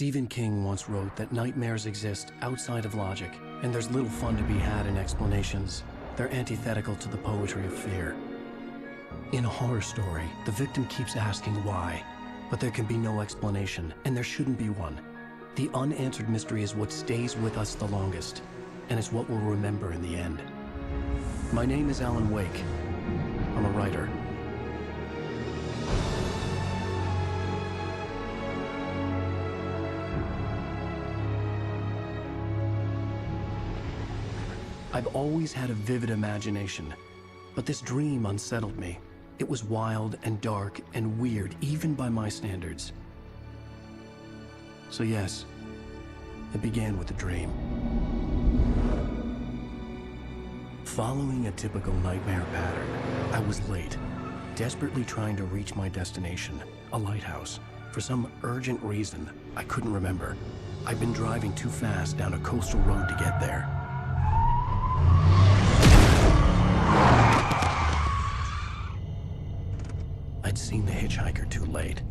Stephen King once wrote that nightmares exist outside of logic, and there's little fun to be had in explanations. They're antithetical to the poetry of fear. In a horror story, the victim keeps asking why, but there can be no explanation, and there shouldn't be one. The unanswered mystery is what stays with us the longest, and it's what we'll remember in the end. My name is Alan Wake. I'm a writer. I've always had a vivid imagination, but this dream unsettled me. It was wild and dark and weird, even by my standards. So yes, it began with a dream. Following a typical nightmare pattern, I was late, desperately trying to reach my destination, a lighthouse. For some urgent reason, I couldn't remember. I'd been driving too fast down a coastal road to get there. I'd seen the hitchhiker too late.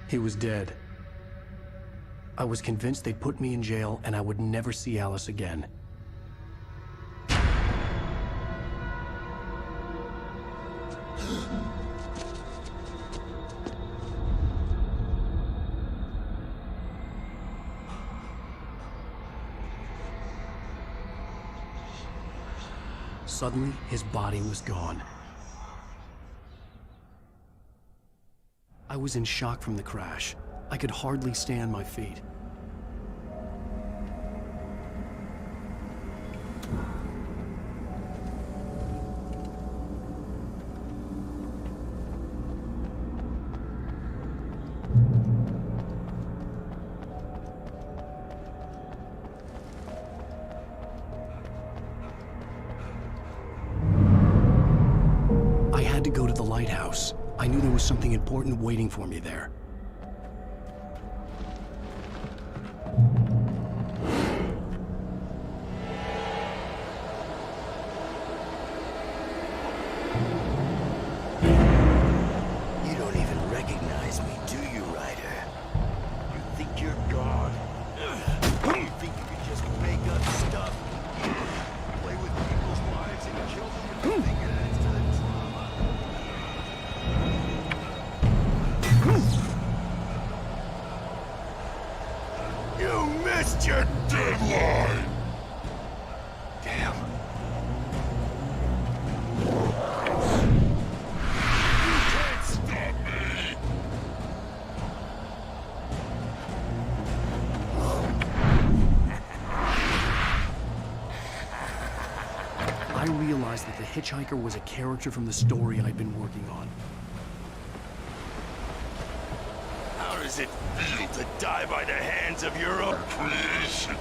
He was dead. I was convinced they'd put me in jail and I would never see Alice again. Suddenly, his body was gone. I was in shock from the crash. I could hardly stay on my feet. I had to go to the lighthouse. I knew there was something important waiting for me there. You don't even recognize me, do you, Ryder? You think you're God? You think you can just make up stuff? Play with people's lives and kill them with thinking that's the drama? You missed your deadline! Damn. You can't stop me! I realized that the hitchhiker was a character from the story I'd been working on. How does it feel to die by the hands of your own creation?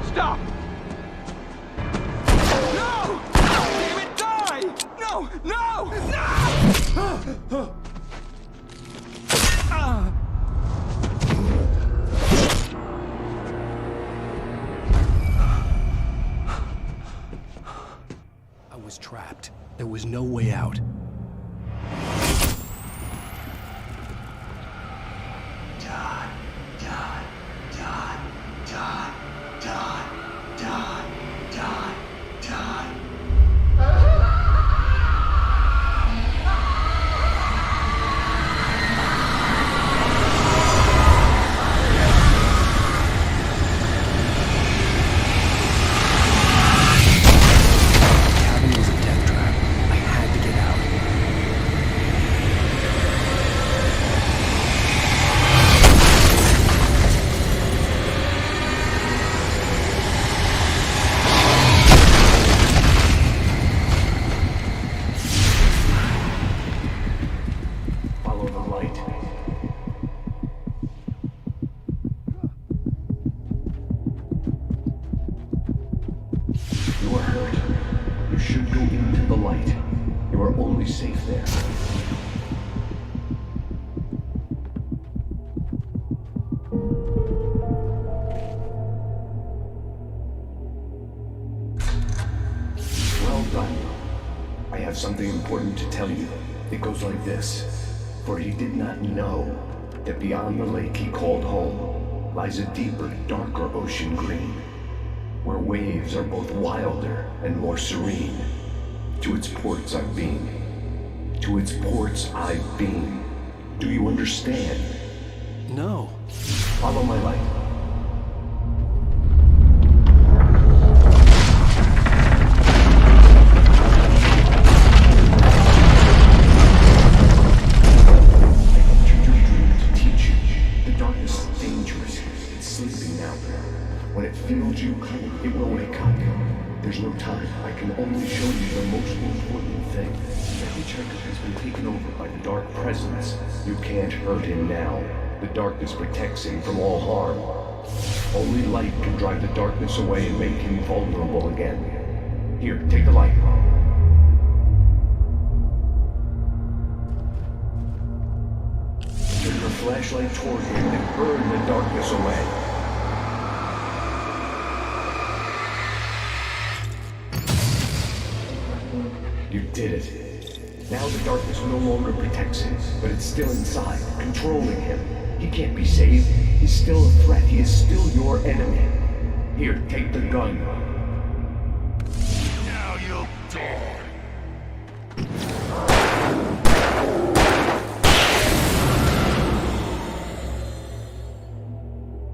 Stop! No! Damn it, die! No! No! No! I was trapped. There was no way out. You are hurt. You should go into the light. You are only safe there. Well done. I have something important to tell you. It goes like this. For he did not know that beyond the lake he called home lies a deeper, darker ocean green, where waves are both wilder and more serene. To its ports I've been. To its ports I've been. Do you understand? No. Follow my light. It will wake up. There's no time. I can only show you the most important thing. The hitchhiker has been taken over by the dark presence. You can't hurt him now. The darkness protects him from all harm. Only light can drive the darkness away and make him vulnerable again. Here, take the light. Turn your flashlight toward him and burn the darkness away. You did it. Now the darkness no longer protects him, but it's still inside, controlling him. He can't be saved. He's still a threat. He is still your enemy. Here, take the gun. Now you'll die.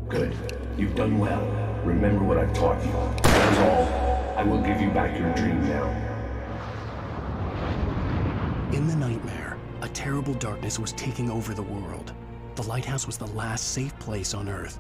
Good. You've done well. Remember what I've taught you. That is all. I will give you back your dream now. In the nightmare, a terrible darkness was taking over the world. The lighthouse was the last safe place on Earth.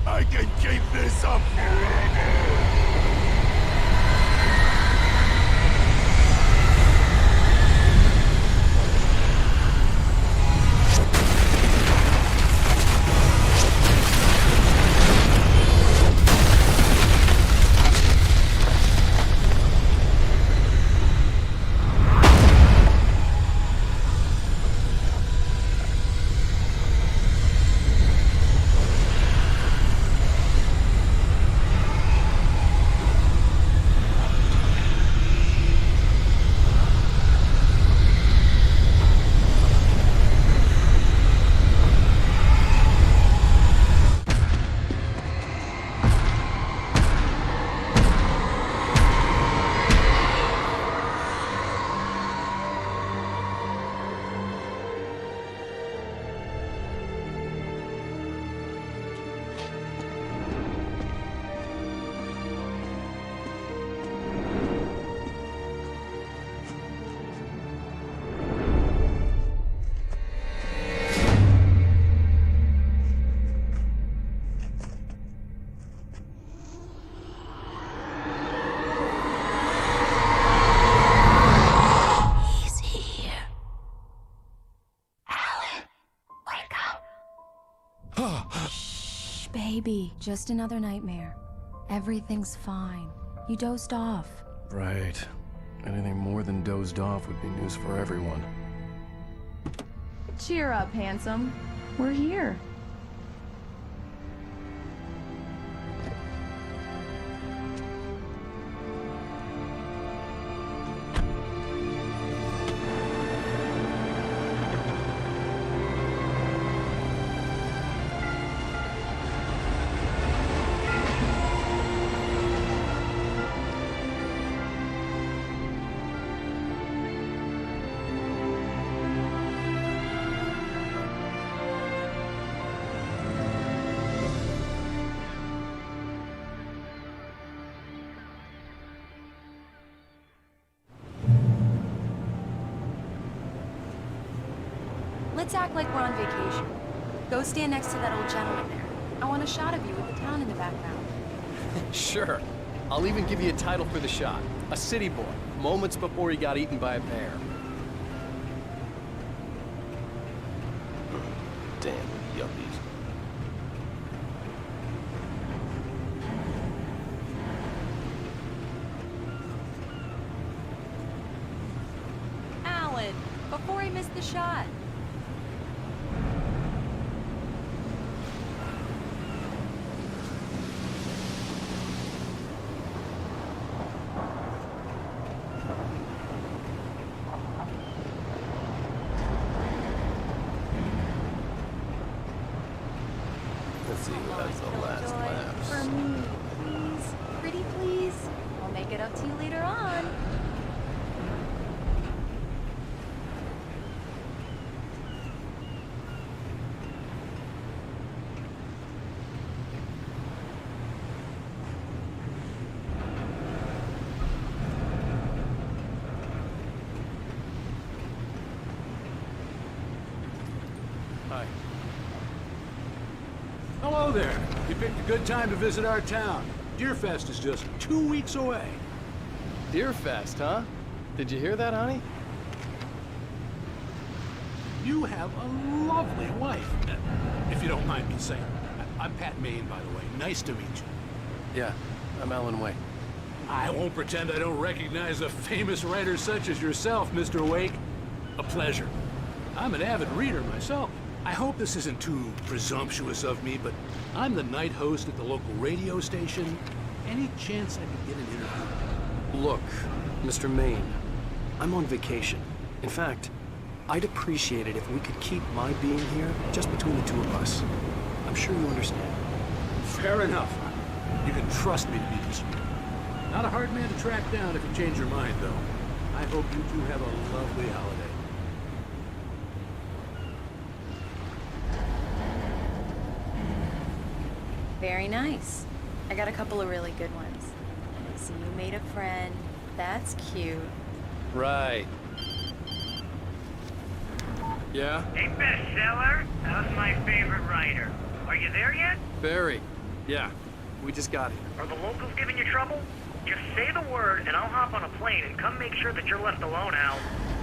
I can keep this up forever! baby. Just another nightmare. Everything's fine. You dozed off. Right. Anything more than dozed off would be news for everyone. Cheer up, handsome. We're here. Let's act like we're on vacation. Go stand next to that old gentleman there. I want a shot of you with the town in the background. Sure. I'll even give you a title for the shot. A city boy, moments before he got eaten by a bear. Damn yuppies. Alan, before he missed the shot. Let's see who has the last laughs. For me, please. Pretty please. I'll make it up to you later on. Hi. Hello there. You picked a good time to visit our town. Deerfest is just 2 weeks away. Deerfest, huh? Did you hear that, honey? You have a lovely wife, if you don't mind me saying. I'm Pat Maine, by the way. Nice to meet you. Yeah, I'm Alan Wake. I won't pretend I don't recognize a famous writer such as yourself, Mr. Wake. A pleasure. I'm an avid reader myself. I hope this isn't too presumptuous of me, but I'm the night host at the local radio station. Any chance I could get an interview? Look, Mr. Maine, I'm on vacation. In fact, I'd appreciate it if we could keep my being here just between the two of us. I'm sure you understand. Fair enough. You can trust me to be discreet. Not a hard man to track down if you change your mind, though. I hope you two have a lovely holiday. Very nice. I got a couple of really good ones. I see you made a friend. That's cute. Right. Yeah? Hey, bestseller, how's my favorite writer? Are you there yet? Barry. Yeah. We just got here. Are the locals giving you trouble? Just say the word and I'll hop on a plane and come make sure that you're left alone, Al.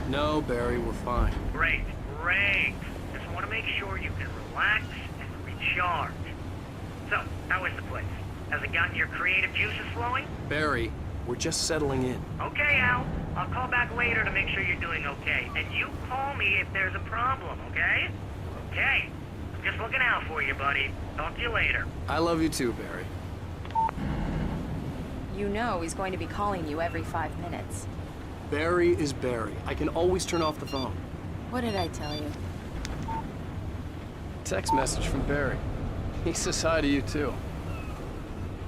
No, Barry, we're fine. Great, great. Just want to make sure you can relax and recharge. So, how is the place? Has it gotten your creative juices flowing? Barry, we're just settling in. Okay, Al. I'll call back later to make sure you're doing okay. And you call me if there's a problem, okay? Okay. I'm just looking out for you, buddy. Talk to you later. I love you too, Barry. You know he's going to be calling you every 5 minutes. Barry is Barry. I can always turn off the phone. What did I tell you? Text message from Barry. He says hi to you too.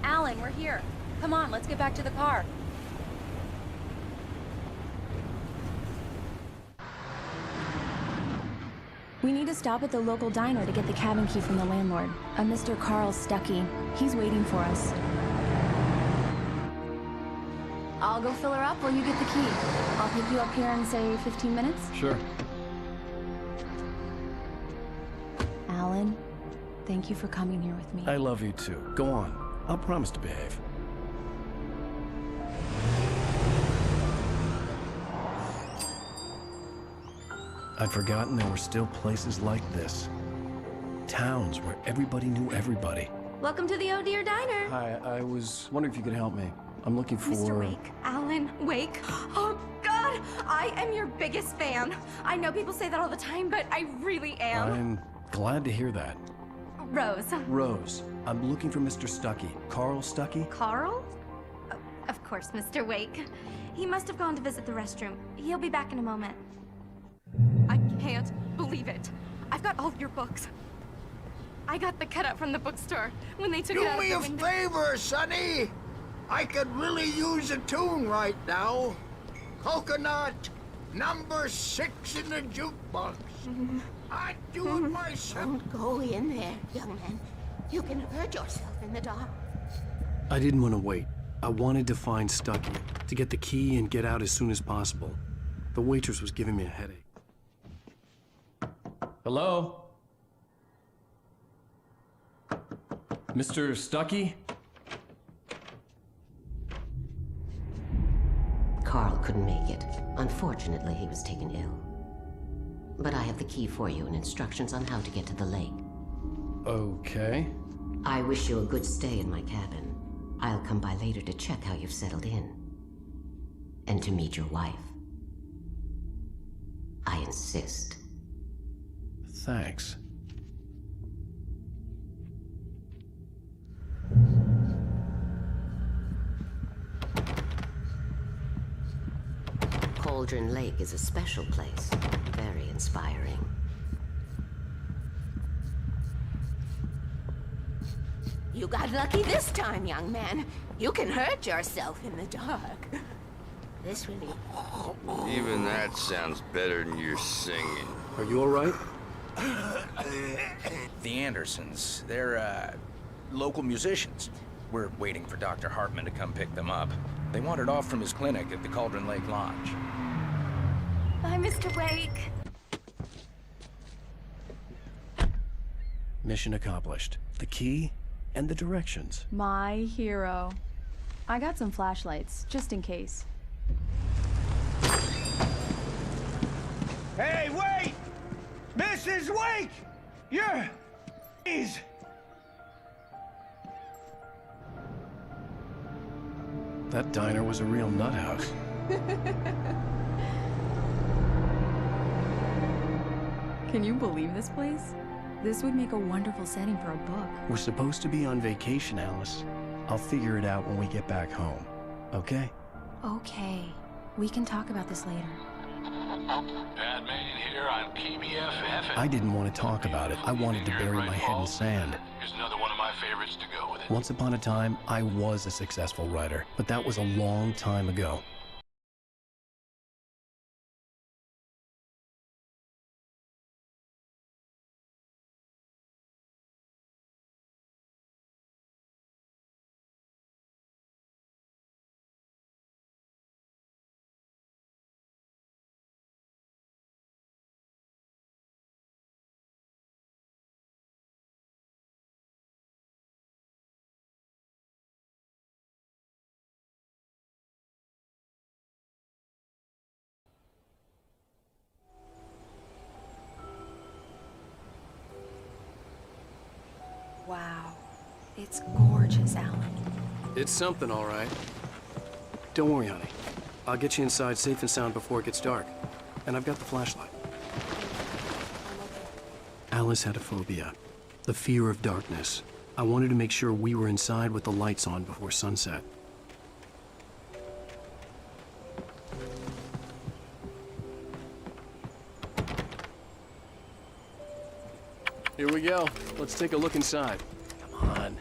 Alan, we're here. Come on, let's get back to the car. We need to stop at the local diner to get the cabin key from the landlord, a Mr. Carl Stuckey. He's waiting for us. I'll go fill her up while you get the key. I'll pick you up here in, say, 15 minutes? Sure. Alan, thank you for coming here with me. I love you too. Go on. I'll promise to behave. I'd forgotten there were still places like this. Towns where everybody knew everybody. Welcome to the Oh Dear Diner. Hi, I was wondering if you could help me. I'm looking for... Mr. Wake. Alan Wake. Oh, God! I am your biggest fan. I know people say that all the time, but I really am. I'm glad to hear that. Rose. Rose, I'm looking for Mr. Stuckey. Carl Stuckey? Carl? Of course, Mr. Wake. He must have gone to visit the restroom. He'll be back in a moment. I can't believe it. I've got all your books. I got the cutout from the bookstore when they took it out of the window. Do me a favor, Sonny. I could really use a tune right now. Coconut, number 6 in the jukebox. I'd do it myself. Don't go in there, young man. You can hurt yourself in the dark. I didn't want to wait. I wanted to find Stuckey, to get the key and get out as soon as possible. The waitress was giving me a headache. Hello? Mr. Stuckey? Carl couldn't make it. Unfortunately, he was taken ill. But I have the key for you and instructions on how to get to the lake. Okay. I wish you a good stay in my cabin. I'll come by later to check how you've settled in. And to meet your wife. I insist. Thanks. Cauldron Lake is a special place. Very inspiring. You got lucky this time, young man. You can hurt yourself in the dark. This really... Even that sounds better than your singing. Are you all right? The Andersons. They're, local musicians. We're waiting for Dr. Hartman to come pick them up. They wandered off from his clinic at the Cauldron Lake Lodge. Bye, Mr. Wake. Mission accomplished. The key and the directions. My hero. I got some flashlights, just in case. Hey, wait! Mrs. Wake! You're... Please! That diner was a real nut house. Can you believe this place? This would make a wonderful setting for a book. We're supposed to be on vacation, Alice. I'll figure it out when we get back home. Okay? Okay. We can talk about this later. Bad man here on KBFF. I didn't want to talk about it. I wanted to bury my head in sand. Here's another one of my favorites to go with it. Once upon a time, I was a successful writer, but that was a long time ago. Wow. It's gorgeous, Alan. It's something, all right. Don't worry, honey. I'll get you inside safe and sound before it gets dark. And I've got the flashlight. Alice had a phobia. The fear of darkness. I wanted to make sure we were inside with the lights on before sunset. Here we go. Let's take a look inside. Come on.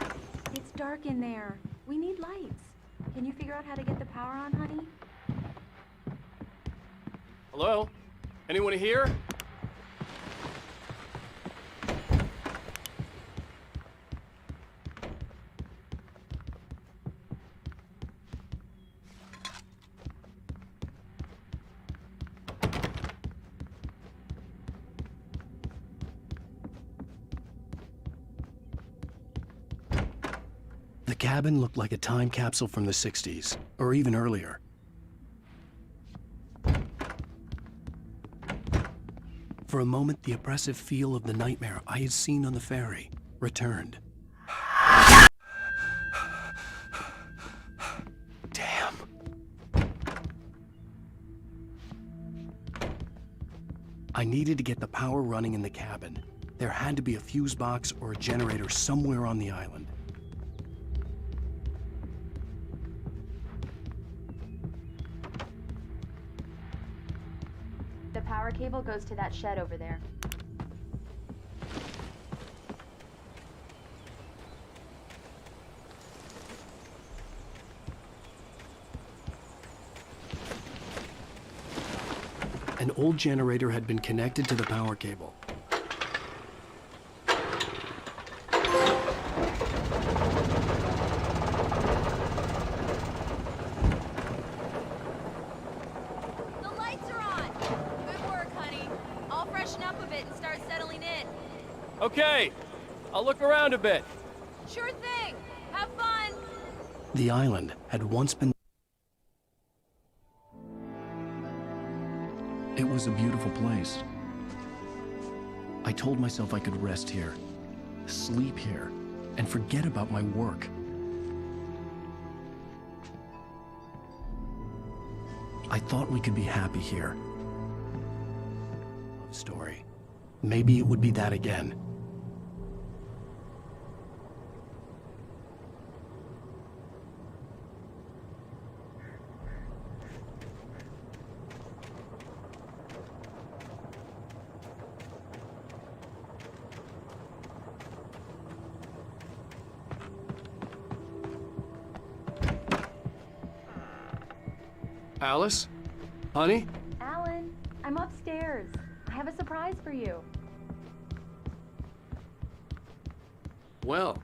It's dark in there. We need lights. Can you figure out how to get the power on, honey? Hello? Anyone here? The cabin looked like a time capsule from the 60s, or even earlier. For a moment, the oppressive feel of the nightmare I had seen on the ferry returned. I needed to get the power running in the cabin. There had to be a fuse box or a generator somewhere on the island. The power cable goes to that shed over there. An old generator had been connected to the power cable. The lights are on! Good work, honey. I'll freshen up a bit and start settling in. Okay, I'll look around a bit. Sure thing! Have fun! The island had once been... It was a beautiful place. I told myself I could rest here, sleep here, and forget about my work. I thought we could be happy here. Love story. Maybe it would be that again. Alice? Honey? Alan, I'm upstairs. I have a surprise for you. Well,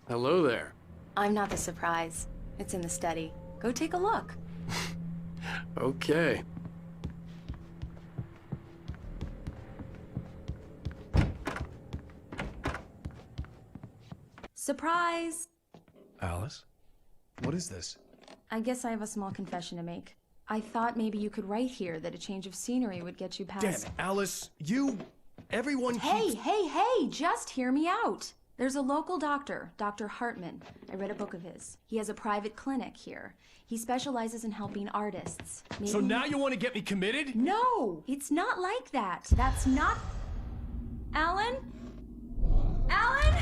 hello there. I'm not the surprise. It's in the study. Go take a look. Okay. Surprise! Alice? What is this? I guess I have a small confession to make. I thought maybe you could write here that a change of scenery would get you past... Damn it, Alice, everyone Hey, hey, just hear me out. There's a local doctor, Dr. Hartman. I read a book of his. He has a private clinic here. He specializes in helping artists. Maybe... So now you want to get me committed? No, it's not like that. That's not... Alan? Alan?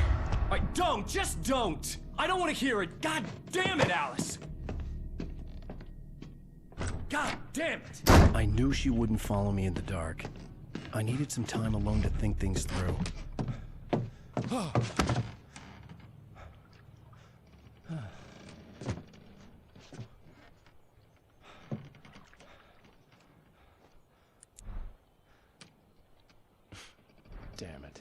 Just don't! I don't want to hear it! God damn it, Alice! God damn it! I knew she wouldn't follow me in the dark. I needed some time alone to think things through. Damn it.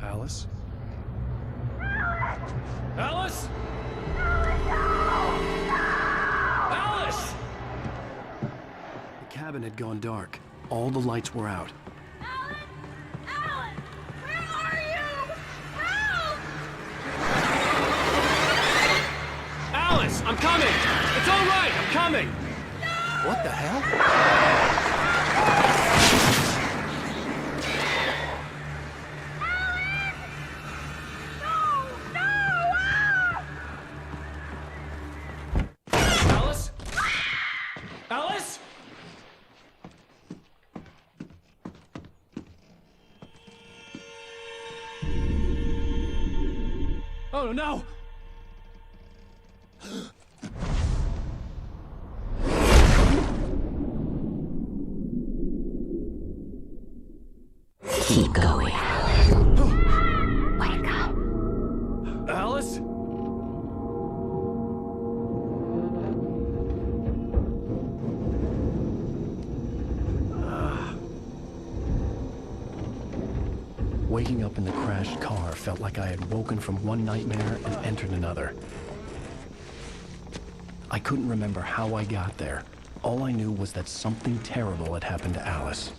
Alice? Alice? Alice! The cabin had gone dark. All the lights were out. Alan! Alan! Where are you? Help! Alice, I'm coming! It's all right, I'm coming! What the hell? Alice? Alice? Oh no! Keep going. Wake up. Alice? Waking up in the crashed car felt like I had woken from one nightmare and entered another. I couldn't remember how I got there. All I knew was that something terrible had happened to Alice.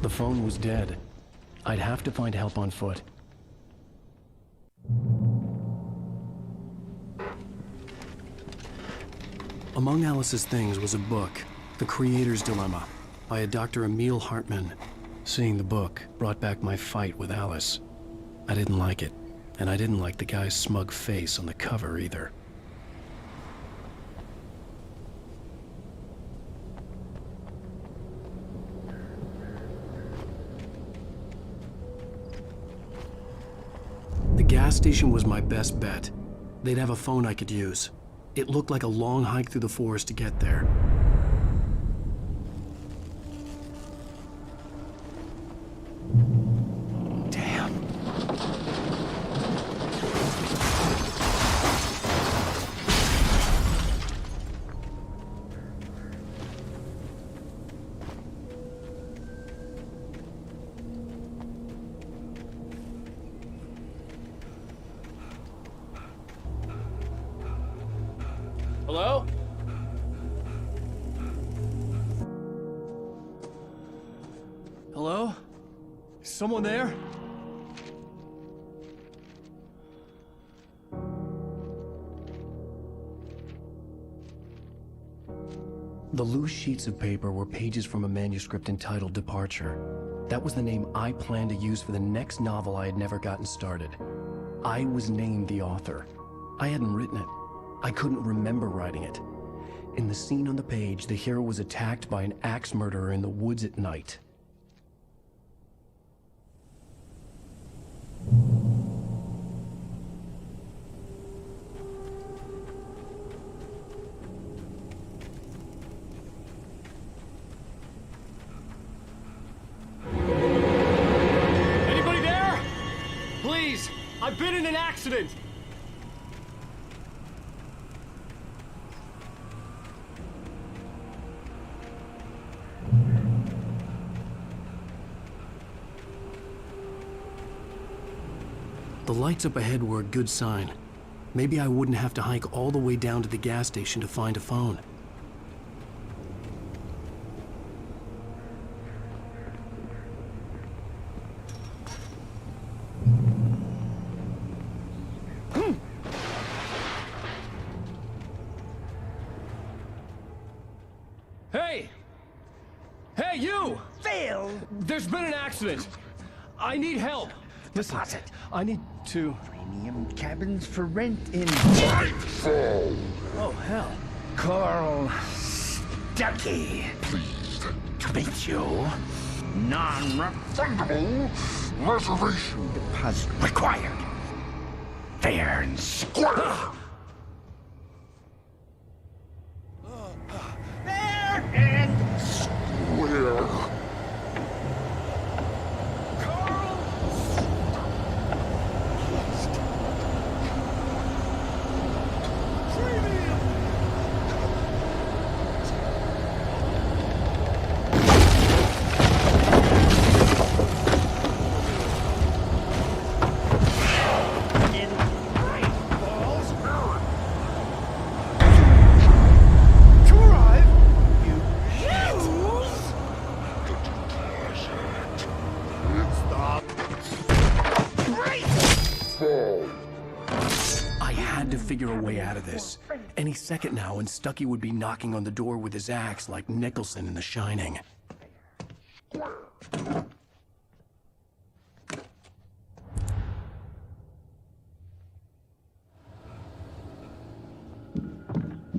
The phone was dead. I'd have to find help on foot. Among Alice's things was a book, The Creator's Dilemma, by a Dr. Emil Hartman. Seeing the book brought back my fight with Alice. I didn't like it. And I didn't like the guy's smug face on the cover either. The gas station was my best bet. They'd have a phone I could use. It looked like a long hike through the forest to get there. Damn. Hello? Hello? Is someone there? The loose sheets of paper were pages from a manuscript entitled Departure. That was the name I planned to use for the next novel I had never gotten started. I was named the author. I hadn't written it. I couldn't remember writing it. In the scene on the page, the hero was attacked by an axe murderer in the woods at night. Anybody there? Please, I've been in an accident. The lights up ahead were a good sign. Maybe I wouldn't have to hike all the way down to the gas station to find a phone. Hey! Hey, you! Phil! There's been an accident. I need help. Listen, I need to... Premium cabins for rent in... Oh, hell. Carl Stuckey. Pleased to meet you. Non-refundable reservation deposit required. Fair and square. Fair and square. I had to figure a way out of this. Any second now, and Stuckey would be knocking on the door with his axe like Nicholson in The Shining.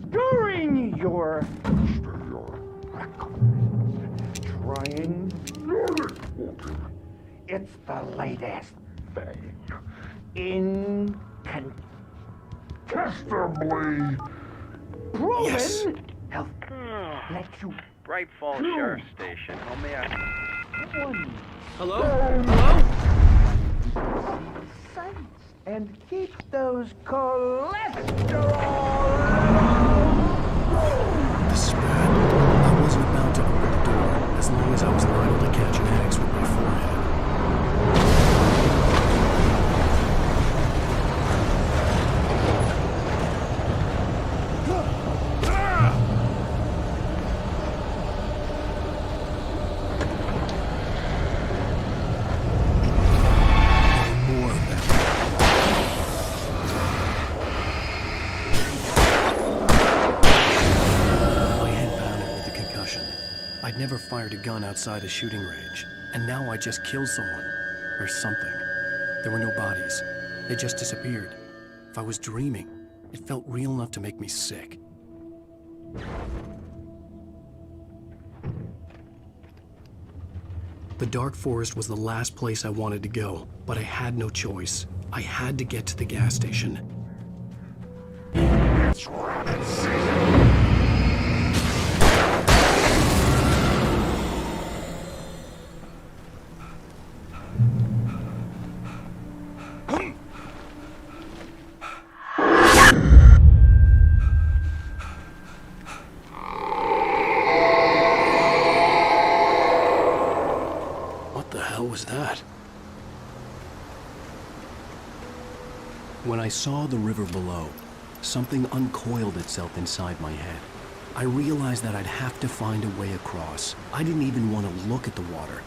During your trying it's the latest thing. Incontestably proven. Yes. Health let you Bright Falls Sheriff Station. How may I... Hello? sights and keep those cholesterol. The spread. I wasn't about to open the door, as long as I was liable to catch an axe with my forehead. I'd never fired a gun outside a shooting range, and now I just killed someone. Or something. There were no bodies. They just disappeared. If I was dreaming, it felt real enough to make me sick. The dark forest was the last place I wanted to go, but I had no choice. I had to get to the gas station. It's rabbit season! What the hell was that? When I saw the river below, something uncoiled itself inside my head. I realized that I'd have to find a way across. I didn't even want to look at the water.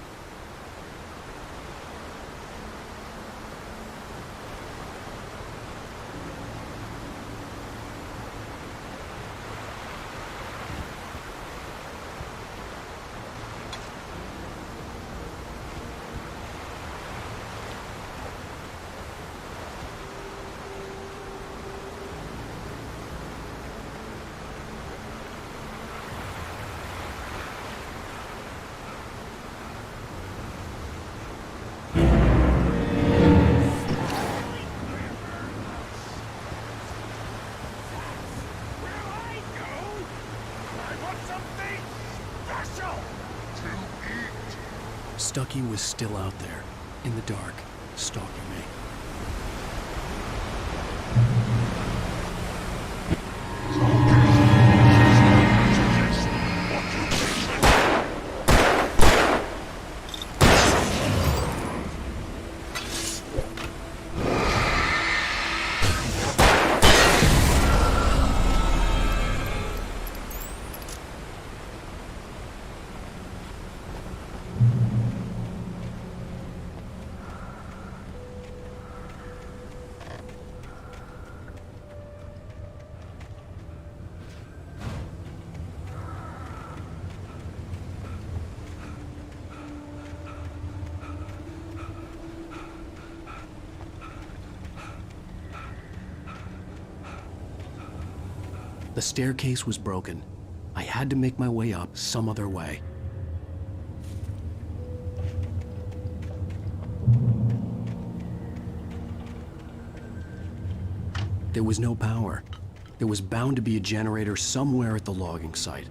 Stucky was still out there, in the dark, stalking me. The staircase was broken. I had to make my way up some other way. There was no power. There was bound to be a generator somewhere at the logging site.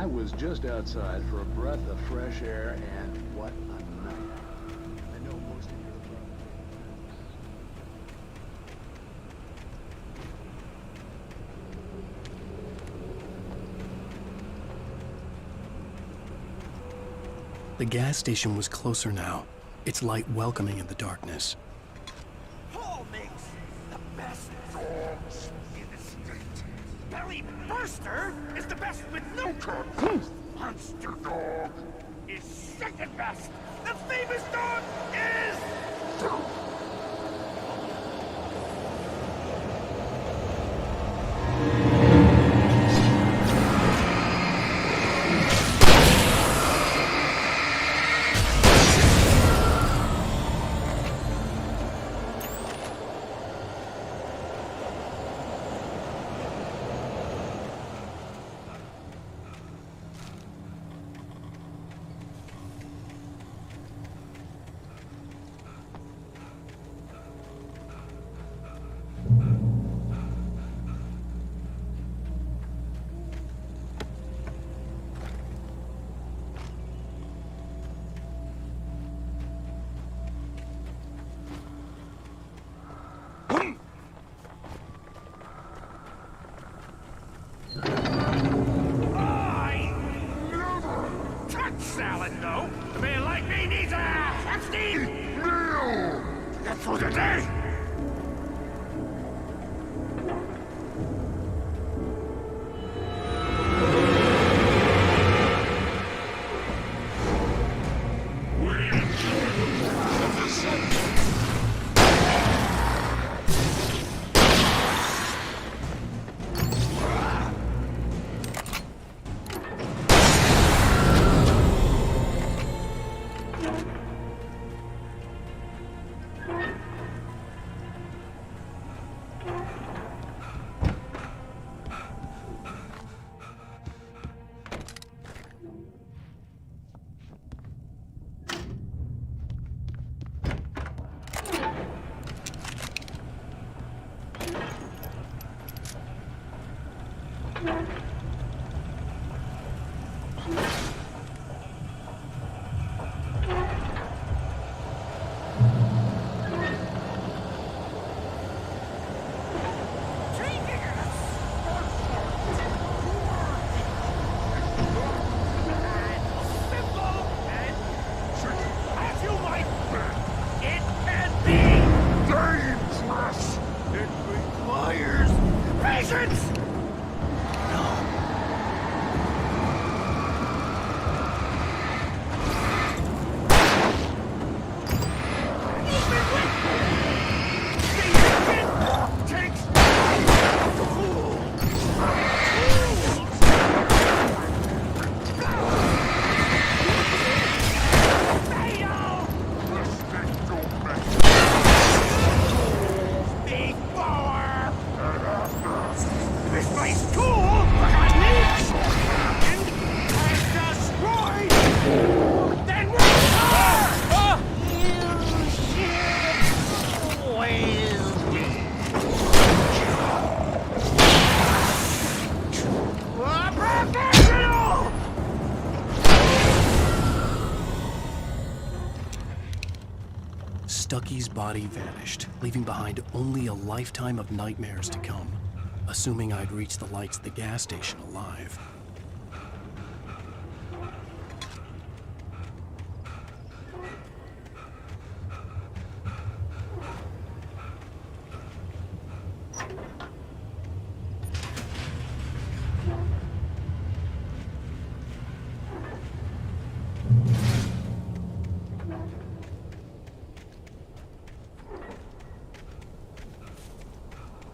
I was just outside for a breath of fresh air, and what a night. I know most of you are probably... The gas station was closer now, its light welcoming in the darkness. Paul makes the best dogs in the state. Belly Burster is the best with no contest. Monster Dog is second best. The famous dog is... Salad, no. A man like me needs a hefty meal to get through the day. Stucky's body vanished, leaving behind only a lifetime of nightmares to come, assuming I'd reach the lights at the gas station alive.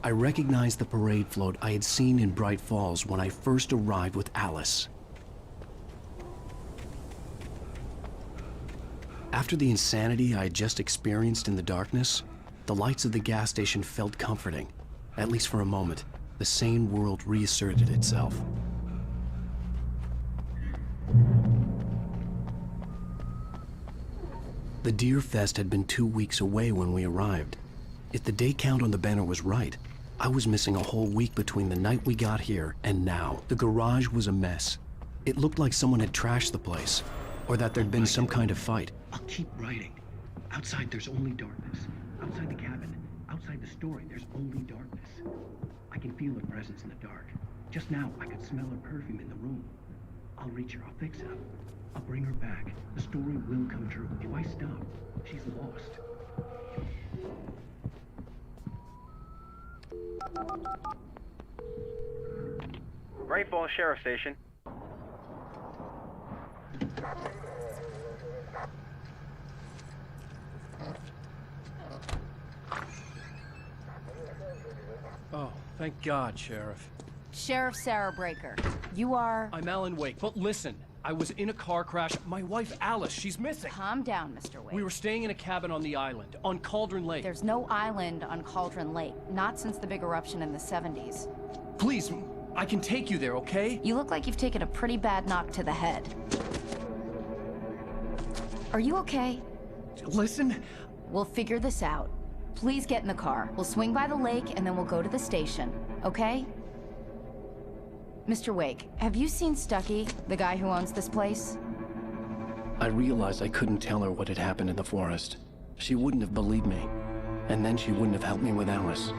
I recognized the parade float I had seen in Bright Falls when I first arrived with Alice. After the insanity I had just experienced in the darkness, the lights of the gas station felt comforting. At least for a moment, the sane world reasserted itself. The Deer Fest had been 2 weeks away when we arrived. If the day count on the banner was right, I was missing a whole week between the night we got here and now. The garage was a mess. It looked like someone had trashed the place, or that there'd been some kind of fight. I'll keep writing. Outside, there's only darkness. Outside the cabin, outside the story, there's only darkness. I can feel her presence in the dark. Just now, I could smell her perfume in the room. I'll reach her, I'll fix it up. I'll bring her back. The story will come true. If I stop, she's lost. Great Falls Sheriff Station. Oh, thank God, Sheriff. Sheriff Sarah Breaker. You are... I'm Alan Wake, but listen. I was in a car crash. My wife, Alice, she's missing. Calm down, Mr. Wake. We were staying in a cabin on the island, on Cauldron Lake. There's no island on Cauldron Lake. Not since the big eruption in the 70s. Please, I can take you there, okay? You look like you've taken a pretty bad knock to the head. Are you okay? Listen. We'll figure this out. Please get in the car. We'll swing by the lake and then we'll go to the station, okay? Mr. Wake, have you seen Stucky, the guy who owns this place? I realized I couldn't tell her what had happened in the forest. She wouldn't have believed me. And then she wouldn't have helped me with Alice.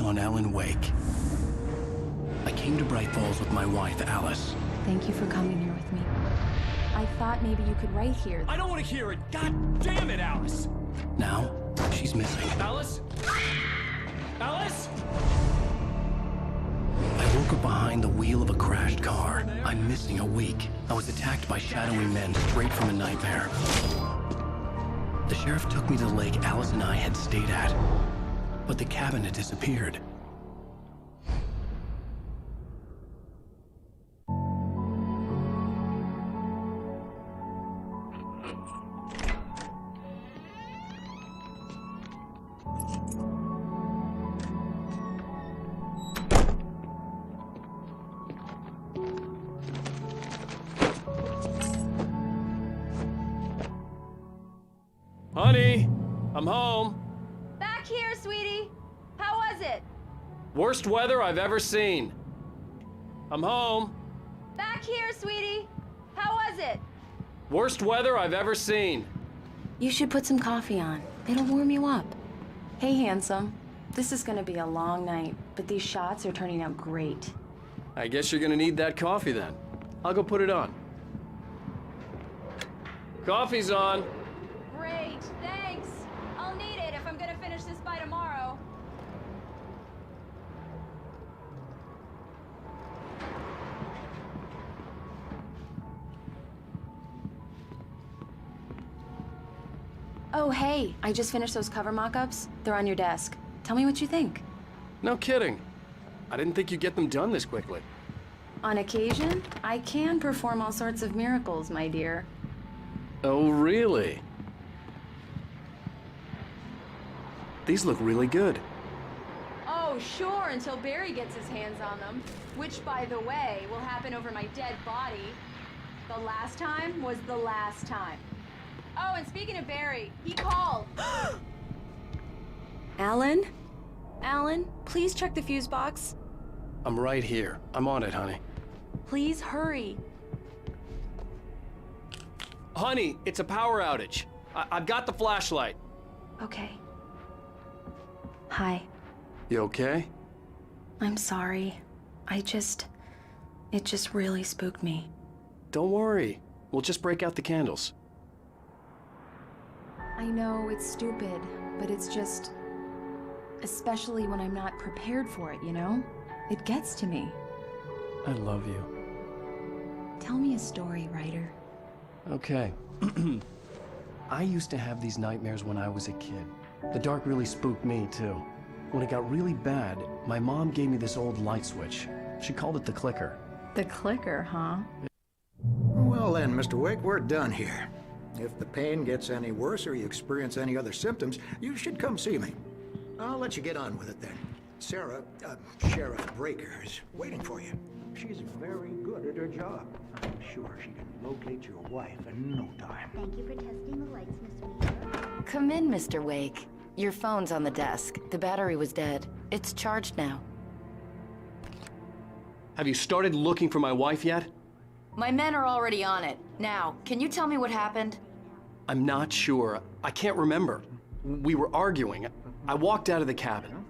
On Alan Wake. I came to Bright Falls with my wife, Alice. Thank you for coming here with me. I thought maybe you could write here. I don't want to hear it! God damn it, Alice! Now, she's missing. Alice? Alice? I woke up behind the wheel of a crashed car. I'm missing a week. I was attacked by shadowy men straight from a nightmare. The sheriff took me to the lake Alice and I had stayed at. But the cabin had disappeared. Honey, I'm home. Back here, sweetie. How was it? Worst weather I've ever seen. I'm home. Back here, sweetie. How was it? Worst weather I've ever seen. You should put some coffee on. It'll warm you up. Hey, handsome. This is gonna be a long night, but these shots are turning out great. I guess you're gonna need that coffee then. I'll go put it on. Coffee's on. Great, thanks. I'll need it if I'm gonna finish this by tomorrow. Oh, hey, I just finished those cover mock-ups. They're on your desk. Tell me what you think. No kidding. I didn't think you'd get them done this quickly. On occasion, I can perform all sorts of miracles, my dear. Oh, really? These look really good. Oh, sure, until Barry gets his hands on them. Which, by the way, will happen over my dead body. The last time was the last time. Oh, and speaking of Barry, he called. Alan? Alan, please check the fuse box. I'm right here. I'm on it, honey. Please hurry. Honey, it's a power outage. I've got the flashlight. Okay. Hi. You okay? I'm sorry. It just really spooked me. Don't worry. We'll just break out the candles. I know it's stupid, but it's just... especially when I'm not prepared for it, you know? It gets to me. I love you. Tell me a story, writer. Okay. I used to have these nightmares when I was a kid. The dark really spooked me, too. When it got really bad, my mom gave me this old light switch. She called it the clicker. The clicker, huh? Well then, Mr. Wake, we're done here. If the pain gets any worse or you experience any other symptoms, you should come see me. I'll let you get on with it then. Sarah, Sheriff Breaker, is waiting for you. She's very good at her job. I'm sure she can locate your wife in no time. Thank you for testing the lights, Miss Weaver. Come in, Mr. Wake. Your phone's on the desk. The battery was dead. It's charged now. Have you started looking for my wife yet? My men are already on it. Now, can you tell me what happened? I'm not sure. I can't remember. We were arguing. I walked out of the cabin.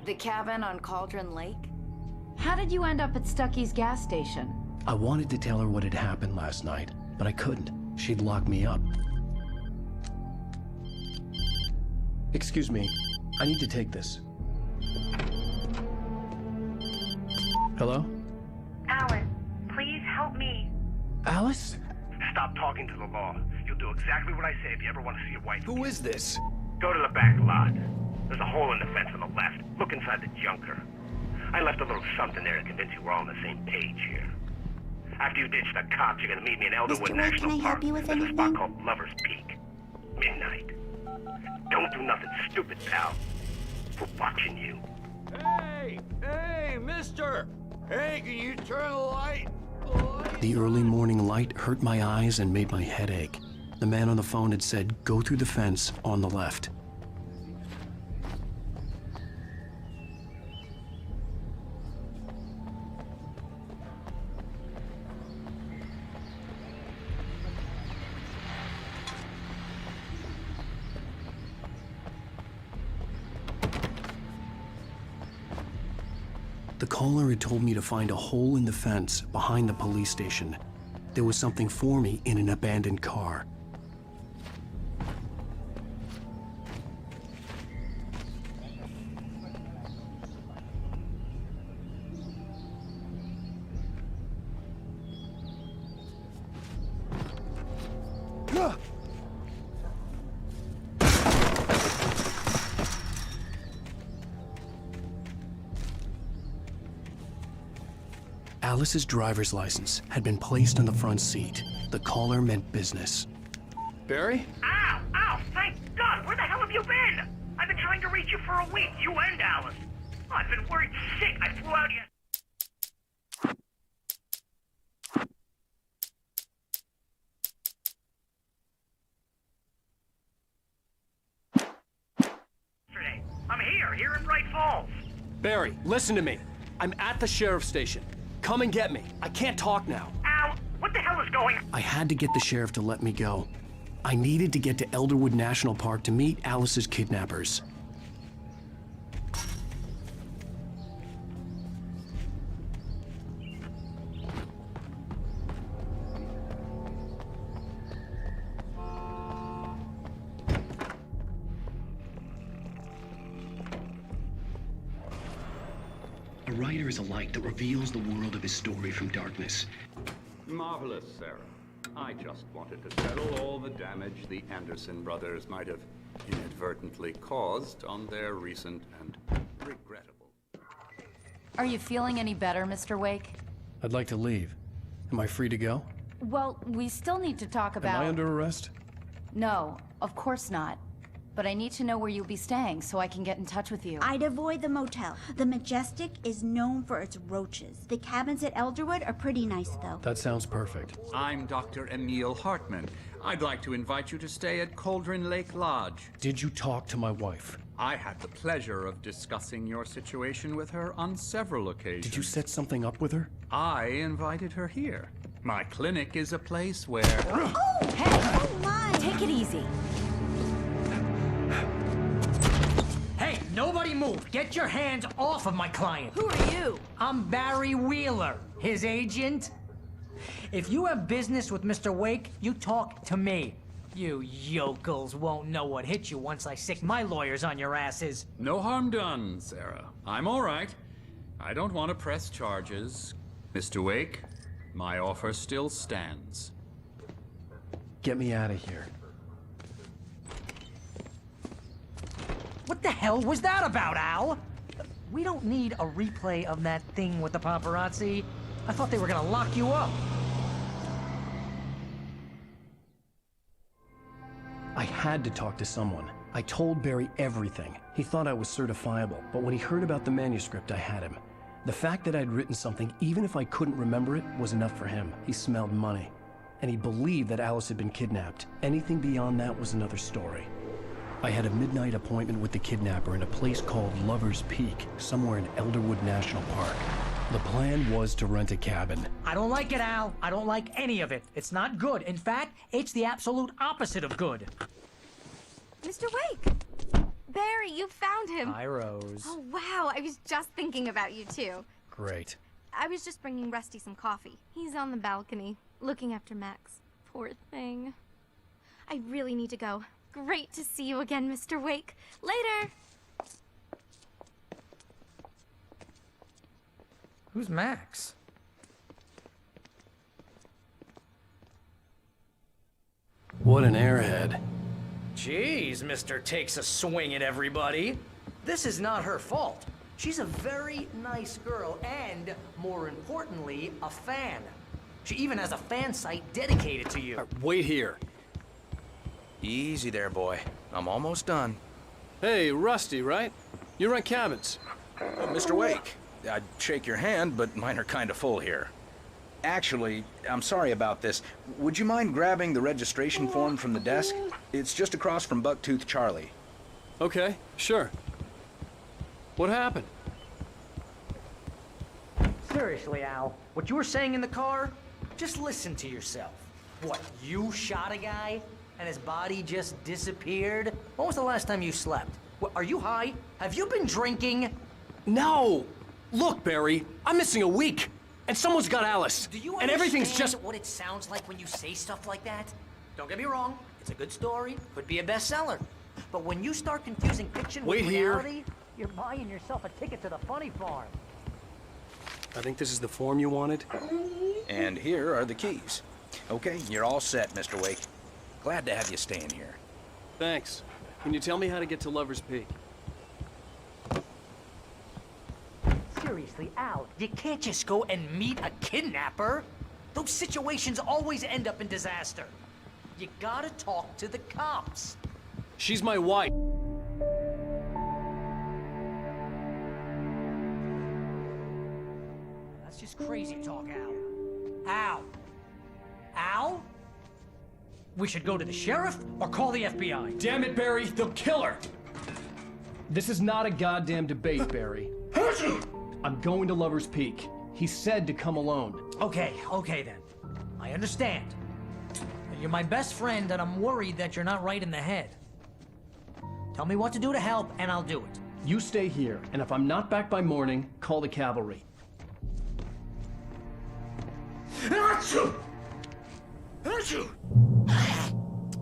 The cabin on Cauldron Lake? How did you end up at Stucky's gas station? I wanted to tell her what had happened last night, but I couldn't. She'd lock me up. Excuse me. I need to take this. Hello? Alan, please help me. Alice? Stop talking to the law. You'll do exactly what I say if you ever want to see your wife. Who is this? Go to the back lot. There's a hole in the fence on the left. Look inside the junker. I left a little something there to convince you we're all on the same page here. After you ditch the cops, you're gonna meet me in Elderwood Mr. Wake, National can I Park. help you with There's a anything? spot called Lover's Peak. Midnight. Don't do nothing stupid, pal. We're watching you. Hey, mister! Hey, can you turn the light? The early morning light hurt my eyes and made my head ache. The man on the phone had said, go through the fence on the left. The caller had told me to find a hole in the fence behind the police station. There was something for me in an abandoned car. Alice's driver's license had been placed on the front seat. The caller meant business. Barry? Ow! Ow! Thank God! Where the hell have you been? I've been trying to reach you for a week, you and Alice. Oh, I've been worried sick. I flew out yesterday. I'm here in Bright Falls. Barry, listen to me. I'm at the sheriff's station. Come and get me. I can't talk now. Ow! What the hell is going on? I had to get the sheriff to let me go. I needed to get to Elderwood National Park to meet Alice's kidnappers. A writer is a light that reveals the world of his story from darkness. Marvelous, Sarah. I just wanted to settle all the damage the Anderson brothers might have inadvertently caused on their recent and regrettable. Are you feeling any better, Mr. Wake? I'd like to leave. Am I free to go? Well, we still need to talk about... Am I under arrest? No, of course not. But I need to know where you'll be staying so I can get in touch with you. I'd avoid the motel. The Majestic is known for its roaches. The cabins at Elderwood are pretty nice, though. That sounds perfect. I'm Dr. Emil Hartman. I'd like to invite you to stay at Cauldron Lake Lodge. Did you talk to my wife? I had the pleasure of discussing your situation with her on several occasions. Did you set something up with her? I invited her here. My clinic is a place where... Oh! Hey! Oh, my! Take it easy. Hey, nobody move! Get your hands off of my client! Who are you? I'm Barry Wheeler. His agent? If you have business with Mr. Wake, you talk to me. You yokels won't know what hit you once I sick my lawyers on your asses. No harm done, Sarah. I'm all right. I don't want to press charges. Mr. Wake, my offer still stands. Get me out of here. What the hell was that about, Al? We don't need a replay of that thing with the paparazzi. I thought they were gonna lock you up. I had to talk to someone. I told Barry everything. He thought I was certifiable, but when he heard about the manuscript, I had him. The fact that I'd written something, even if I couldn't remember it, was enough for him. He smelled money. And he believed that Alice had been kidnapped. Anything beyond that was another story. I had a midnight appointment with the kidnapper in a place called Lover's Peak, somewhere in Elderwood National Park. The plan was to rent a cabin. I don't like it, Al. I don't like any of it. It's not good. In fact, it's the absolute opposite of good. Mr. Wake! Barry, you found him! Hi, Rose. Oh, wow. I was just thinking about you, too. Great. I was just bringing Rusty some coffee. He's on the balcony, looking after Max. Poor thing. I really need to go. Great to see you again, Mr. Wake. Later! Who's Max? What an airhead. Jeez, Mr. Takes a swing at everybody. This is not her fault. She's a very nice girl and, more importantly, a fan. She even has a fan site dedicated to you. Wait here. Easy there, boy. I'm almost done. Hey, Rusty, right? You rent cabins. Mr. Wake, I'd shake your hand, but mine are kind of full here. Actually, I'm sorry about this. Would you mind grabbing the registration form from the desk? It's just across from Bucktooth Charlie. Okay, sure. What happened? Seriously, Al, what you were saying in the car? Just listen to yourself. What, you shot a guy and his body just disappeared? When was the last time you slept? What, are you high? Have you been drinking? No! Look, Barry, I'm missing a week, and someone's got Alice. Do you and everything's just what it sounds like when you say stuff like that? Don't get me wrong, it's a good story, could be a bestseller. But when you start confusing fiction with reality, you're buying yourself a ticket to the funny farm. I think this is the form you wanted. And here are the keys. Okay, you're all set, Mr. Wake. Glad to have you staying here. Thanks. Can you tell me how to get to Lover's Peak? Seriously, Al, you can't just go and meet a kidnapper. Those situations always end up in disaster. You gotta talk to the cops. She's my wife. That's just crazy talk, Al. Al? Al? We should go to the sheriff or call the FBI. Damn it, Barry, they'll kill her! This is not a goddamn debate, Barry. I'm going to Lover's Peak. He said to come alone. Okay then. I understand. You're my best friend, and I'm worried that you're not right in the head. Tell me what to do to help, and I'll do it. You stay here, and if I'm not back by morning, call the cavalry.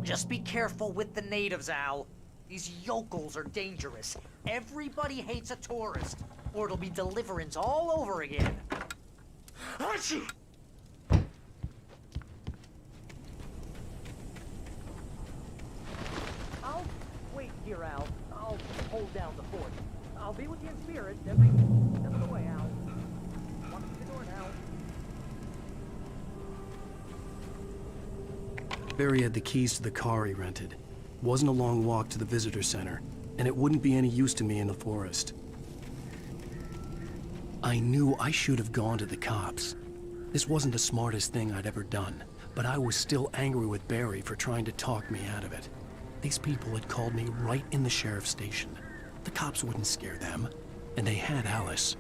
Just be careful with the natives, Al. These yokels are dangerous. Everybody hates a tourist, or it'll be Deliverance all over again. I'll wait here, Al. I'll hold down the fort. I'll be with you in spirit every step of the way, Al. Walk through the door now. Barry had the keys to the car he rented. Wasn't a long walk to the visitor center, and it wouldn't be any use to me in the forest. I knew I should have gone to the cops. This wasn't the smartest thing I'd ever done, but I was still angry with Barry for trying to talk me out of it. These people had called me right in the sheriff's station. The cops wouldn't scare them, and they had Alice.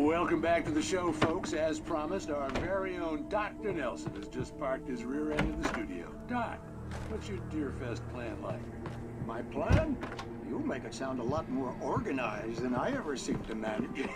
Welcome back to the show, folks. As promised, our very own Dr. Nelson has just parked his rear end in the studio. Doc, what's your Deerfest plan like? My plan? You make it sound a lot more organized than I ever seem to manage.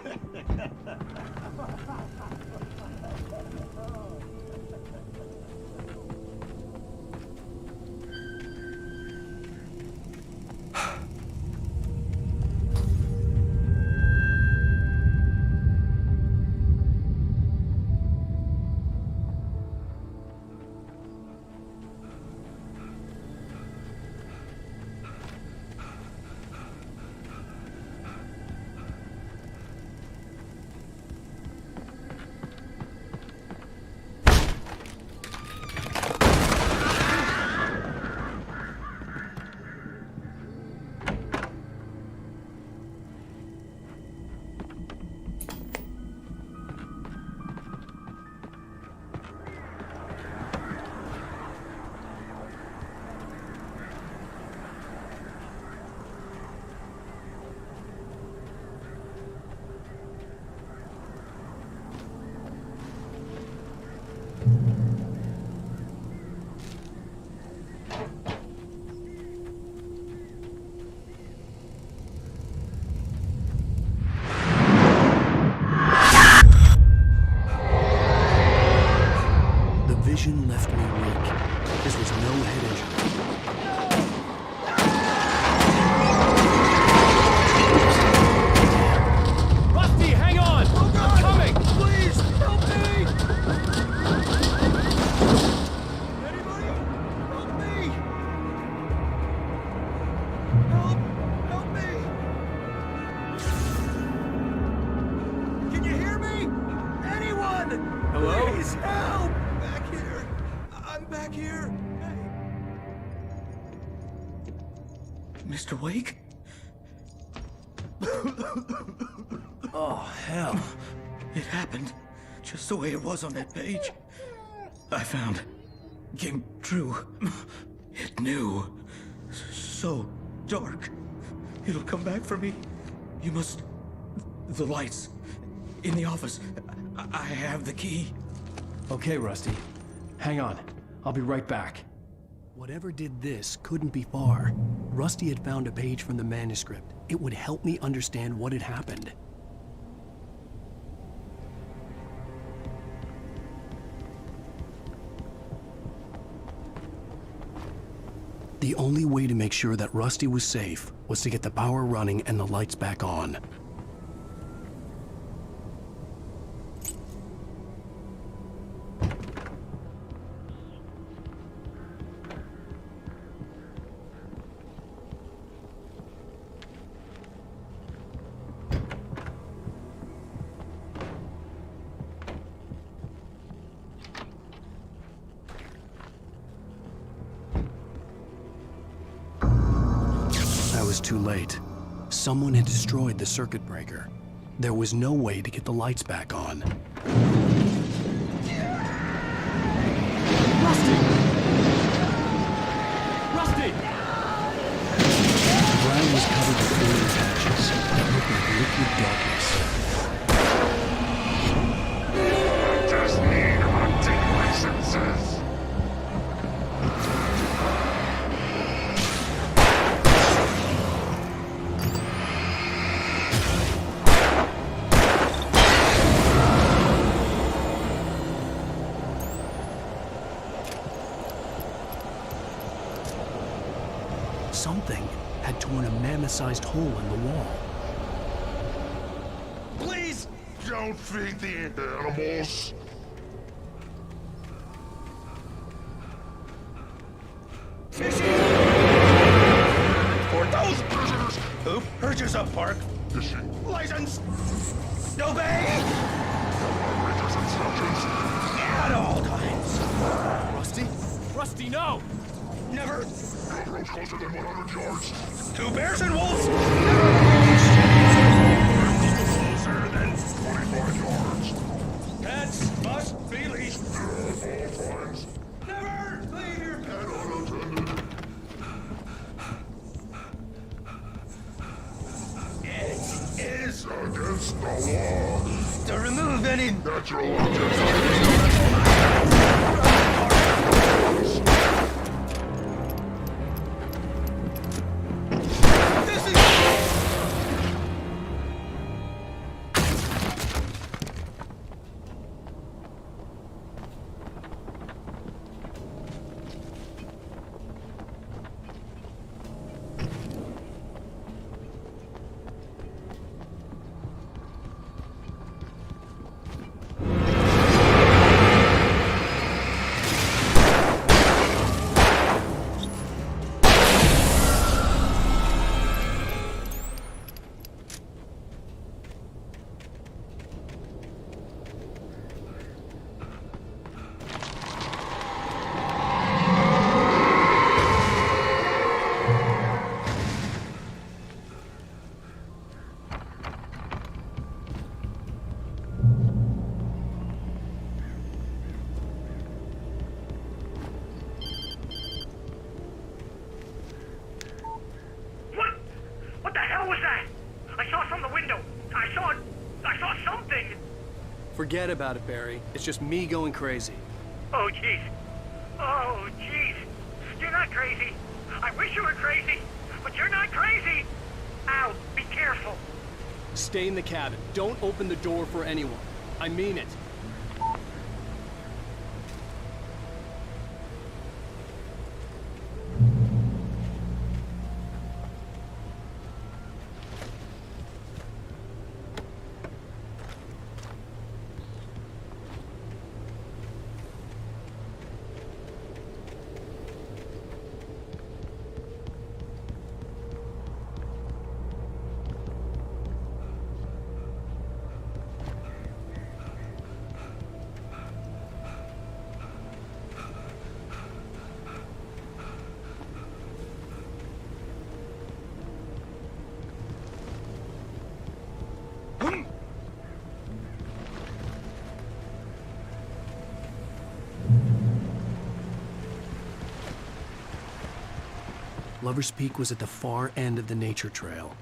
vision left me weak. This was no head injury. Rusty, hang on! Oh God! I'm coming! Please, help me! Anybody? Help me! Help me! Can you hear me? Anyone? Hello? Please help! Back here. I'm back here. Mr. Wake? Oh, hell. It happened just the way it was on that page. I found. Came true. It knew. So dark. It'll come back for me. You must. The lights. In the office. I have the key. Okay, Rusty. Hang on. I'll be right back. Whatever did this couldn't be far. Rusty had found a page from the manuscript. It would help me understand what had happened. The only way to make sure that Rusty was safe was to get the power running and the lights back on. I was too late. Someone had destroyed the circuit breaker. There was no way to get the lights back on. Rusty! Rusty! The ground was covered with oily patches that looked like liquid darkness. I just need hunting licenses. Something had torn a mammoth-sized hole in the wall. Please don't feed the animals. Fishing! For those prisoners who purchase a park license, obey! Operator's instructions. At all times. Rusty? Rusty, no! Never. No approach closer than 100 yards. Two bears and wolves. Closer than 25 yards. Pets must be leashed. At all times. Never leave your pet unattended. It is against the law any natural objects. What the hell was that? I saw from the window. I saw something. Forget about it, Barry. It's just me going crazy. Oh, jeez. Oh, jeez. You're not crazy. I wish you were crazy, but you're not crazy. Ow, be careful. Stay in the cabin. Don't open the door for anyone. I mean it. Lover's Peak was at the far end of the nature trail.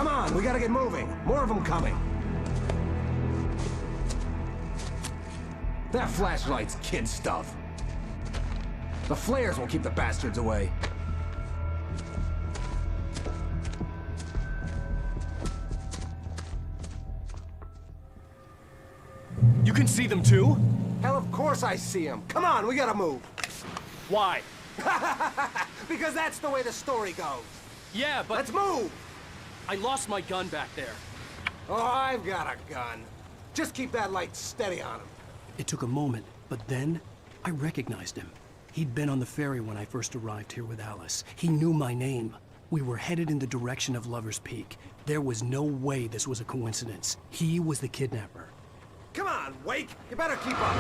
Come on, we gotta get moving. More of them coming. That flashlight's kid stuff. The flares will keep the bastards away. You can see them too? Hell, of course I see them. Come on, we gotta move. Why? Because that's the way the story goes. Yeah, but... Let's move! I lost my gun back there. Oh, I've got a gun. Just keep that light steady on him. It took a moment, but then I recognized him. He'd been on the ferry when I first arrived here with Alice. He knew my name. We were headed in the direction of Lover's Peak. There was no way this was a coincidence. He was the kidnapper. Come on, Wake! You better keep up!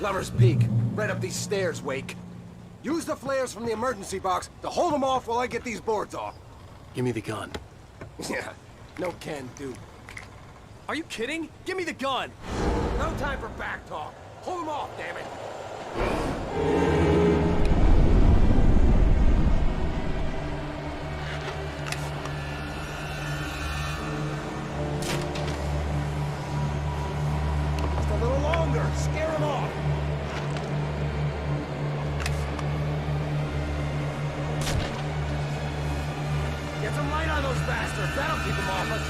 Lover's Peak. Right up these stairs, Wake. Use the flares from the emergency box to hold them off while I get these boards off. Give me the gun. Yeah, no can do. Are you kidding? Give me the gun! No time for back talk. Hold them off, damn it. Just a little longer. Scare them off. Get some light on those bastards. That'll keep them off us.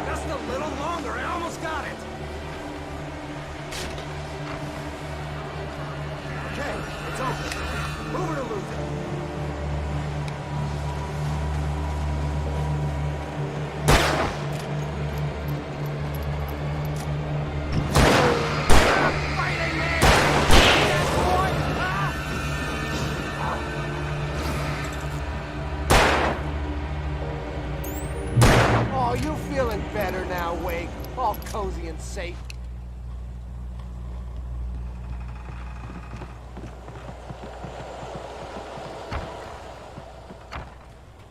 Just a little longer. I almost got it. Okay, it's open. Move it or lose it. Oh, you feeling better now, Wake? All cozy and safe.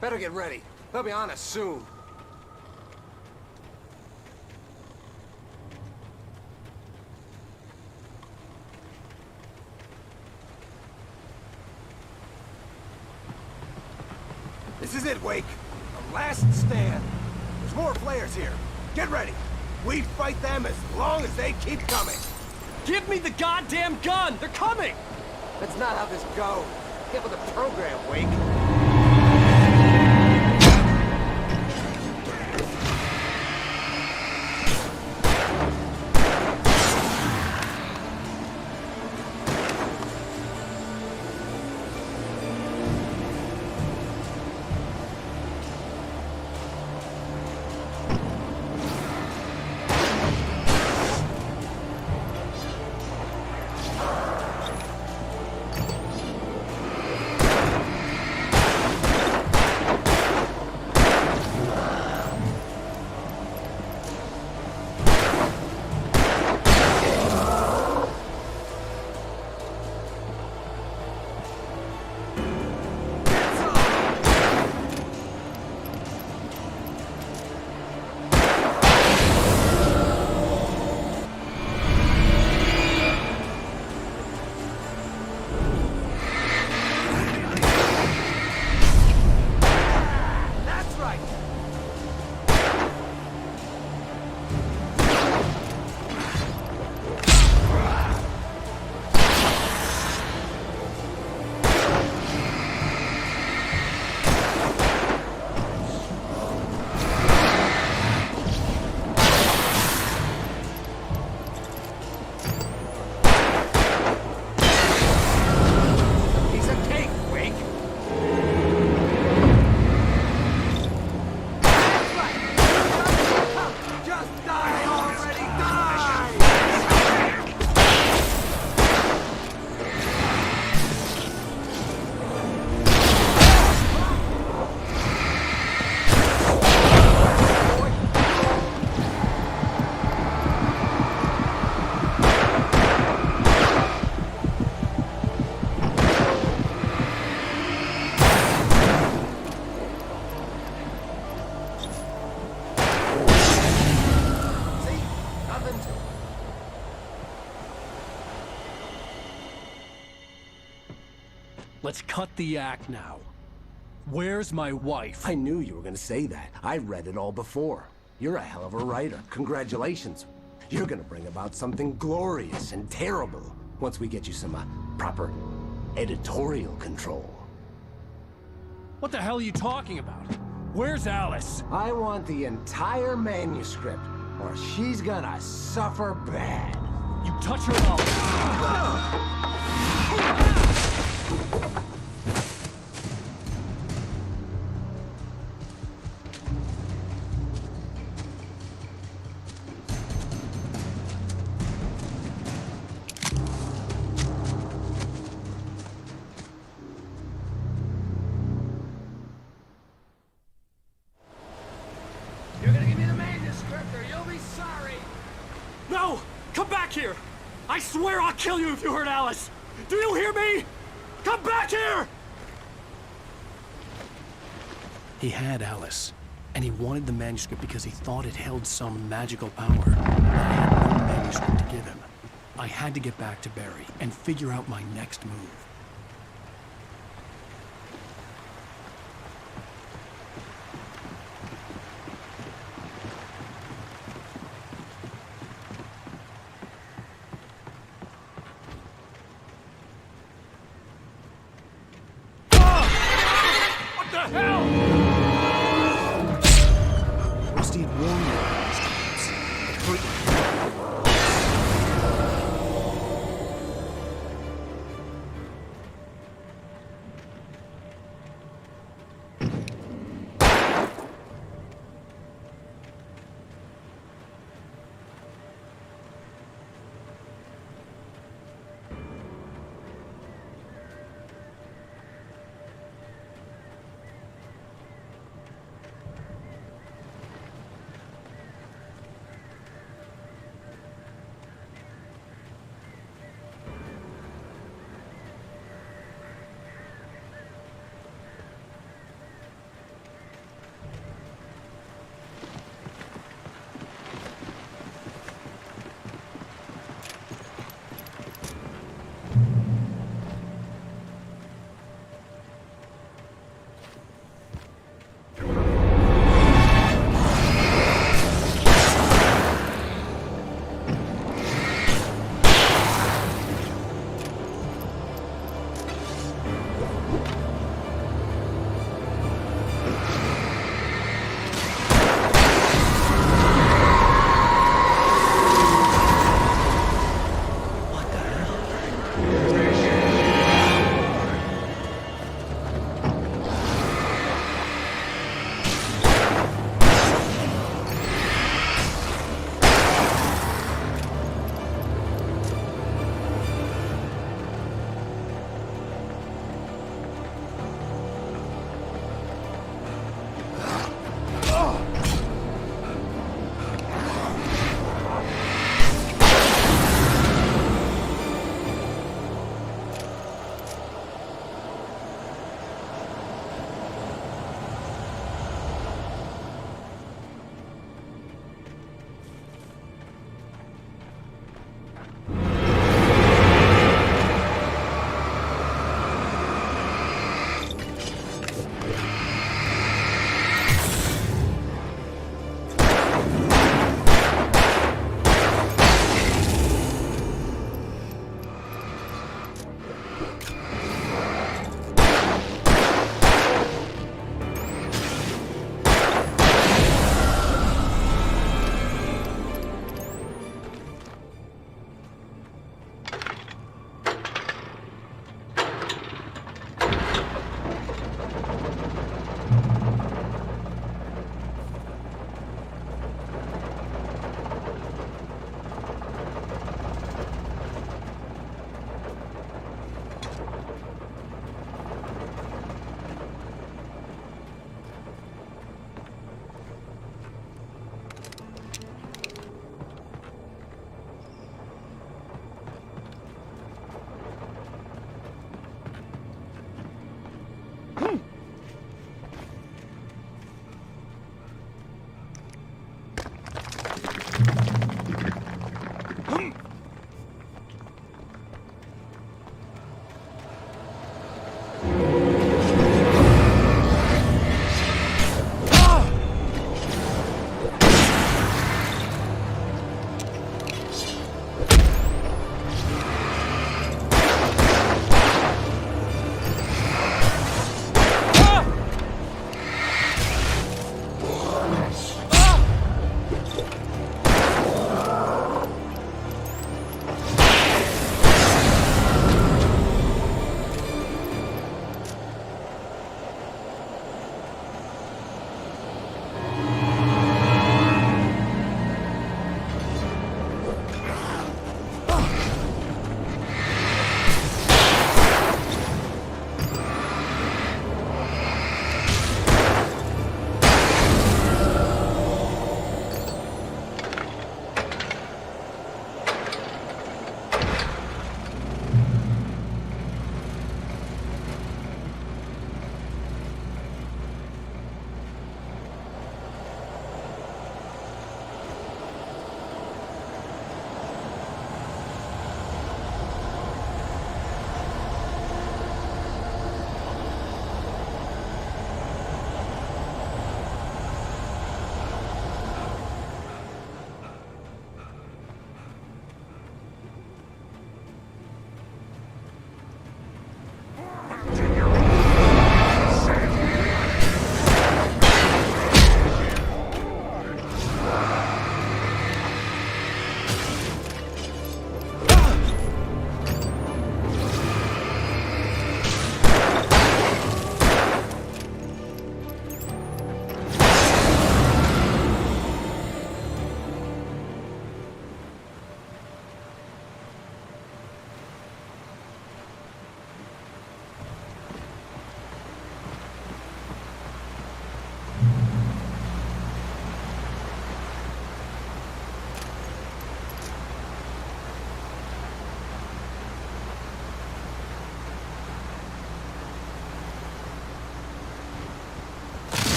Better get ready. They'll be on us soon. This is it, Wake. The last stand. There's more flares here. Get ready. We fight them as long as they keep coming. Give me the goddamn gun! They're coming! That's not how this goes. Get with the program, Wake. Let's cut the act now. Where's my wife? I knew you were gonna say that. I read it all before. You're a hell of a writer. Congratulations. You're gonna bring about something glorious and terrible once we get you some proper editorial control. What the hell are you talking about? Where's Alice? I want the entire manuscript, or she's gonna suffer bad. You touch her and You're gonna give me the manuscript or you'll be sorry. No! Come back here! I swear I'll kill you if you hurt Alice! Do you hear me? Come back here! He had Alice, and he wanted the manuscript because he thought it held some magical power. But I had no manuscript to give him. I had to get back to Barry and figure out my next move. Rusty had warned me about these traps. It hurt me.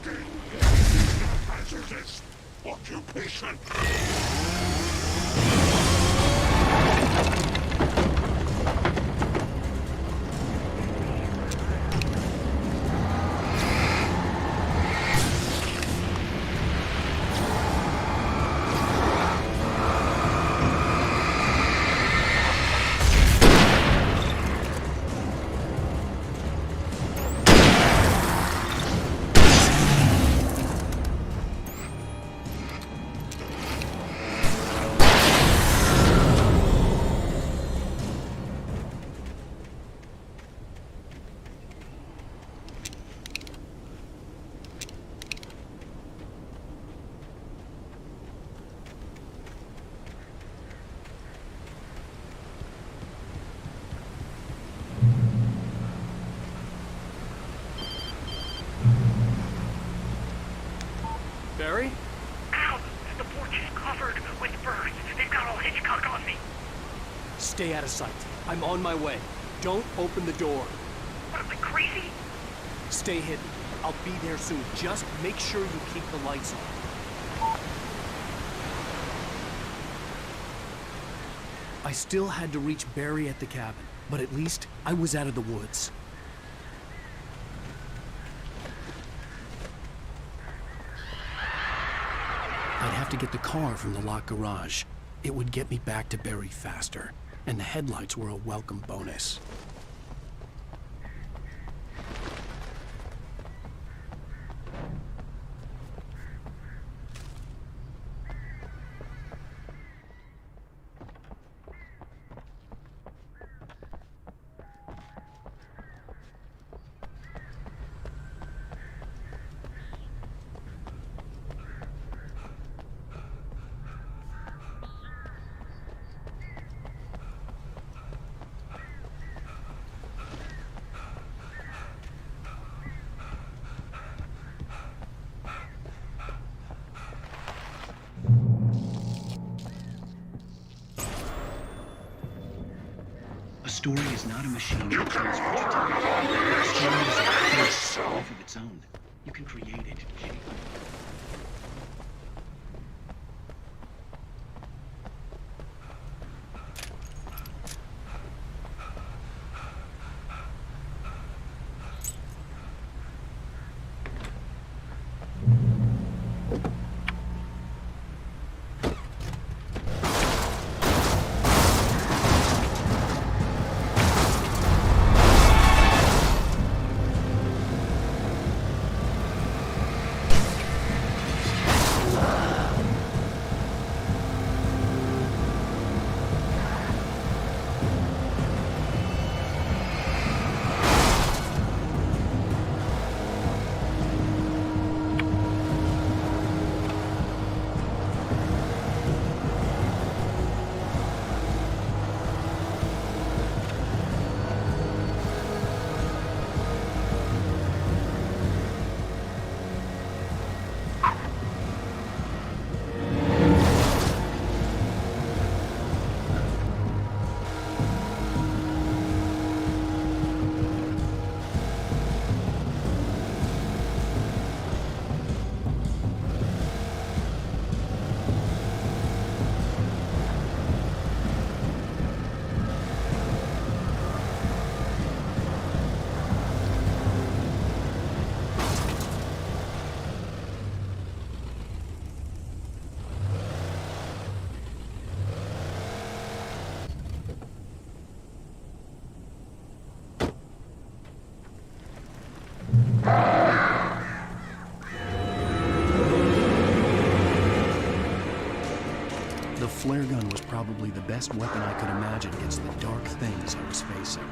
Smoking. Hazardous occupation. Barry? Ow! The porch is covered with birds. They've got all Hitchcock on me. Stay out of sight. I'm on my way. Don't open the door. What am I, crazy? Stay hidden. I'll be there soon. Just make sure you keep the lights on. I still had to reach Barry at the cabin, but at least I was out of the woods. I'd have to get the car from the locked garage. It would get me back to Barry faster, and the headlights were a welcome bonus. A story is not a machine that tells what you tell. A story is a life of its own. You can create it, shape it. The flare gun was probably the best weapon I could imagine against the dark things I was facing.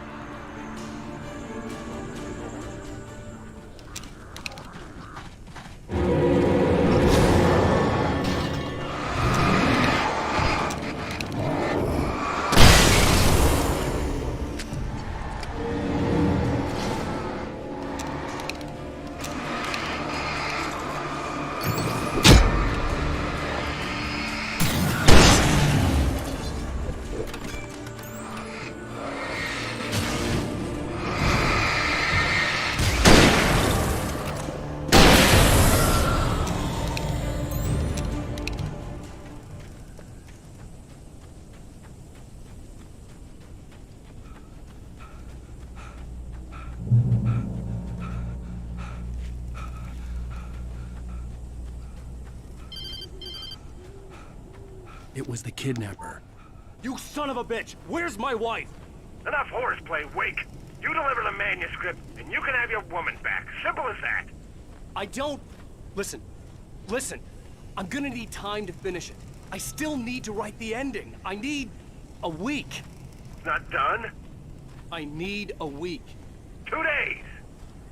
It was the kidnapper. You son of a bitch! Where's my wife? Enough horseplay, Wake. You deliver the manuscript, and you can have your woman back. Simple as that. I don't... Listen. I'm gonna need time to finish it. I still need to write the ending. I need a week. It's not done? I need a week. 2 days.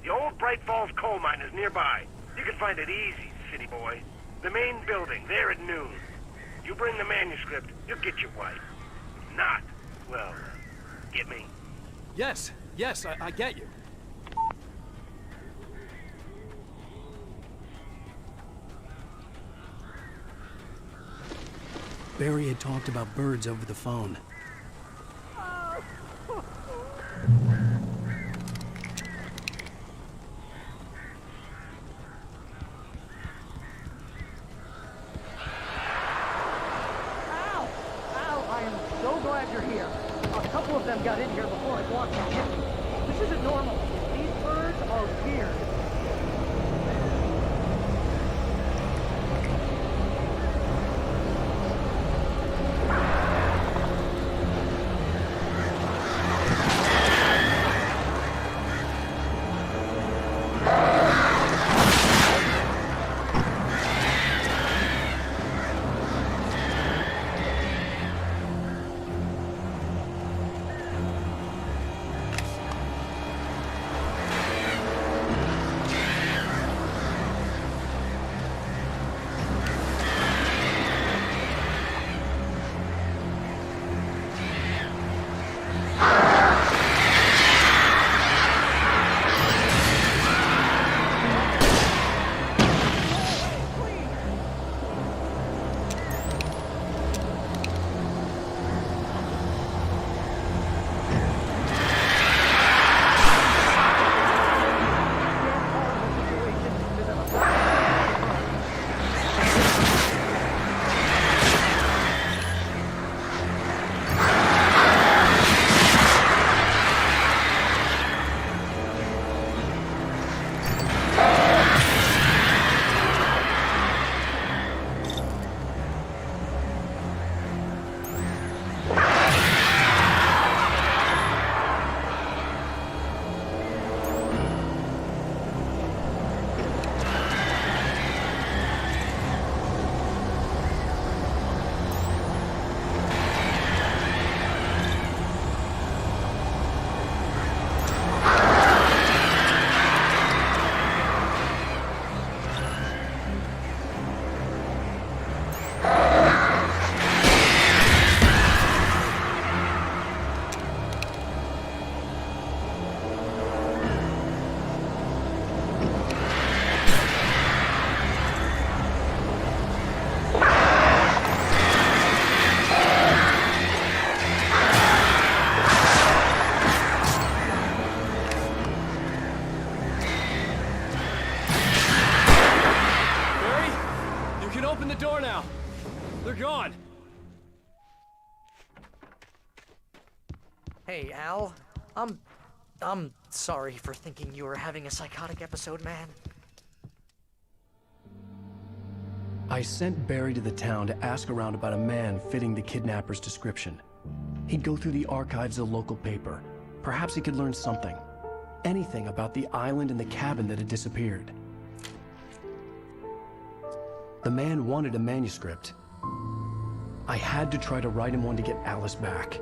The old Bright Falls coal mine is nearby. You can find it easy, city boy. The main building, there at noon. You bring the manuscript, you'll get your wife. If not, well, get me? Yes, I get you. Barry had talked about birds over the phone. I am so glad you're here. A couple of them got in here before I walked in. This isn't normal. These birds are weird. gone! Hey, Al. I'm sorry for thinking you were having a psychotic episode, man. I sent Barry to the town to ask around about a man fitting the kidnapper's description. He'd go through the archives of the local paper. Perhaps he could learn something. Anything about the island and the cabin that had disappeared. The man wanted a manuscript. I had to try to write him one to get Alice back.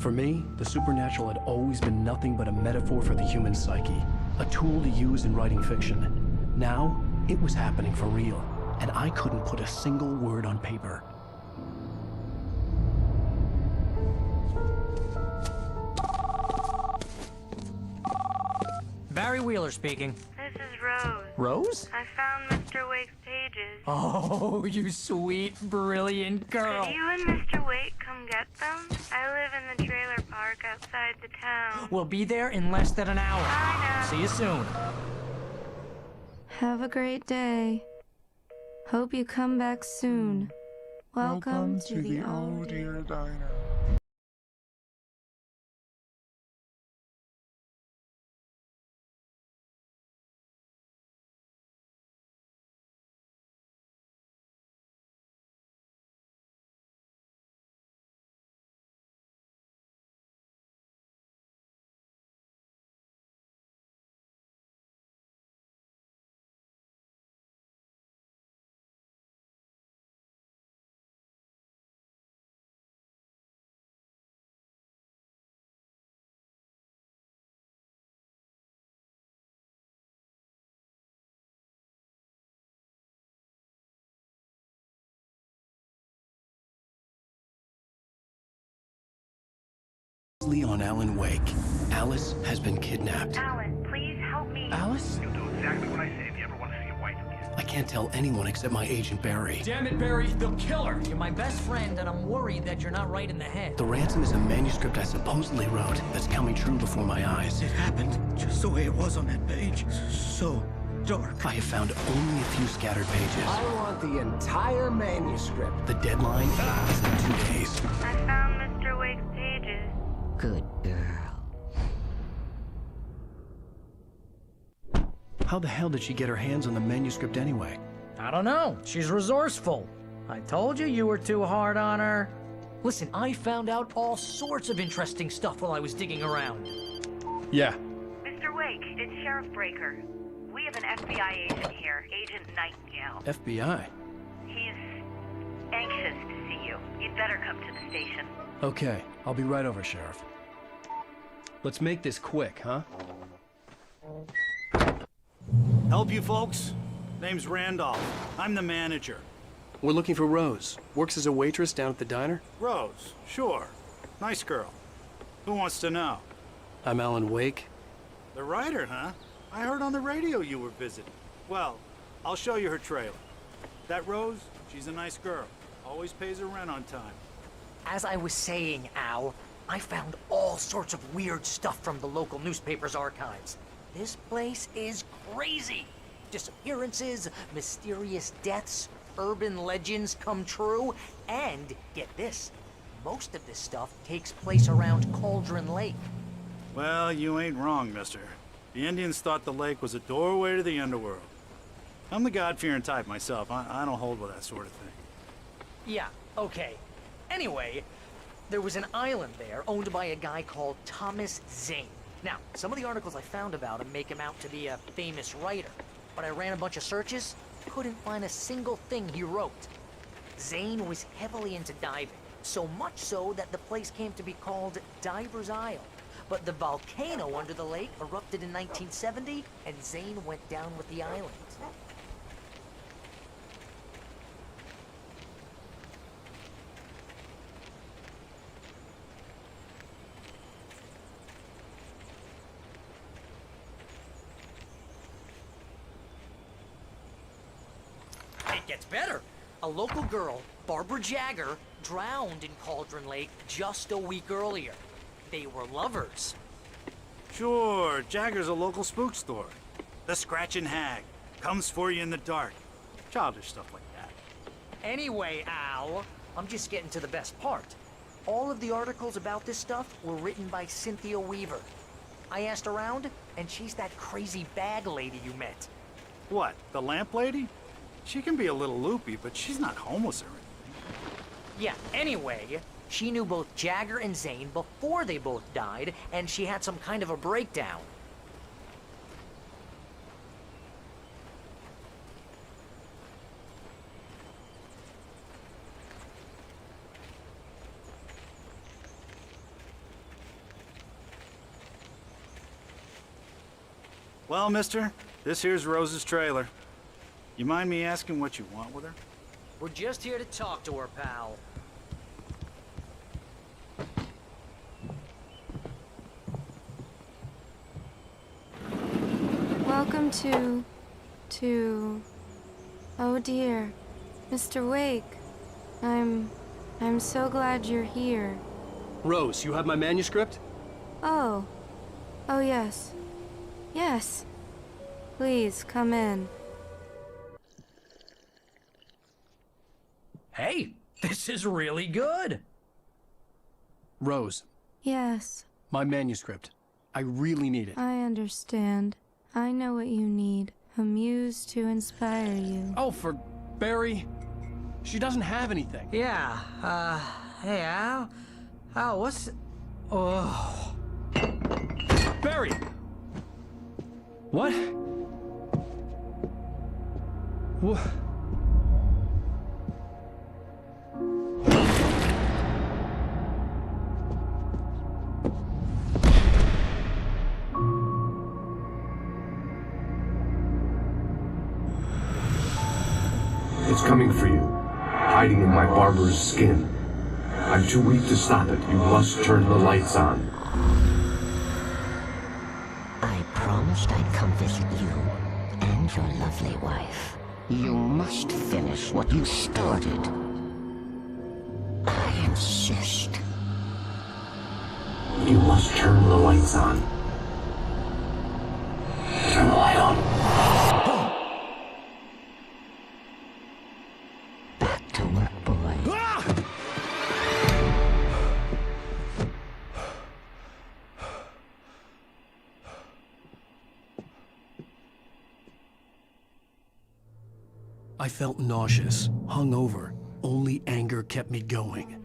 For me, the supernatural had always been nothing but a metaphor for the human psyche, a tool to use in writing fiction. Now, it was happening for real, and I couldn't put a single word on paper. Barry Wheeler speaking. This is Rose. Rose? I found Mr. Wake's pages. Oh, you sweet, brilliant girl. Could you and Mr. Wake come get them? I live in the trailer park outside the town. We'll be there in less than an hour. Bye now. See you soon. Have a great day. Hope you come back soon. Welcome to the old dear diner. On Alan Wake. Alice has been kidnapped. Alan, please help me. Alice? You'll do exactly what I say if you ever want to see your wife again. I can't tell anyone except my agent Barry. Damn it, Barry, they'll kill her. You're my best friend, and I'm worried that you're not right in the head. The ransom is a manuscript I supposedly wrote that's coming true before my eyes. It happened just the way it was on that page. So dark. I have found only a few scattered pages. I want the entire manuscript. The deadline is in 2 days. I found Mr. Wake's pages. Good girl. How the hell did she get her hands on the manuscript anyway? I don't know. She's resourceful. I told you were too hard on her. Listen, I found out all sorts of interesting stuff while I was digging around. Yeah. Mr. Wake, it's Sheriff Breaker. We have an FBI agent here, Agent Nightingale. FBI? He's anxious to see you. You'd better come to the station. Okay, I'll be right over, Sheriff. Let's make this quick, huh? Help you folks? Name's Randolph. I'm the manager. We're looking for Rose. Works as a waitress down at the diner. Rose, sure. Nice girl. Who wants to know? I'm Alan Wake. The writer, huh? I heard on the radio you were visiting. Well, I'll show you her trailer. That Rose, she's a nice girl. Always pays her rent on time. As I was saying, Al, I found all sorts of weird stuff from the local newspaper's archives. This place is crazy. Disappearances, mysterious deaths, urban legends come true, and get this, most of this stuff takes place around Cauldron Lake. Well, you ain't wrong, mister. The Indians thought the lake was a doorway to the underworld. I'm the God-fearing type myself. I don't hold with that sort of thing. Yeah, okay. Anyway, there was an island there owned by a guy called Thomas Zane. Now, some of the articles I found about him make him out to be a famous writer, but I ran a bunch of searches, couldn't find a single thing he wrote. Zane was heavily into diving, so much so that the place came to be called Diver's Isle. But the volcano under the lake erupted in 1970, and Zane went down with the island. It gets better. A local girl, Barbara Jagger, drowned in Cauldron Lake just a week earlier. They were lovers. Sure, Jagger's a local spook store. The Scratching Hag. Comes for you in the dark. Childish stuff like that. Anyway, Al, I'm just getting to the best part. All of the articles about this stuff were written by Cynthia Weaver. I asked around, and she's that crazy bag lady you met. What, the lamp lady? She can be a little loopy, but she's not homeless or anything. Yeah, anyway, she knew both Jagger and Zane before they both died, and she had some kind of a breakdown. Well, mister, this here's Rose's trailer. You mind me asking what you want with her? We're just here to talk to her, pal. Welcome to... Oh dear. Mr. Wake. I'm so glad you're here. Rose, you have my manuscript? Oh. Oh, yes. Yes. Please, come in. Hey, this is really good. Rose, Yes, my manuscript. I really need it. I understand. I know what you need. A muse to inspire you. Oh, for Barry. She doesn't have anything. Yeah, hey, Al? Al, what's... Oh... Barry! What? What? It's coming for you, hiding in my barber's skin. I'm too weak to stop it. You must turn the lights on. I promised I'd come visit you and your lovely wife. You must finish what you started. I insist. You must turn the lights on. Turn the light on. Back to work, boy. I felt nauseous, hungover. Only anger kept me going.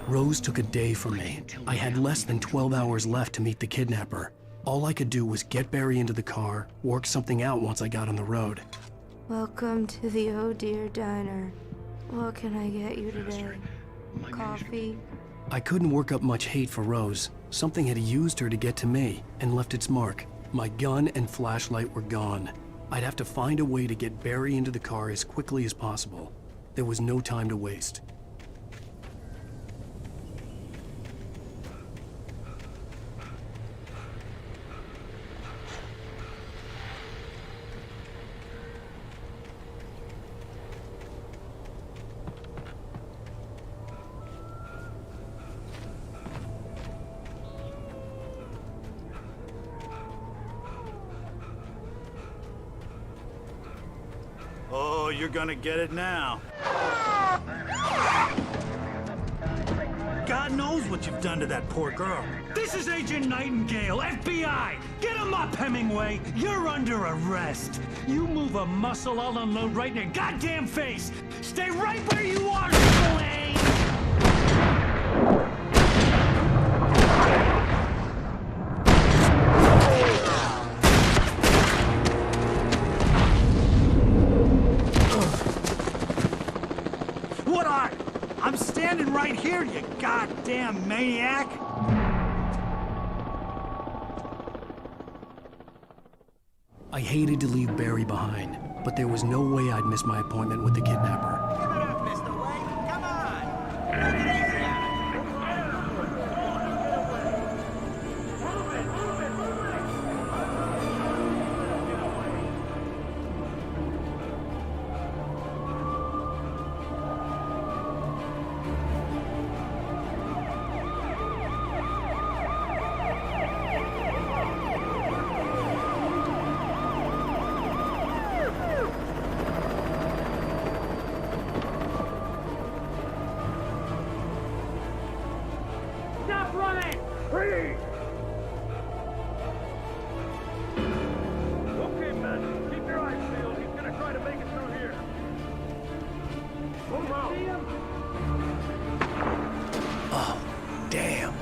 Rose took a day from me. I had less than 12 hours left to meet the kidnapper. All I could do was get Barry into the car, work something out once I got on the road. Welcome to the Oh Dear Diner. What can I get you today? Coffee? I couldn't work up much hate for Rose. Something had used her to get to me and left its mark. My gun and flashlight were gone. I'd have to find a way to get Barry into the car as quickly as possible. There was no time to waste. Oh, you're gonna get it now. God knows what you've done to that poor girl. This is Agent Nightingale, FBI! Get him up, Hemingway! You're under arrest! You move a muscle, I'll unload right in your goddamn face! Stay right where you are, Spillane! What are? I'm standing right here, you goddamn maniac! I hated to leave Barry behind, but there was no way I'd miss my appointment with the kidnapper. Stop running! Freeze! Okay, man. Keep your eyes peeled. He's gonna try to make it through here. Move out. Oh, damn.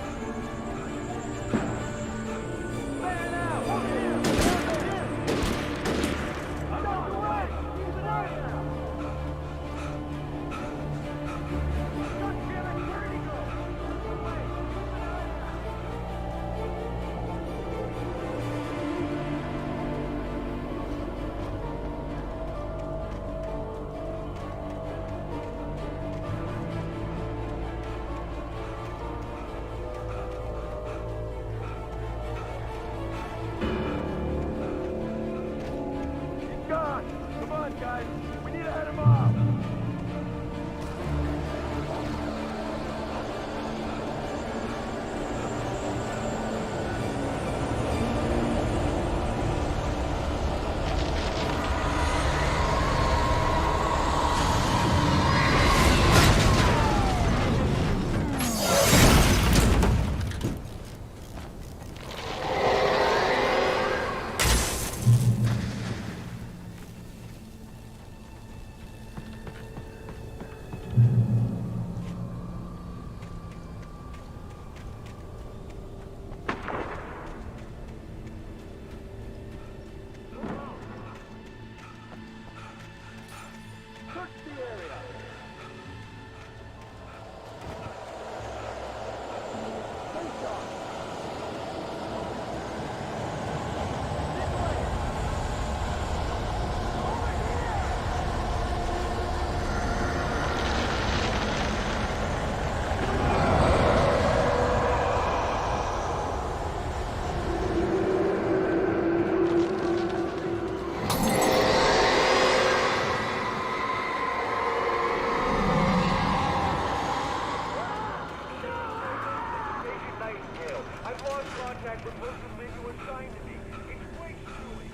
contact with person you assigned to me. Explain truly.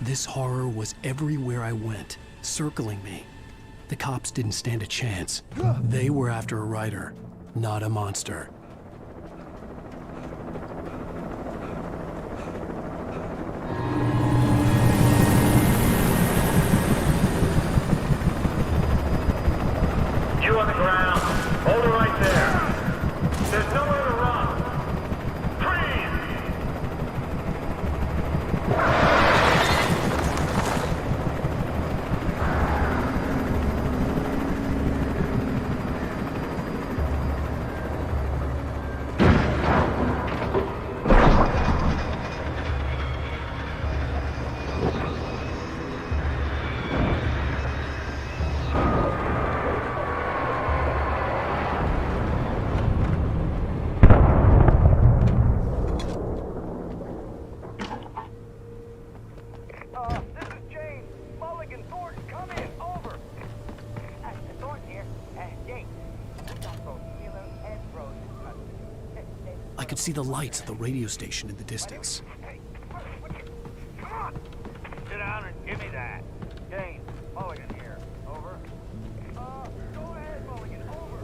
This horror was everywhere I went, circling me. The cops didn't stand a chance. They were after a writer, not a monster. You on the ground. Hold it right there. There's nowhere to run. Freeze! I could see the lights of the radio station in the distance. Come on! Sit down and give me that. Jane, Mulligan here. Over. Go ahead, Mulligan. Over.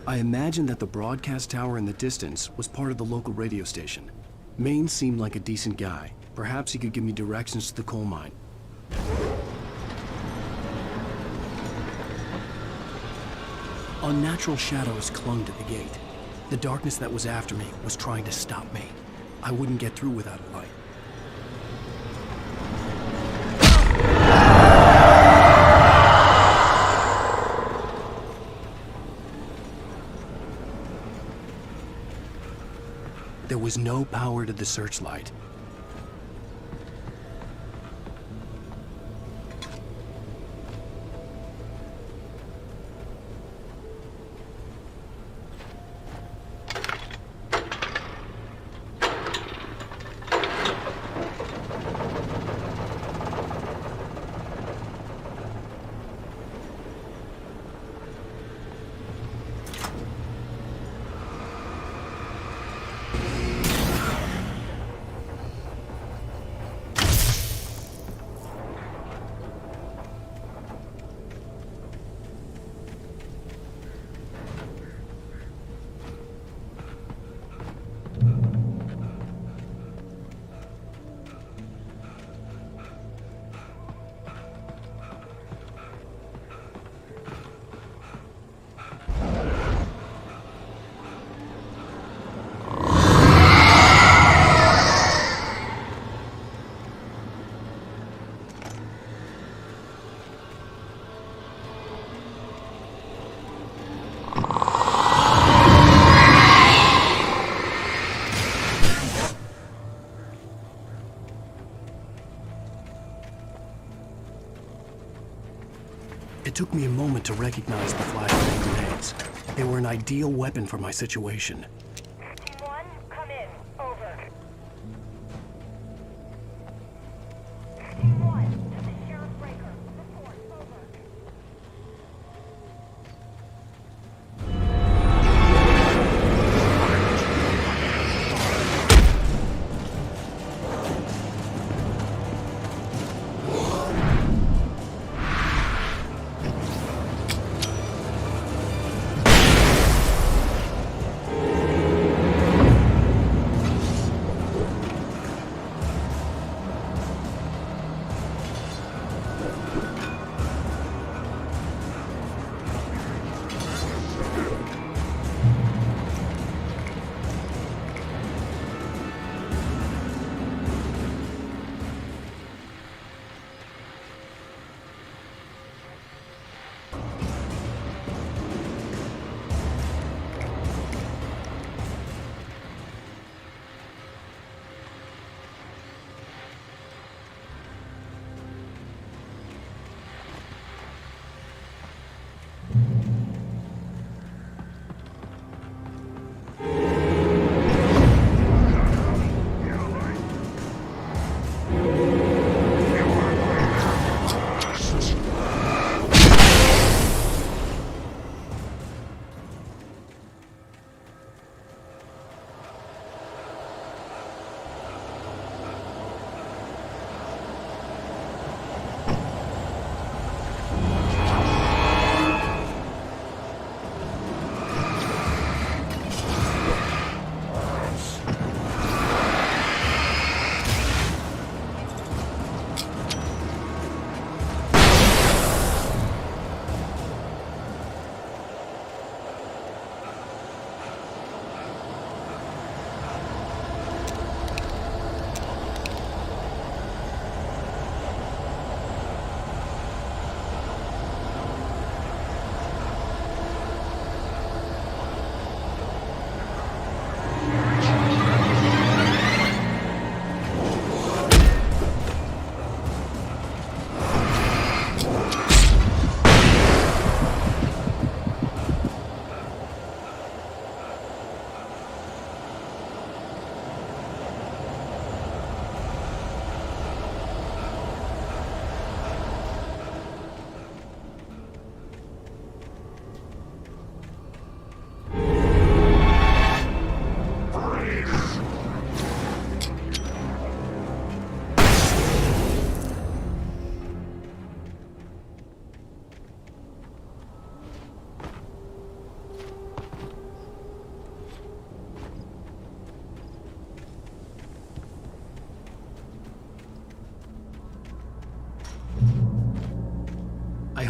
I imagined that the broadcast tower in the distance was part of the local radio station. Maine seemed like a decent guy. Perhaps he could give me directions to the coal mine. Unnatural shadows clung to the gate. The darkness that was after me was trying to stop me. I wouldn't get through without a light. There was no power to the searchlight. It took me a moment to recognize the flashbang grenades. They were an ideal weapon for my situation. Team 1, come in. Over. Team 1, this is Sheriff Breaker. Report. Over.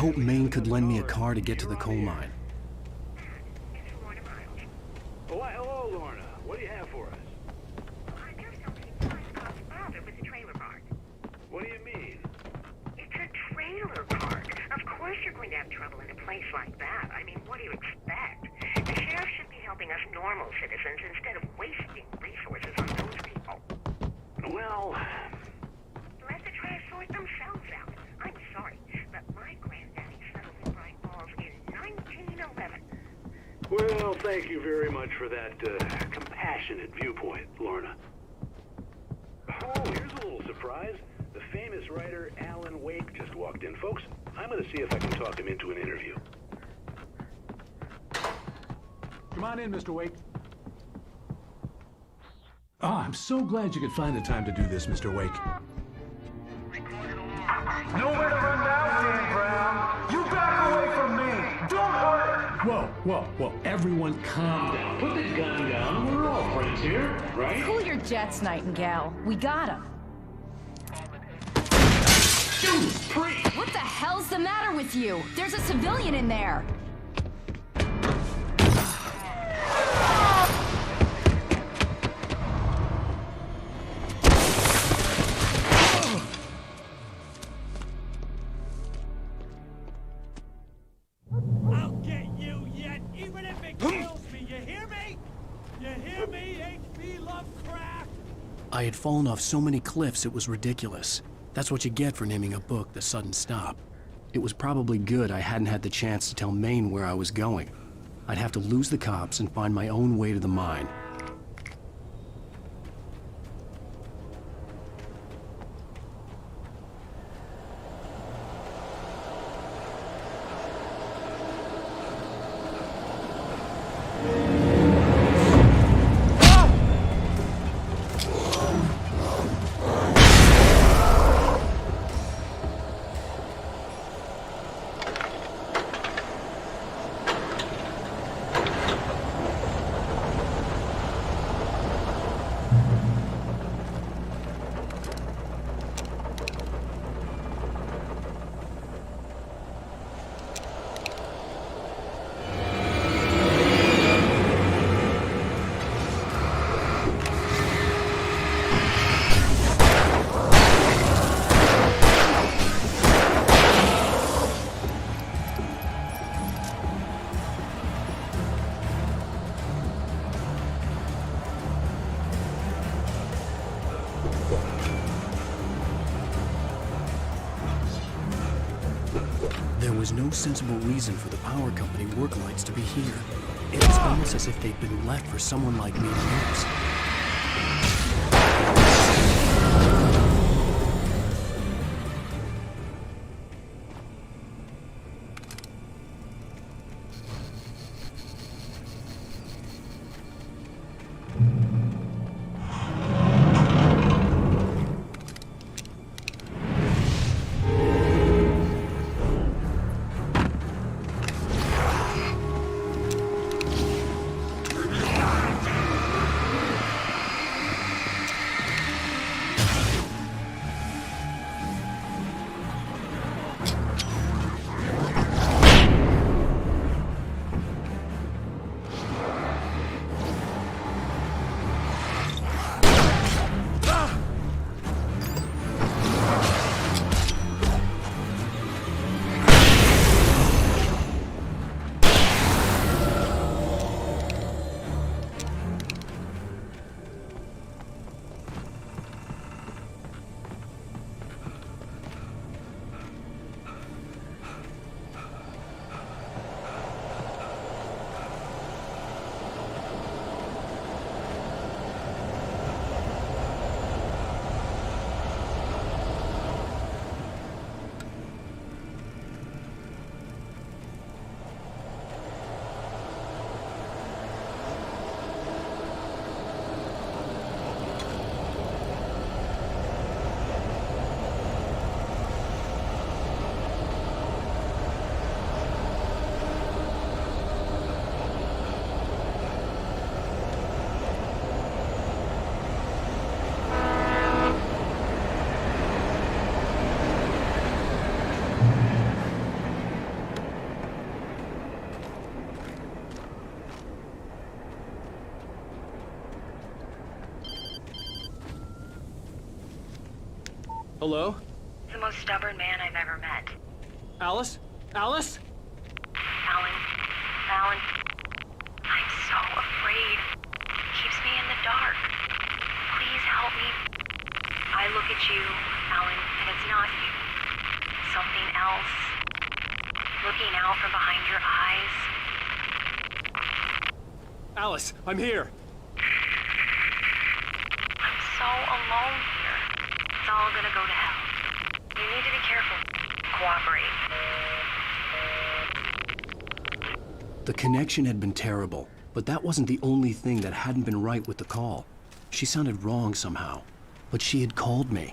hoped Maine could lend me a car to get to the coal mine. Oh, hello, Lorna. What do you have for us? I'm just hoping you find Scott's father with the trailer park. What do you mean? It's a trailer park. Of course you're going to have trouble in a place like that. I mean, what do you expect? The sheriff should be helping us normal citizens instead of wasting resources on those people. Well... Let the trash sort themselves out. I'm sorry, but my granddaddy settled in Bright Falls in 1911. Well, thank you very much for that compassionate viewpoint, Lorna. Oh, here's a little surprise. The famous writer Alan Wake just walked in. Folks, I'm going to see if I can talk him into an interview. Come on in, Mr. Wake. Oh, I'm so glad you could find the time to do this, Mr. Wake. Nowhere to run now, Dan Brown. You back away from me. Don't hurt. Whoa. Everyone calm down. Put the gun down. We're all friends here, right? Cool your jets, Nightingale. We got him. What the hell's the matter with you? There's a civilian in there. I'll get you yet, even if it kills me. You hear me? You hear me, H.P. Lovecraft? I had fallen off so many cliffs it was ridiculous. That's what you get for naming a book The Sudden Stop. It was probably good I hadn't had the chance to tell Maine where I was going. I'd have to lose the cops and find my own way to the mine. There was no sensible reason for the power company work lights to be here. It was almost as if they'd been left for someone like me to use. Hello? The most stubborn man I've ever met. Alice? Alice? Alan, I'm so afraid. It keeps me in the dark. Please help me. I look at you, Alan, and it's not you. Something else. Looking out from behind your eyes. Alice, I'm here. I'm so alone here. It's all gonna go to hell. You need to be careful. Cooperate. The connection had been terrible, but that wasn't the only thing that hadn't been right with the call. She sounded wrong somehow, but she had called me.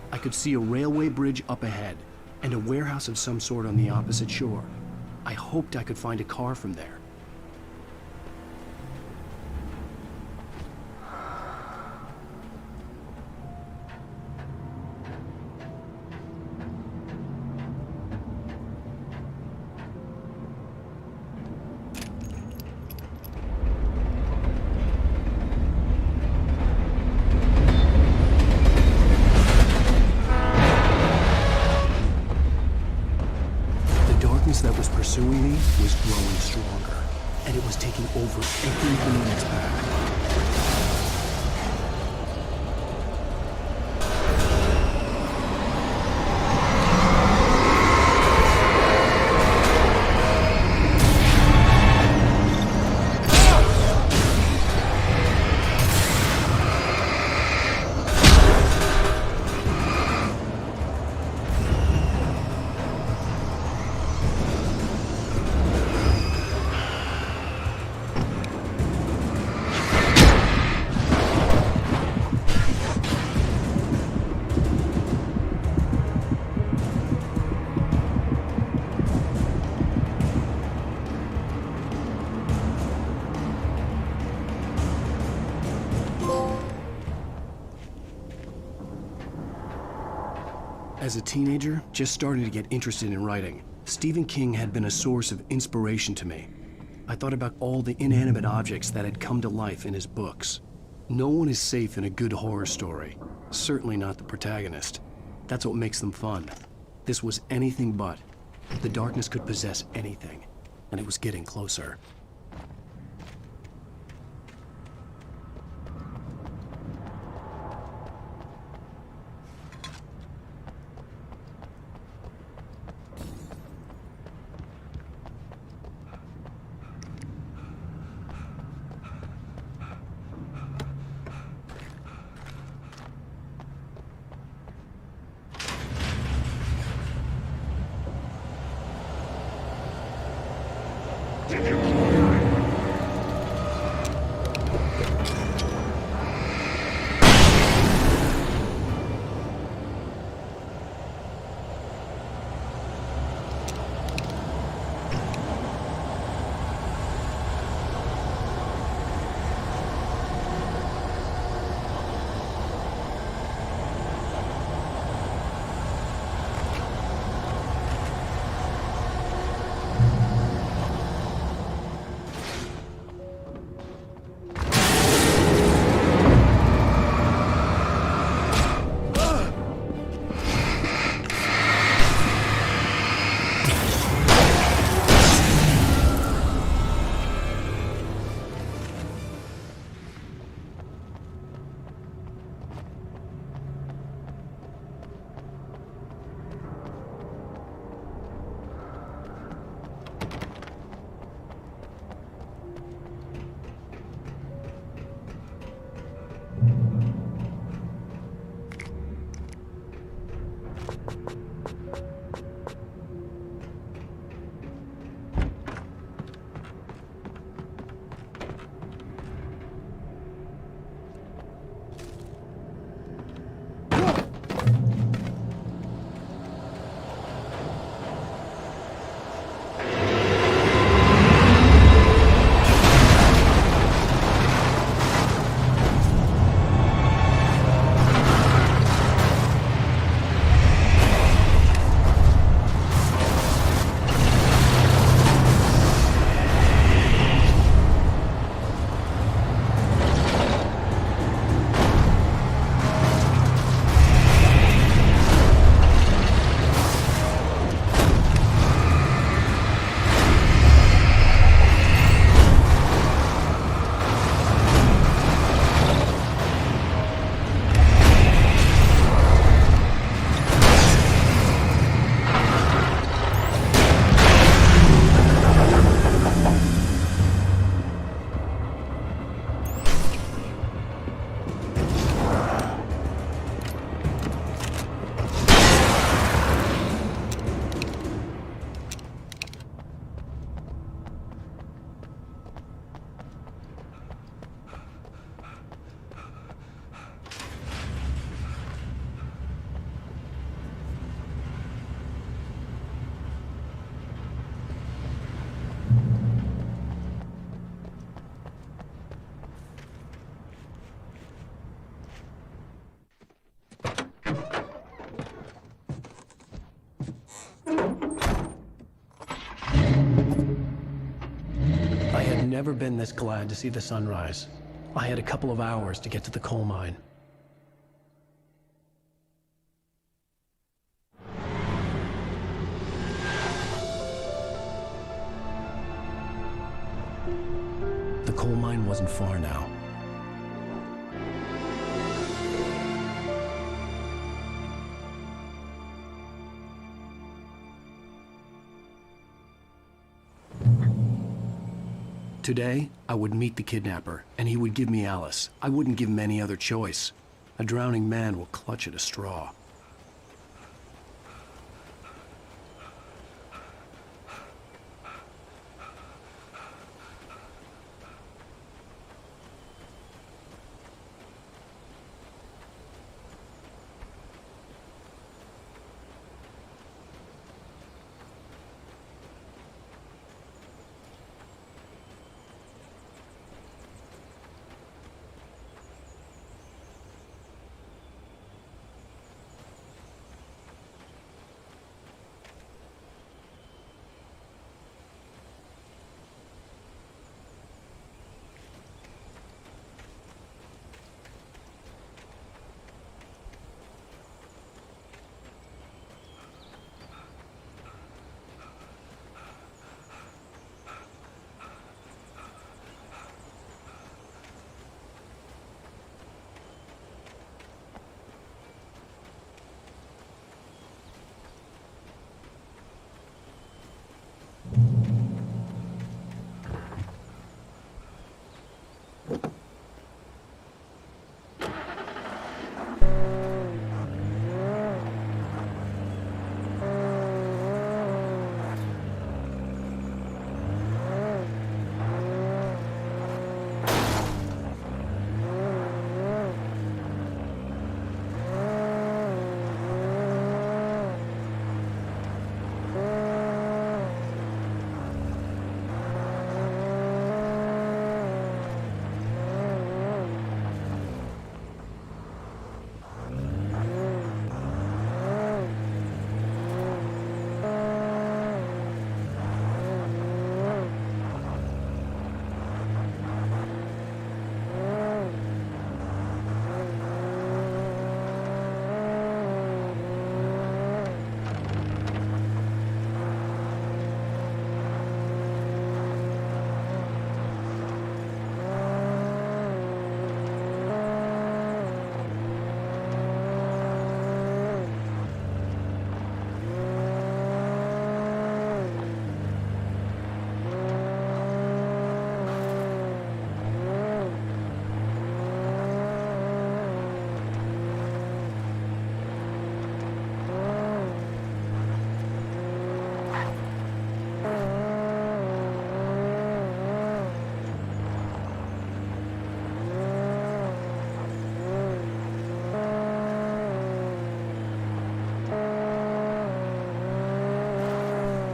I could see a railway bridge up ahead, and a warehouse of some sort on the opposite shore. I hoped I could find a car from there. That was pursuing me was growing stronger, and it was taking over everything in its path. As a teenager, just starting to get interested in writing, Stephen King had been a source of inspiration to me. I thought about all the inanimate objects that had come to life in his books. No one is safe in a good horror story. Certainly not the protagonist. That's what makes them fun. This was anything but. The darkness could possess anything, and it was getting closer. Did you never been this glad to see the sunrise. I had a couple of hours to get to the coal mine. The coal mine wasn't far now. Today, I would meet the kidnapper, and he would give me Alice. I wouldn't give him any other choice. A drowning man will clutch at a straw.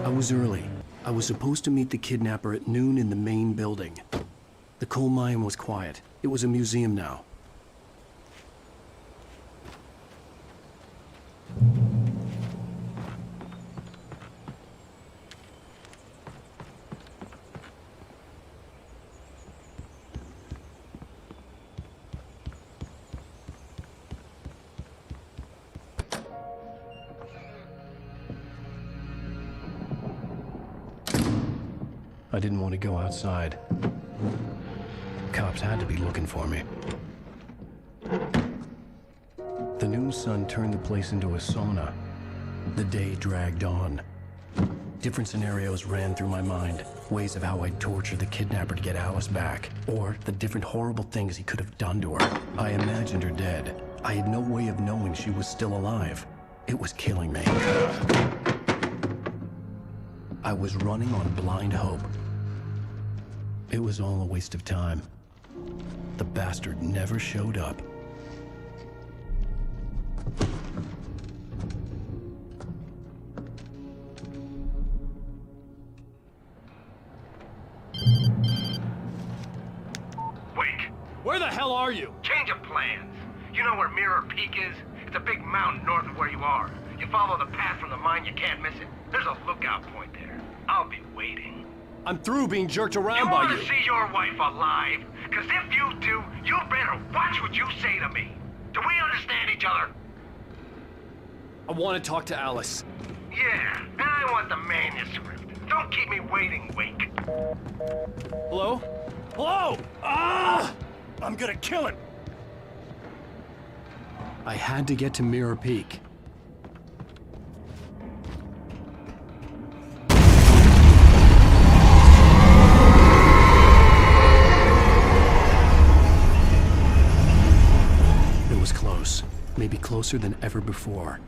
It was early. I was supposed to meet the kidnapper at noon in the main building. The coal mine was quiet. It was a museum now. I didn't want to go outside. Cops had to be looking for me. The noon sun turned the place into a sauna. The day dragged on. Different scenarios ran through my mind. Ways of how I'd torture the kidnapper to get Alice back. Or the different horrible things he could have done to her. I imagined her dead. I had no way of knowing she was still alive. It was killing me. I was running on blind hope. It was all a waste of time. The bastard never showed up. Wake! Where the hell are you? Change of plans. You know where Mirror Peak is? It's a big mountain north of where you are. You follow the path from the mine, you can't miss it. There's a lookout point there. I'll be waiting. I'm through being jerked around You by want you. to see your wife alive? Because if you do, you better watch what you say to me. Do we understand each other? I want to talk to Alice. Yeah, and I want the manuscript. Don't keep me waiting, Wake. Hello? Hello! Ah! I'm gonna kill him! I had to get to Mirror Peak. It was close. Maybe closer than ever before.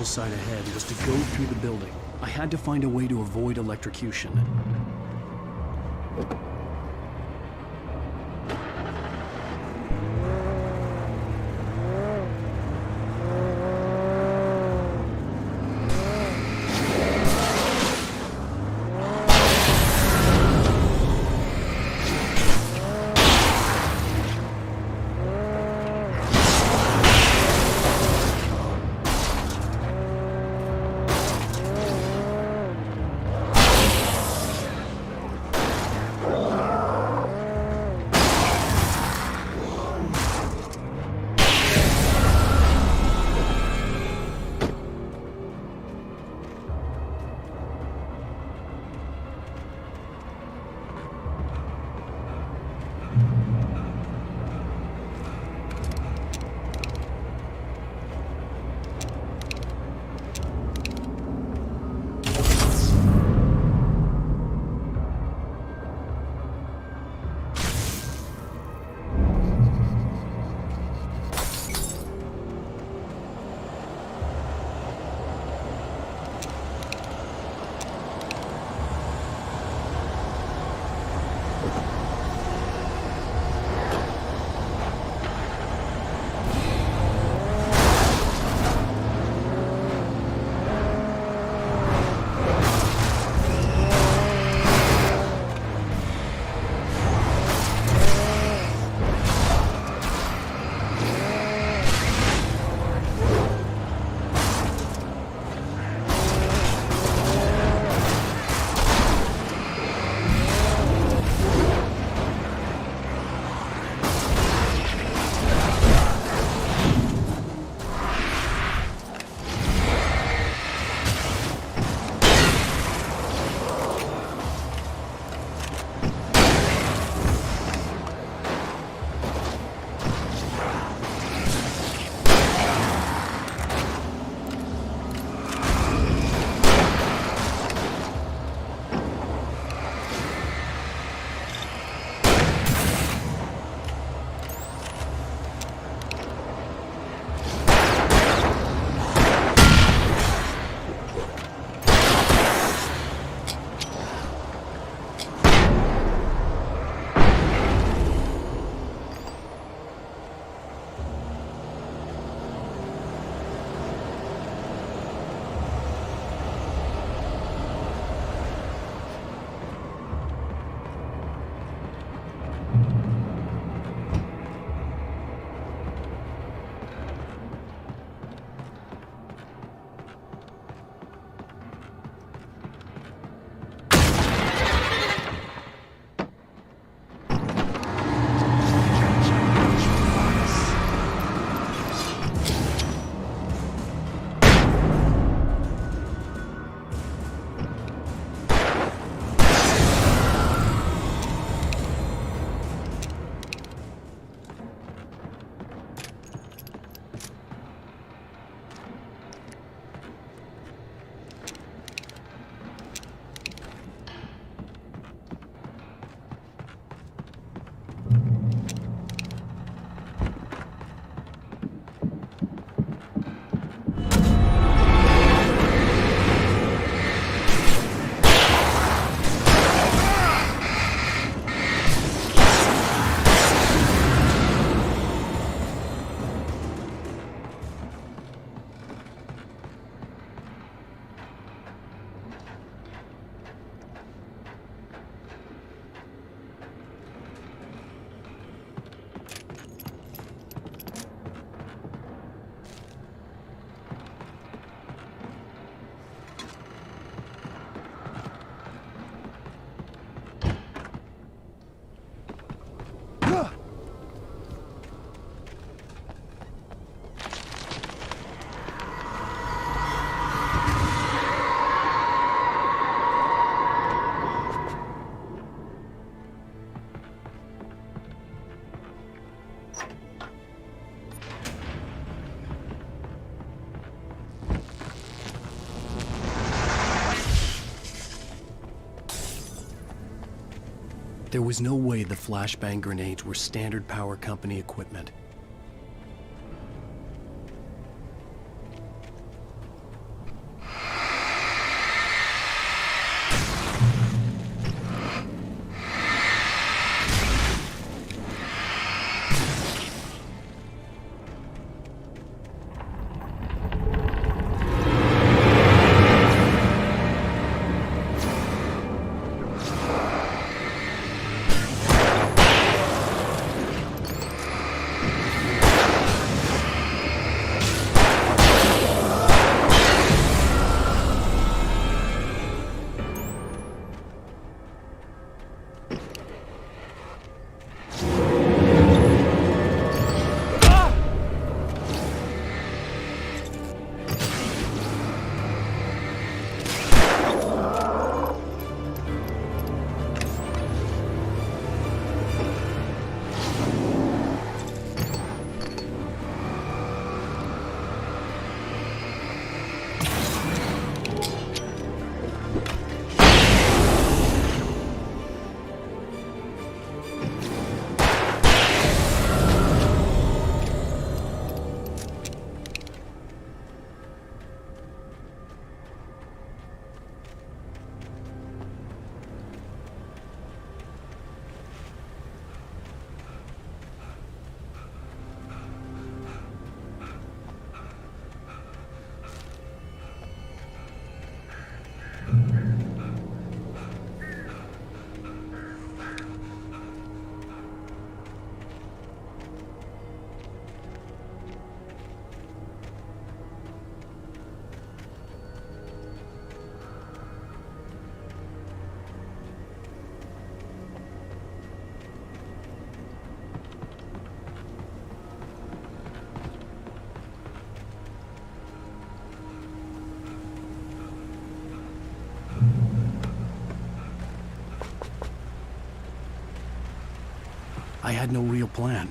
hillside ahead was to go through the building. I had to find a way to avoid electrocution. There was no way the flashbang grenades were standard power company equipment. I had no real plan.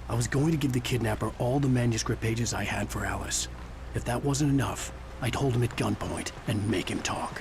I was going to give the kidnapper all the manuscript pages I had for Alice. If that wasn't enough, I'd hold him at gunpoint and make him talk.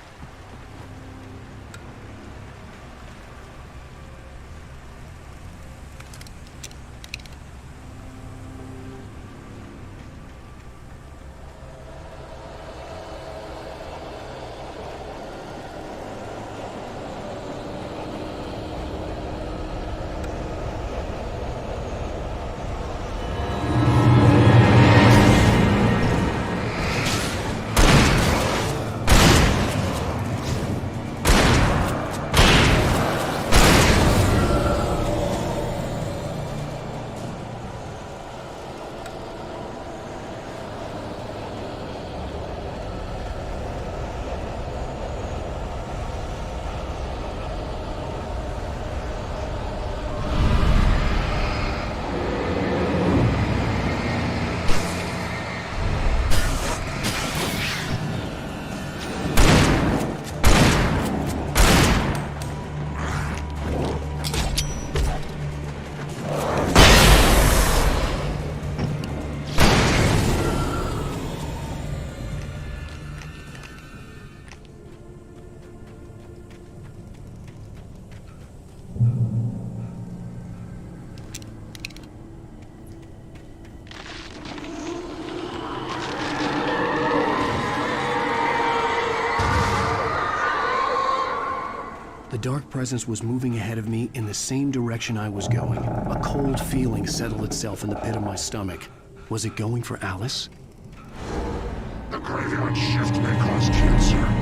The dark presence was moving ahead of me in the same direction I was going. A cold feeling settled itself in the pit of my stomach. Was it going for Alice? The graveyard shift may cause cancer.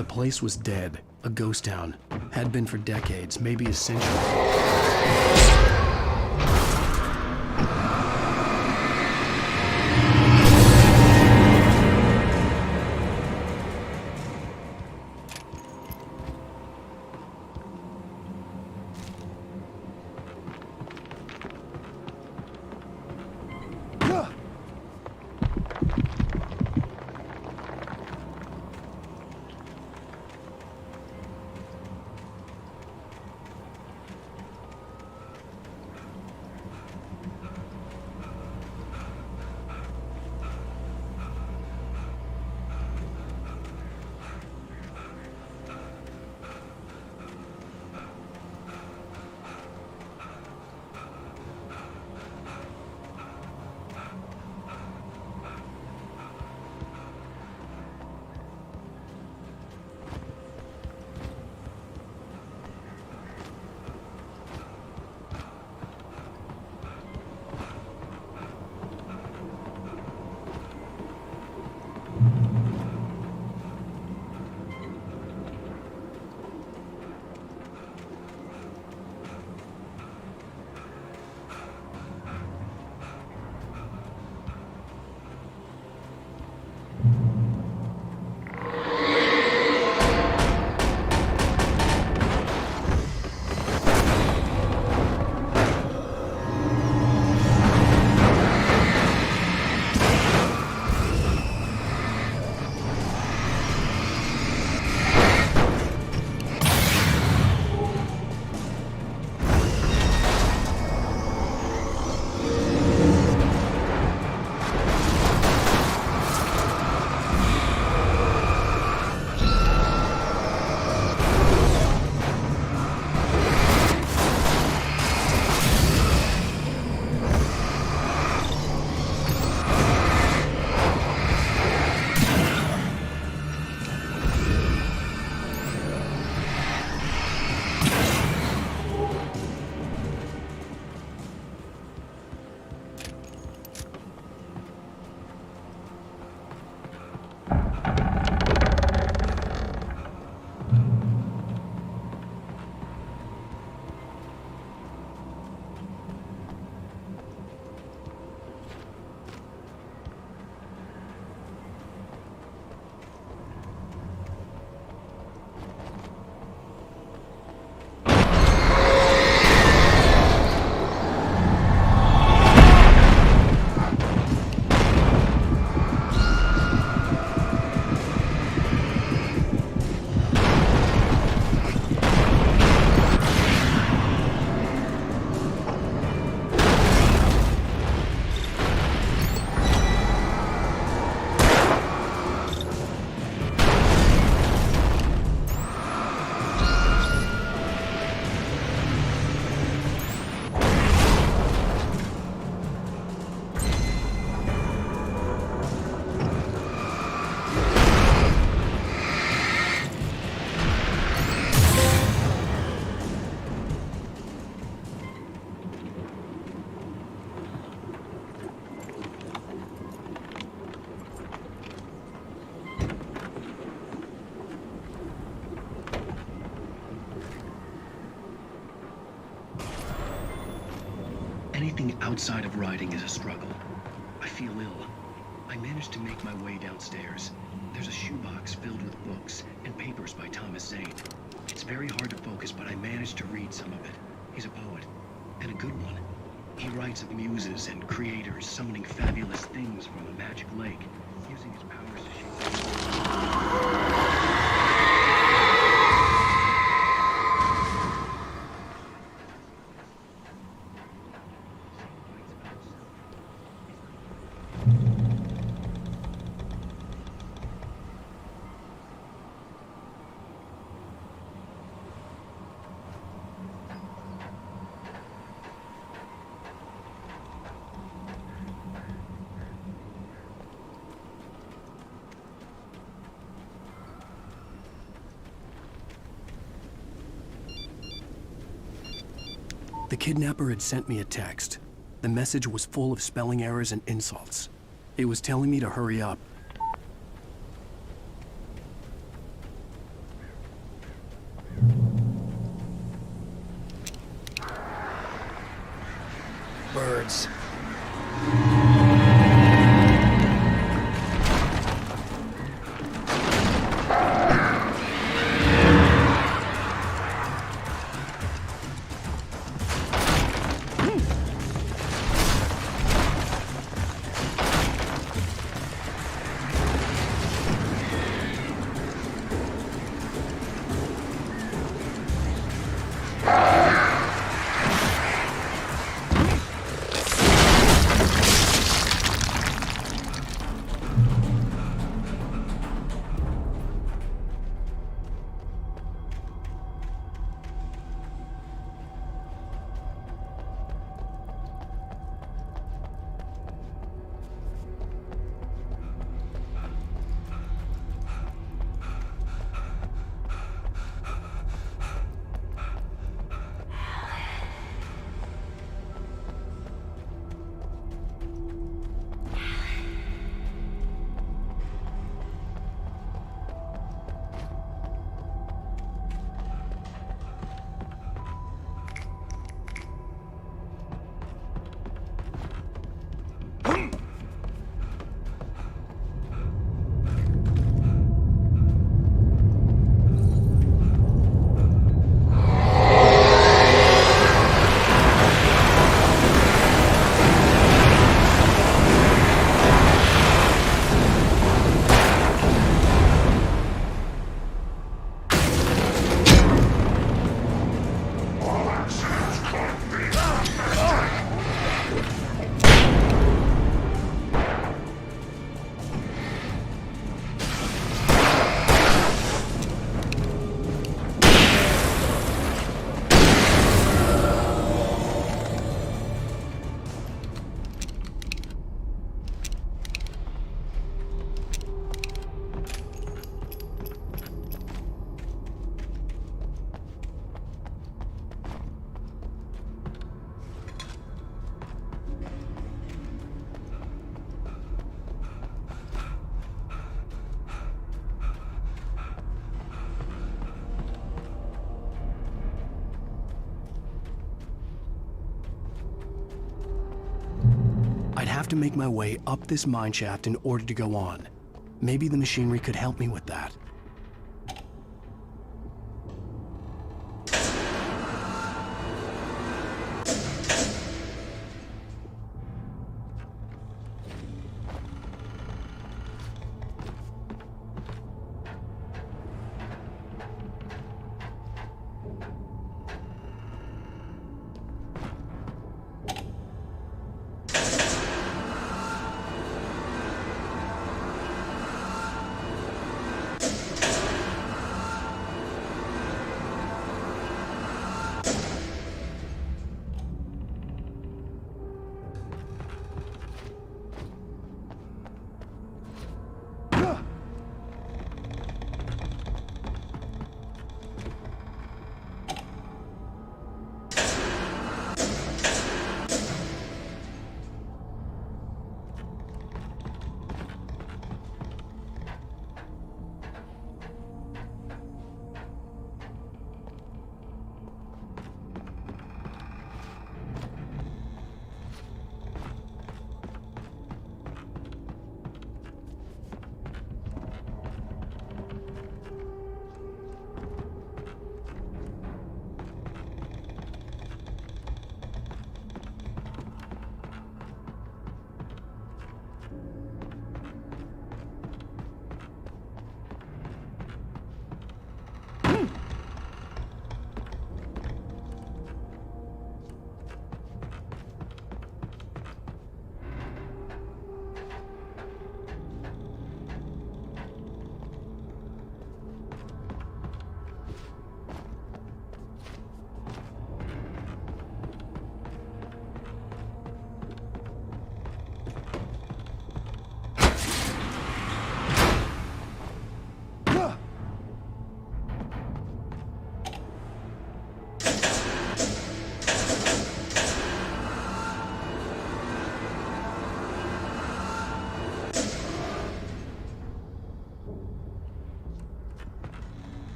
The place was dead, a ghost town. Had been for decades, maybe a century. Anything outside of writing is a struggle. I feel ill. I managed to make my way downstairs. There's a shoebox filled with books and papers by Thomas Zane. It's very hard to focus, but I managed to read some of it. He's a poet, and a good one. He writes of muses and creators summoning fabulous things from a magic lake, using his powers to shape... The kidnapper had sent me a text. The message was full of spelling errors and insults. It was telling me to hurry up. place. I'd have to make my way up this mine shaft in order to go on. Maybe the machinery could help me with that.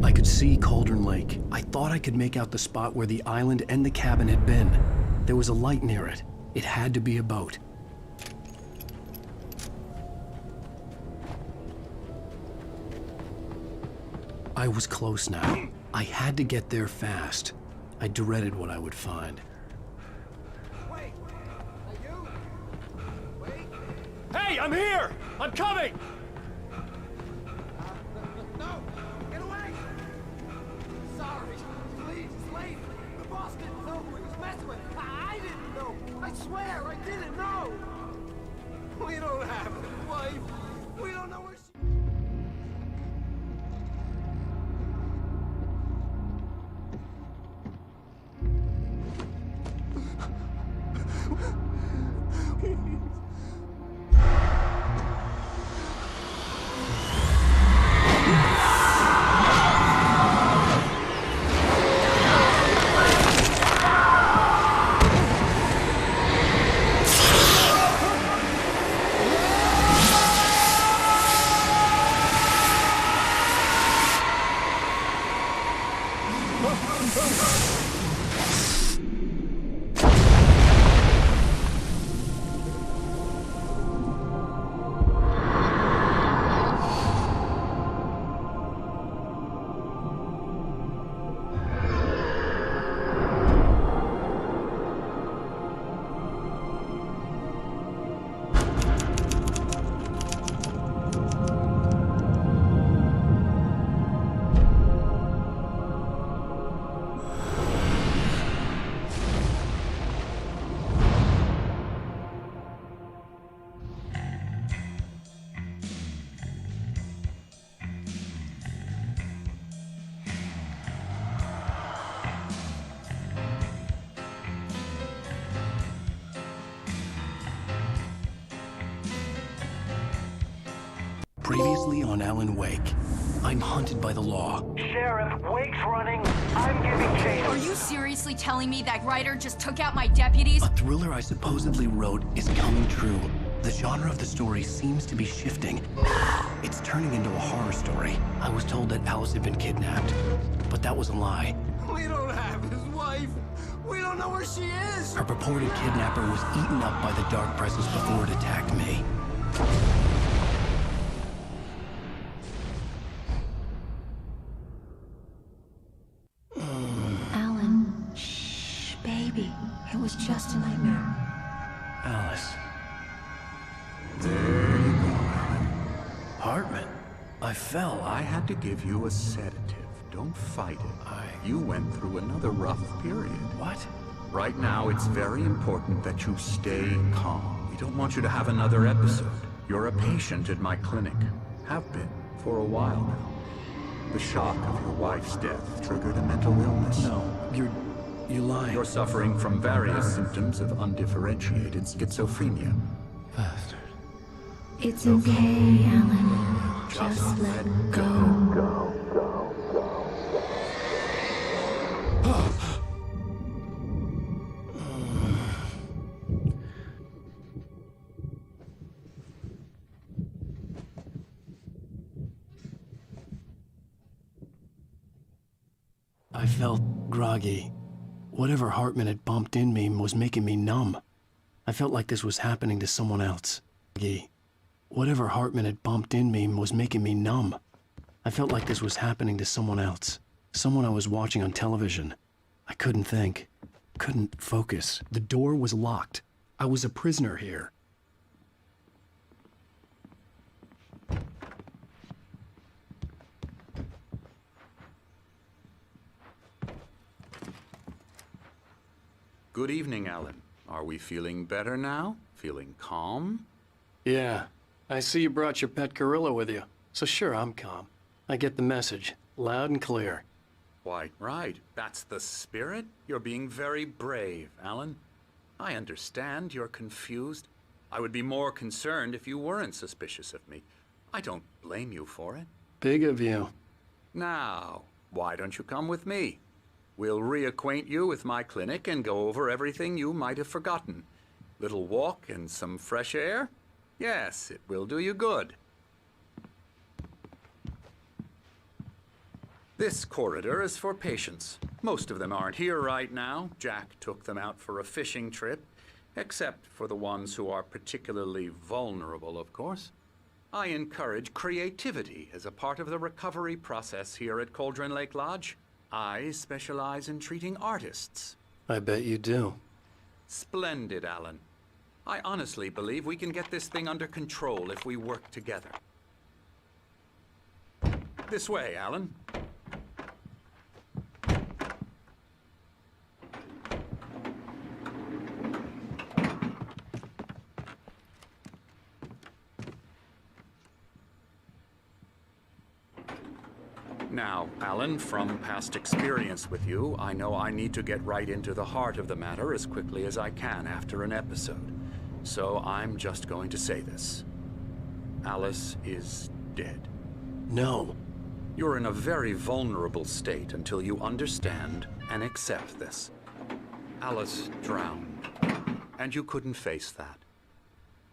I could see Cauldron Lake. I thought I could make out the spot where the island and the cabin had been. There was a light near it. It had to be a boat. I was close now. I had to get there fast. I dreaded what I would find. Hey, I'm here! I'm coming! No! Get away! Sorry. Please, it's late. The boss didn't know who he was messing with. I didn't know. I swear, I didn't know. We don't have a wife. We don't know where she... Previously on Alan Wake, I'm hunted by the law. Sheriff, Wake's running. I'm giving chase. Are you seriously telling me that writer just took out my deputies? A thriller I supposedly wrote is coming true. The genre of the story seems to be shifting. It's turning into a horror story. I was told that Alice had been kidnapped, but that was a lie. We don't have his wife. We don't know where she is. Her purported kidnapper was eaten up by the dark presence before it attacked me. Alan, shh, baby. It was just a nightmare. Alice. There you go, Alan. Hartman, I fell. I had to give you a sedative. Don't fight it. You went through another rough period. What? Right now, it's very important that you stay calm. We don't want you to have another episode. You're a patient at my clinic. Have been for a while now. The shock of your wife's death triggered a mental illness. No, you're lying. You're suffering from various symptoms of undifferentiated schizophrenia. Bastard. It's okay, Alan. Just let go. I felt groggy. Whatever Hartman had bumped in me was making me numb. I felt like this was happening to someone else. Whatever Hartman had bumped in me was making me numb. I felt like this was happening to someone else. Someone I was watching on television. I couldn't think. Couldn't focus. The door was locked. I was a prisoner here. Good evening, Alan. Are we feeling better now? Feeling calm? Yeah. I see you brought your pet gorilla with you. So sure, I'm calm. I get the message. Loud and clear. Why, right. That's the spirit. You're being very brave, Alan. I understand you're confused. I would be more concerned if you weren't suspicious of me. I don't blame you for it. Big of you. Now, why don't you come with me? We'll reacquaint you with my clinic and go over everything you might have forgotten. Little walk and some fresh air? Yes, it will do you good. This corridor is for patients. Most of them aren't here right now. Jack took them out for a fishing trip, except for the ones who are particularly vulnerable, of course. I encourage creativity as a part of the recovery process here at Cauldron Lake Lodge. I specialize in treating artists. I bet you do. Splendid, Alan. I honestly believe we can get this thing under control if we work together. This way, Alan. Now, Alan, from past experience with you, I know I need to get right into the heart of the matter as quickly as I can after an episode. So I'm just going to say this. Alice is dead. No. You're in a very vulnerable state until you understand and accept this. Alice drowned, and you couldn't face that.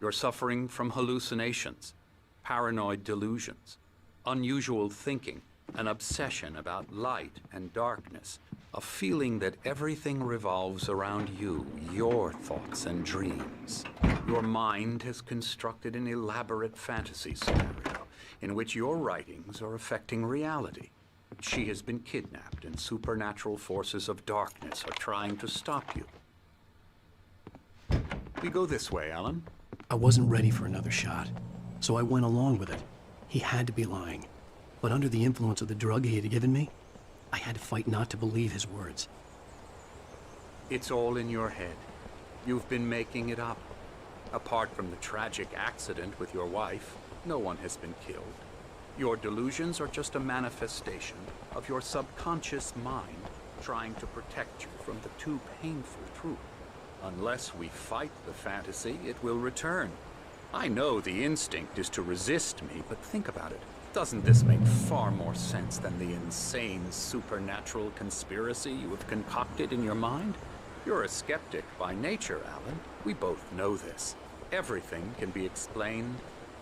You're suffering from hallucinations, paranoid delusions, unusual thinking, an obsession about light and darkness, a feeling that everything revolves around you, your thoughts and dreams. Your mind has constructed an elaborate fantasy scenario in which your writings are affecting reality. She has been kidnapped and supernatural forces of darkness are trying to stop you. We go this way, Alan. I wasn't ready for another shot, so I went along with it. He had to be lying. But under the influence of the drug he had given me, I had to fight not to believe his words. It's all in your head. You've been making it up. Apart from the tragic accident with your wife, no one has been killed. Your delusions are just a manifestation of your subconscious mind trying to protect you from the too painful truth. Unless we fight the fantasy, it will return. I know the instinct is to resist me, but think about it. Doesn't this make far more sense than the insane supernatural conspiracy you have concocted in your mind? You're a skeptic by nature, Alan. We both know this. Everything can be explained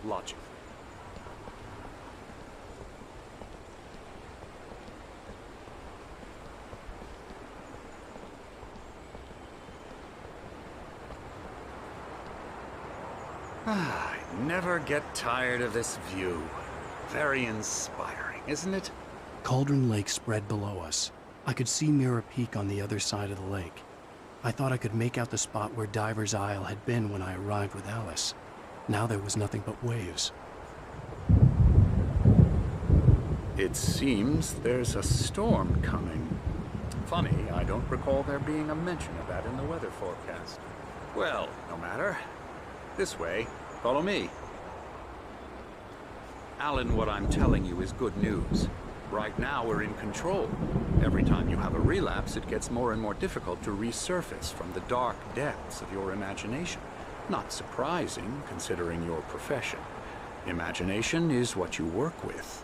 logically. I never get tired of this view. Very inspiring, isn't it? Cauldron Lake spread below us. I could see Mirror Peak on the other side of the lake. I thought I could make out the spot where Diver's Isle had been when I arrived with Alice. Now there was nothing but waves. It seems there's a storm coming. Funny, I don't recall there being a mention of that in the weather forecast. Well, no matter. This way. Follow me. Alan, what I'm telling you is good news. Right now, we're in control. Every time you have a relapse, it gets more and more difficult to resurface from the dark depths of your imagination. Not surprising, considering your profession. Imagination is what you work with.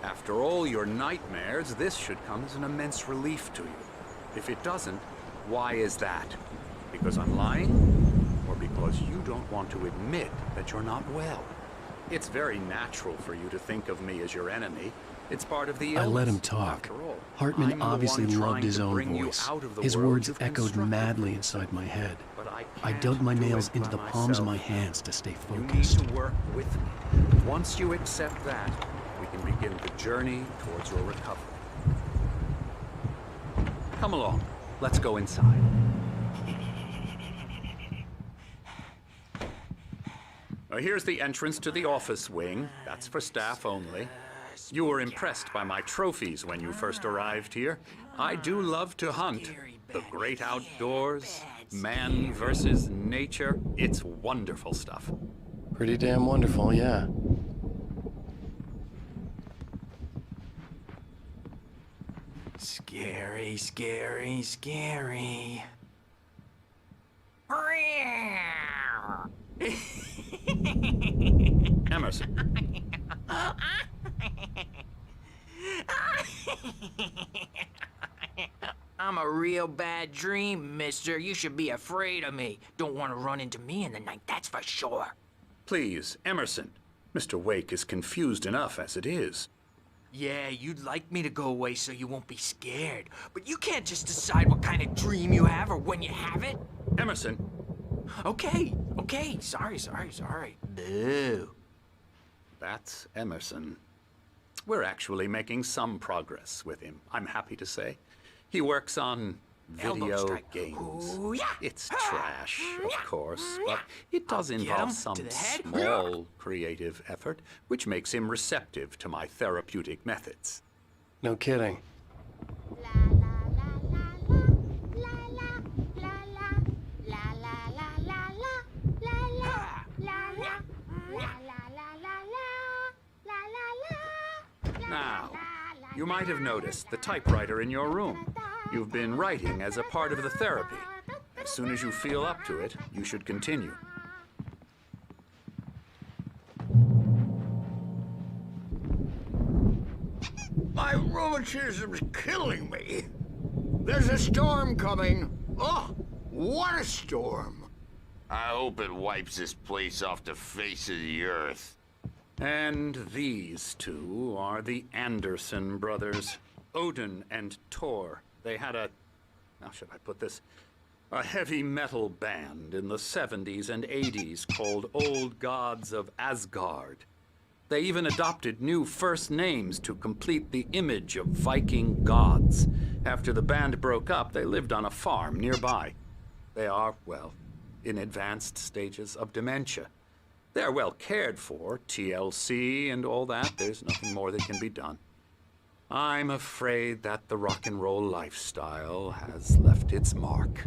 After all your nightmares, this should come as an immense relief to you. If it doesn't, why is that? Because I'm lying? Or because you don't want to admit that you're not well? It's very natural for you to think of me as your enemy. It's part of the illness. I let him talk. Hartman obviously loved his own voice. His words echoed madly inside my head. I dug my nails into the palms of my hands to stay focused. You need to work with me. Once you accept that, we can begin the journey towards your recovery. Come along. Let's go inside. Here's the entrance to the office wing. That's for staff only. You were impressed by my trophies when you first arrived here. I do love to hunt. The great outdoors, man versus nature. It's wonderful stuff. Pretty damn wonderful, yeah. Scary, scary, scary. Emerson. I'm a real bad dream, mister. You should be afraid of me. Don't want to run into me in the night, that's for sure. Please, Emerson. Mr. Wake is confused enough as it is. Yeah, you'd like me to go away so you won't be scared. But you can't just decide what kind of dream you have or when you have it. Emerson. Okay. Sorry. Boo. That's Emerson. We're actually making some progress with him, I'm happy to say. He works on video games. Ooh, yeah. It's trash, of course, but it does involve some small creative effort, which makes him receptive to my therapeutic methods. No kidding. Now, you might have noticed the typewriter in your room. You've been writing as a part of the therapy. As soon as you feel up to it, you should continue. My rheumatism's killing me. There's a storm coming. Oh, what a storm. I hope it wipes this place off the face of the earth. And these two are the Anderson brothers, Odin and Thor. They had how should I put this? A heavy metal band in the 70s and 80s called Old Gods of Asgard. They even adopted new first names to complete the image of Viking gods. After the band broke up, they lived on a farm nearby. They are, well, in advanced stages of dementia. They're well cared for, TLC and all that. There's nothing more that can be done. I'm afraid that the rock and roll lifestyle has left its mark.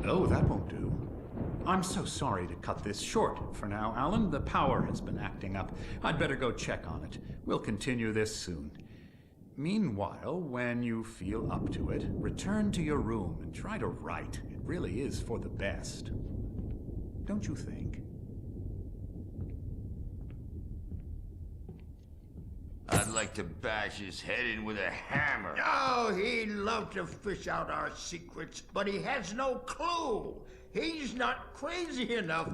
Oh, that won't do. I'm so sorry to cut this short for now, Alan. The power has been acting up. I'd better go check on it. We'll continue this soon. Meanwhile, when you feel up to it, return to your room and try to write. It really is for the best. Don't you think? I'd like to bash his head in with a hammer. Oh, he'd love to fish out our secrets, but he has no clue. He's not crazy enough.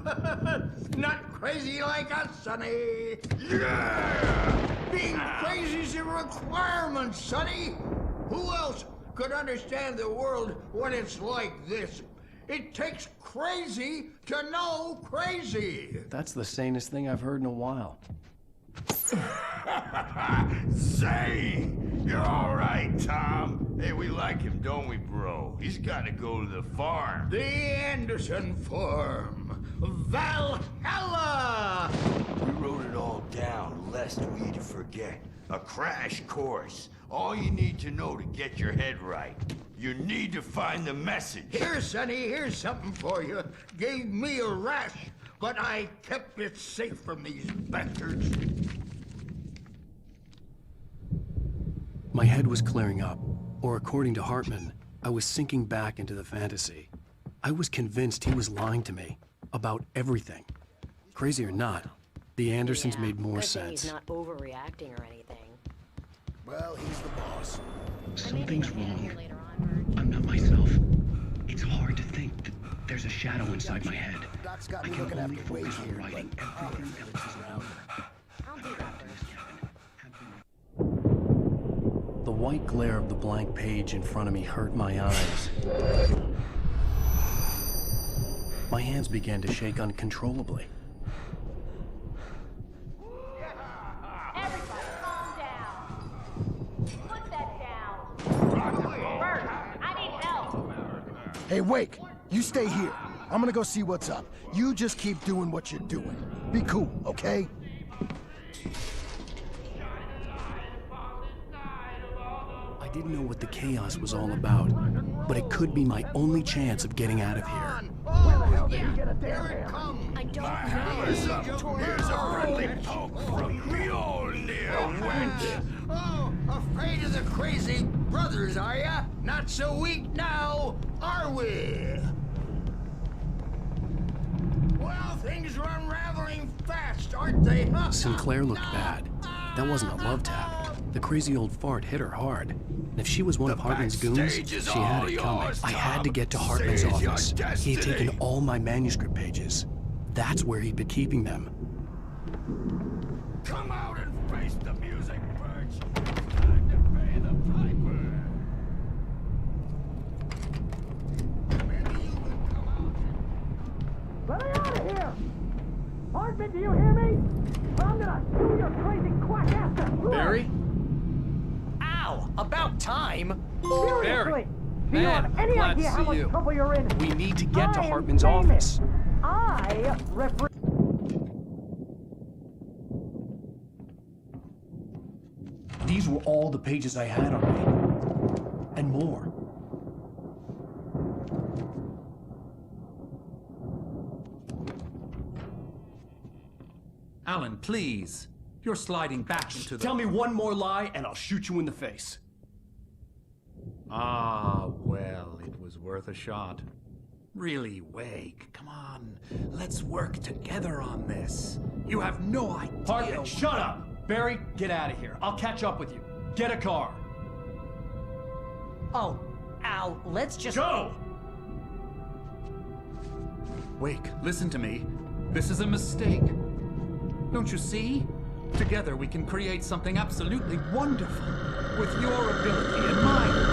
Not crazy like us, Sonny. Yeah! Being crazy's a requirement, Sonny. Who else could understand the world when it's like this? It takes crazy to know crazy. That's the sanest thing I've heard in a while. Say, you're all right, Tom. Hey, we like him, don't we, bro? He's got to go to the farm. The Anderson farm. Valhalla! We wrote it all down, lest we forget. A crash course. All you need to know to get your head right. You need to find the message. Here, Sonny, here's something for you. Gave me a rash, but I kept it safe from these bastards. My head was clearing up, or according to Hartman, I was sinking back into the fantasy. I was convinced he was lying to me about everything. Crazy or not, the Andersons made more sense. He's not overreacting or anything. Well, he's the boss. Something's wrong. I'm not myself. It's hard to think that there's a shadow inside my head. Doc's got I me can looking only after Wade focus on here, writing everything else is around me. I'll do that first. The white glare of the blank page in front of me hurt my eyes. My hands began to shake uncontrollably. Everybody, calm down. Put that down. Bert, I need help. Hey, Wake, you stay here. I'm gonna go see what's up. You just keep doing what you're doing. Be cool, okay? I didn't know what the chaos was all about, but it could be my only chance of getting out of here. Oh, yeah, here it comes. I don't Hammer's up. Here's a friendly poke from Mjolnir Wench. Oh, afraid of the crazy brothers, are ya? Not so weak now, are we? Well, things are unraveling fast, aren't they? Sinclair looked bad. That wasn't a love tap. The crazy old fart hit her hard. And if she was one of Hartman's goons, she had it coming. I had to get to Hartman's office. He had taken all my manuscript pages. That's where he'd been keeping them. Come out and face the music, Birch. Time to pay the piper. Maybe you will come out. Let me out of here! Hartman, do you hear me? I'm gonna sue your crazy quack ass to Barry? Ow! About time! Seriously! Do you Man, have any glad idea to how see much you. trouble you're in? We need to get to I am Hartman's famous. office. I represent... These were all the pages I had on me. And more. Alan, please. You're sliding back into the... Tell me one more lie and I'll shoot you in the face. Ah, well, it was worth a shot. Really, Wake, come on. Let's work together on this. You have no idea... Hartman, shut up! Barry, get out of here. I'll catch up with you. Get a car. Oh, Al, let's just... Go! Wake, listen to me. This is a mistake. Don't you see? Together we can create something absolutely wonderful. With your ability and mine.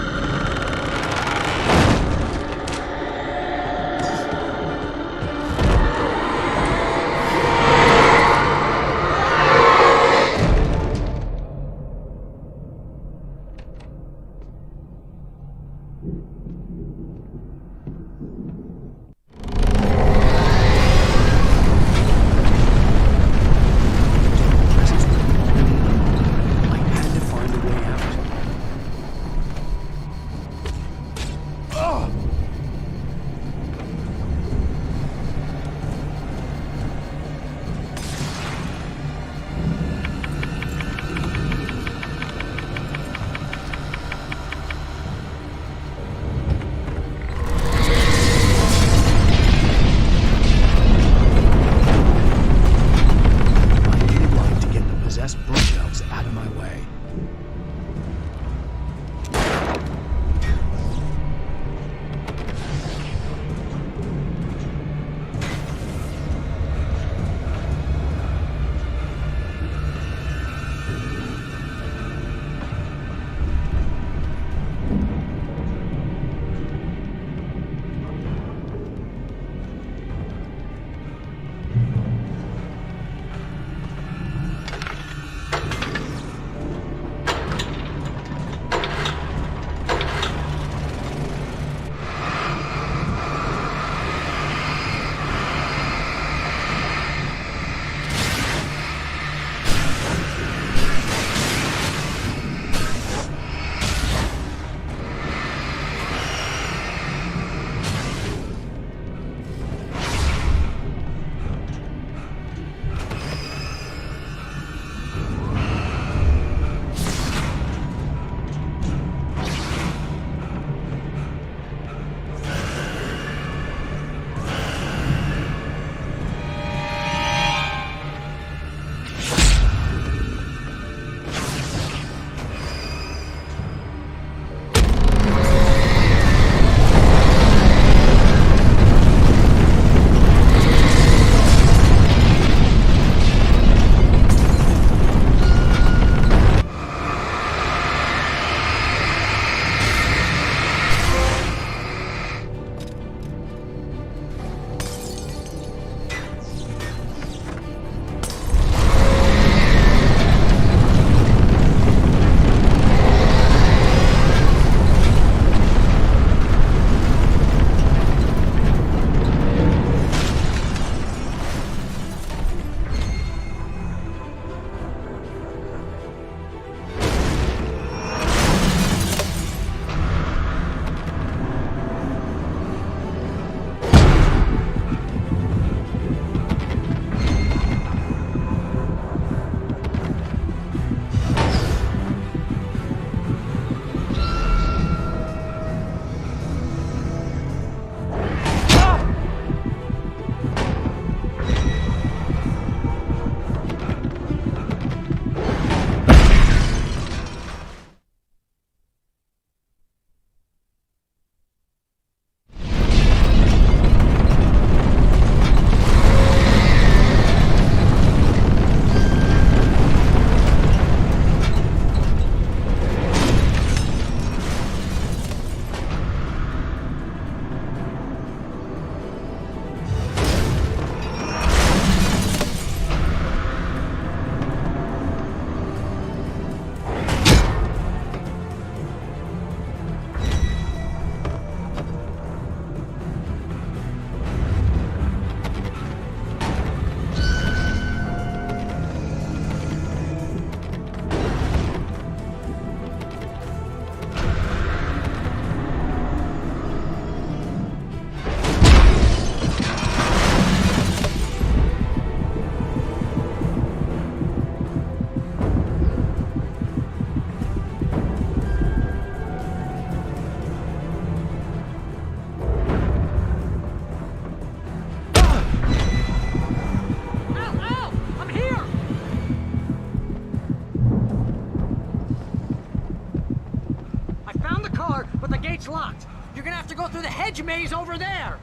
car, but the gate's locked. You're gonna have to go through the hedge maze over there.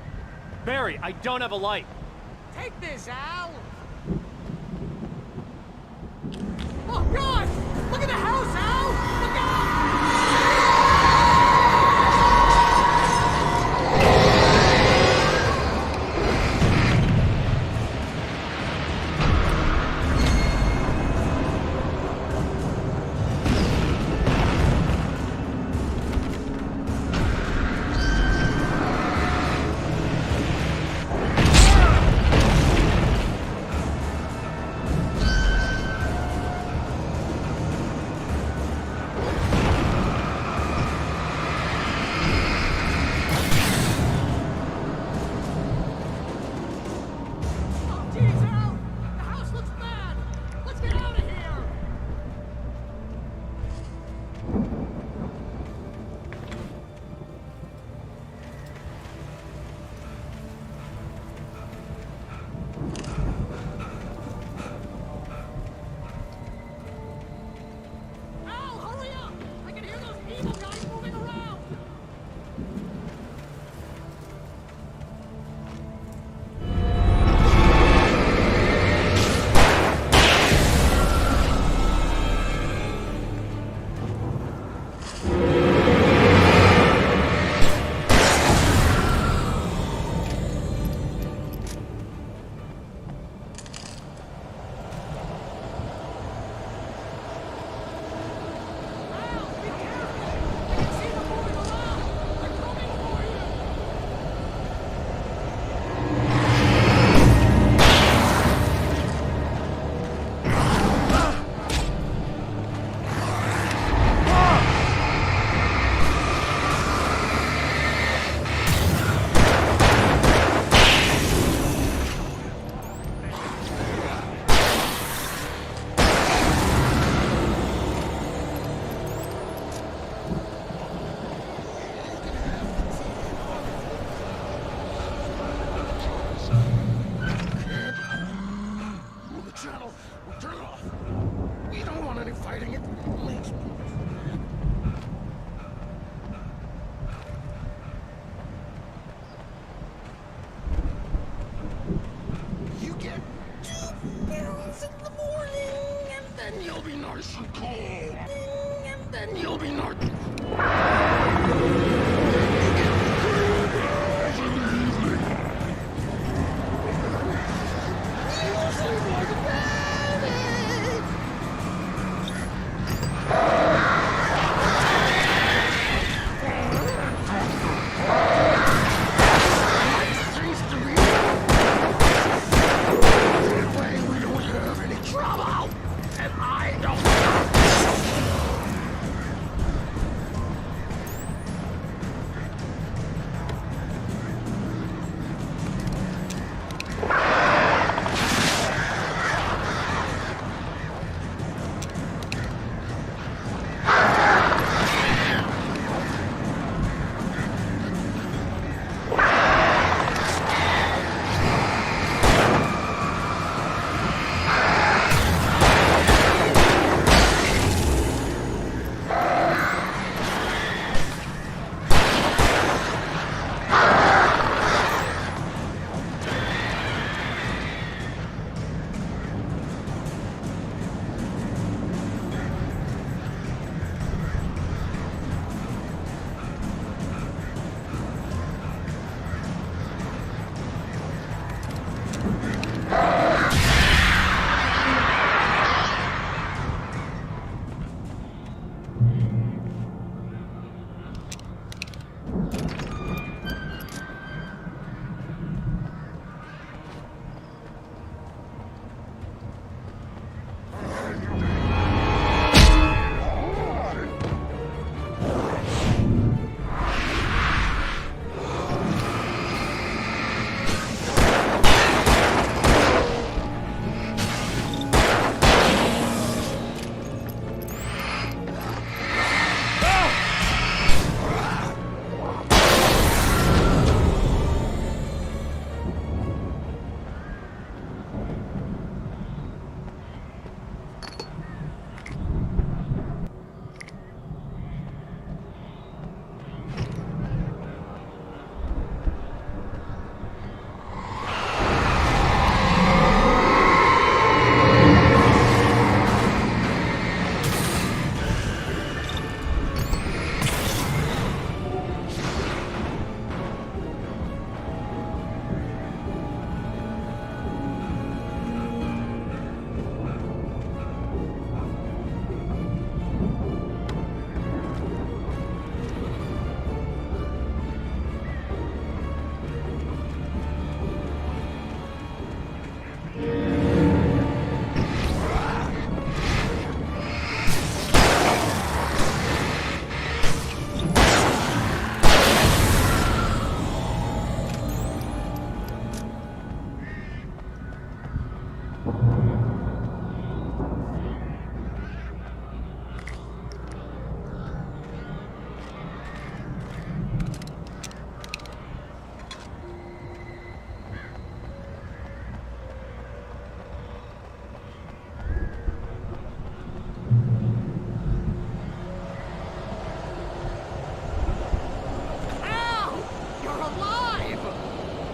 Barry, I don't have a light. Take this, Al. Oh, God! Look at the house, Al! Look out!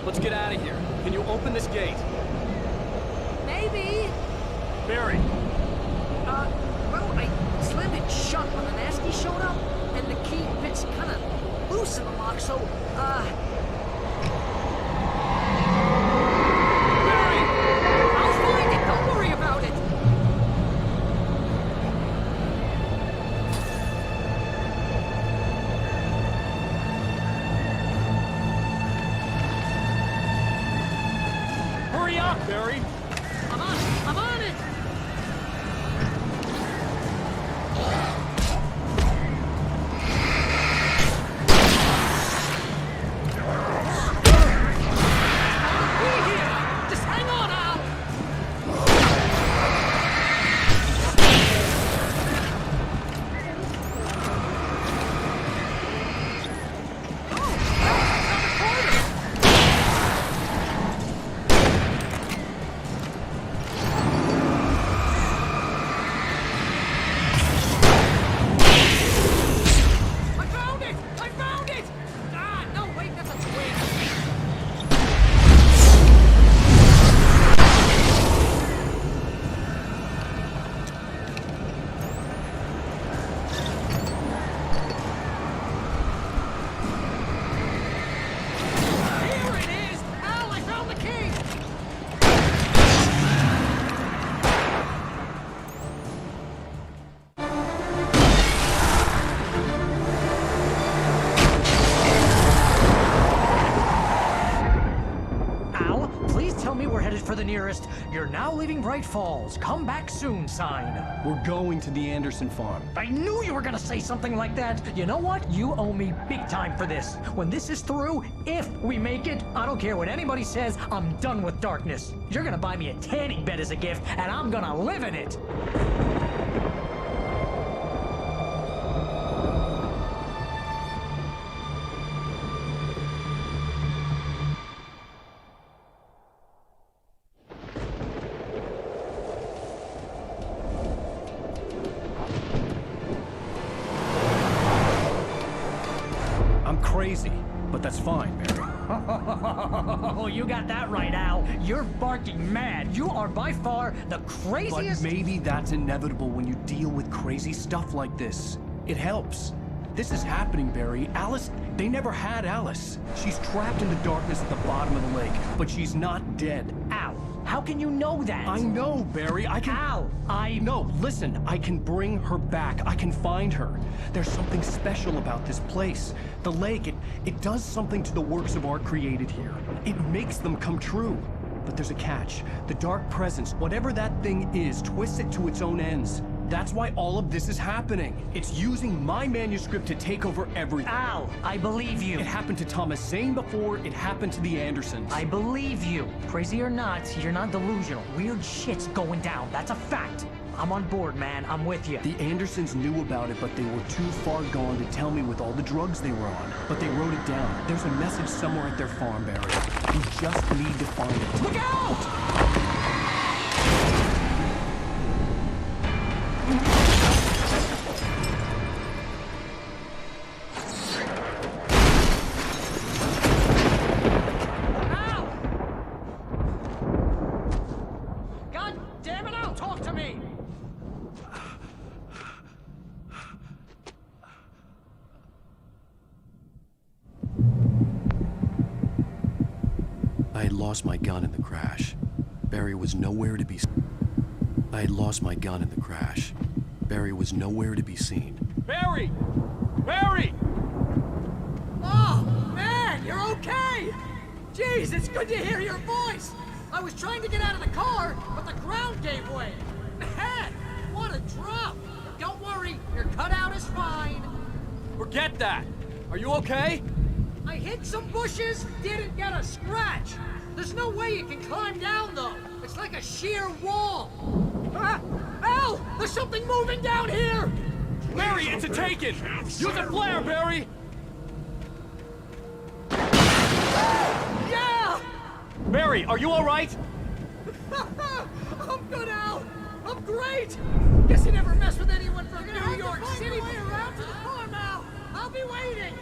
let's get out of here. Can you open this gate? Maybe. Barry! Well, I slammed it shut when the nasty showed up, and the key fits kind of loose in the lock, so, Barry! I'll find it, don't worry about it! Hurry up, Barry! I'm on it! Just hang on, Al! I found it! Ah, no, wait, that's a twig! Here it is! Al, I found the key! Al, please tell me we're headed for the nearest "You're now leaving Bright Falls. Come back soon" sign. We're going to the Anderson farm. I knew you were gonna say something like that. You know what? You owe me big time for this. When this is through, if we make it, I don't care what anybody says, I'm done with darkness. You're gonna buy me a tanning bed as a gift, and I'm gonna live in it. I'm crazy, but that's fine, Barry. Oh, you got that right, Al. You're barking mad. You are by far the craziest... But maybe that's inevitable when you deal with crazy stuff like this. It helps. This is happening, Barry. Alice, they never had Alice. She's trapped in the darkness at the bottom of the lake, but she's not dead. Al, how can you know that? I know, Barry. I can... Al, No, listen. I can bring her back. I can find her. There's something special about this place. The lake, it does something to the works of art created here. It makes them come true. But there's a catch. The dark presence, whatever that thing is, twists it to its own ends. That's why all of this is happening. It's using my manuscript to take over everything. Al, I believe you. It happened to Thomas Zane before, it happened to the Andersons. I believe you. Crazy or not, you're not delusional. Weird shit's going down. That's a fact. I'm on board, man. I'm with you. The Andersons knew about it, but they were too far gone to tell me with all the drugs they were on. But they wrote it down. There's a message somewhere at their farm, Barry. We just need to find it. Look out! God damn it, Al, talk to me! I had lost my gun in the crash. Barry was nowhere to be seen. I had lost my gun in the crash. Barry was nowhere to be seen. Barry! Barry! Oh, man, you're okay! Jeez, it's good to hear your voice! I was trying to get out of the car, but the ground gave way. Man, what a drop! Don't worry, your cutout is fine. Forget that! Are you okay? I hit some bushes, didn't get a scratch. There's no way you can climb down, though. It's like a sheer wall. Ah! Al! There's something moving down here! Barry, it's a taken! Use a flare, Barry! Yeah! Barry, are you alright? I'm good, Al! I'm great! Guess you never mess with anyone from New York City. Way around to the farm, Al! I'll be waiting!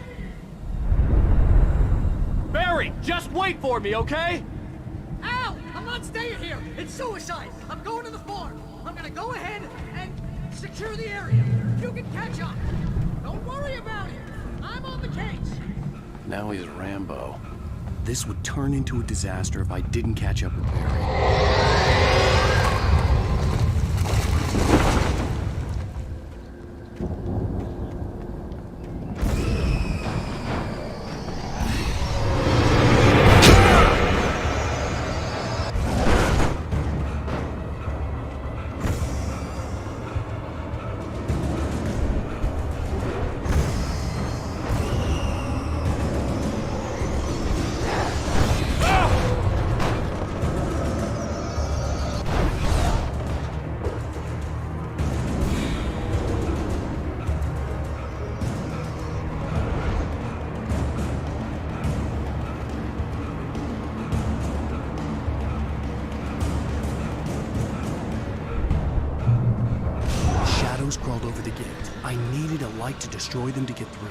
Barry! worry. Just wait for me, okay? Al! I'm not staying here! It's suicide! I'm going to the farm! I'm gonna go ahead and secure the area. You can catch up. Don't worry about it. I'm on the case. Now he's Rambo. This would turn into a disaster if I didn't catch up with Barry. Crawled over the gate. I needed a light to destroy them to get through.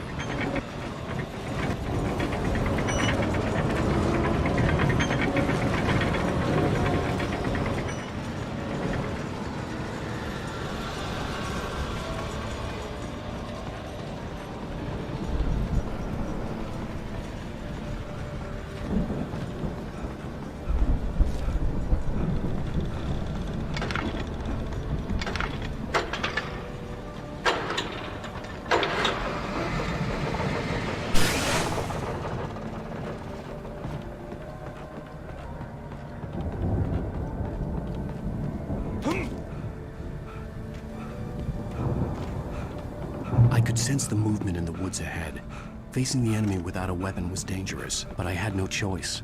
I could sense the movement in the woods ahead. Facing the enemy without a weapon was dangerous, but I had no choice.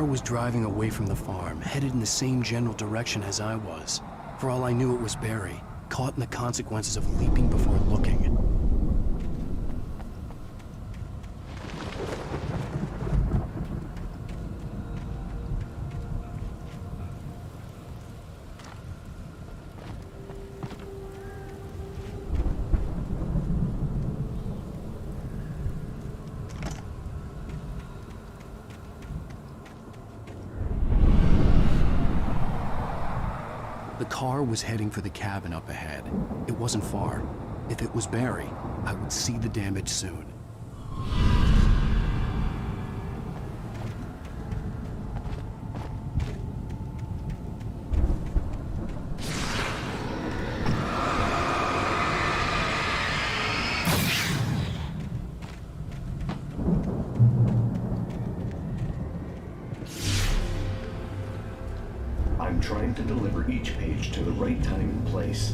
Was driving away from the farm, headed in the same general direction as I was. For all I knew, it was Barry, caught in the consequences of leaping before looking. The car was heading for the cabin up ahead. It wasn't far. If it was Barry, I would see the damage soon. I'm trying to deliver each page to the right time and place.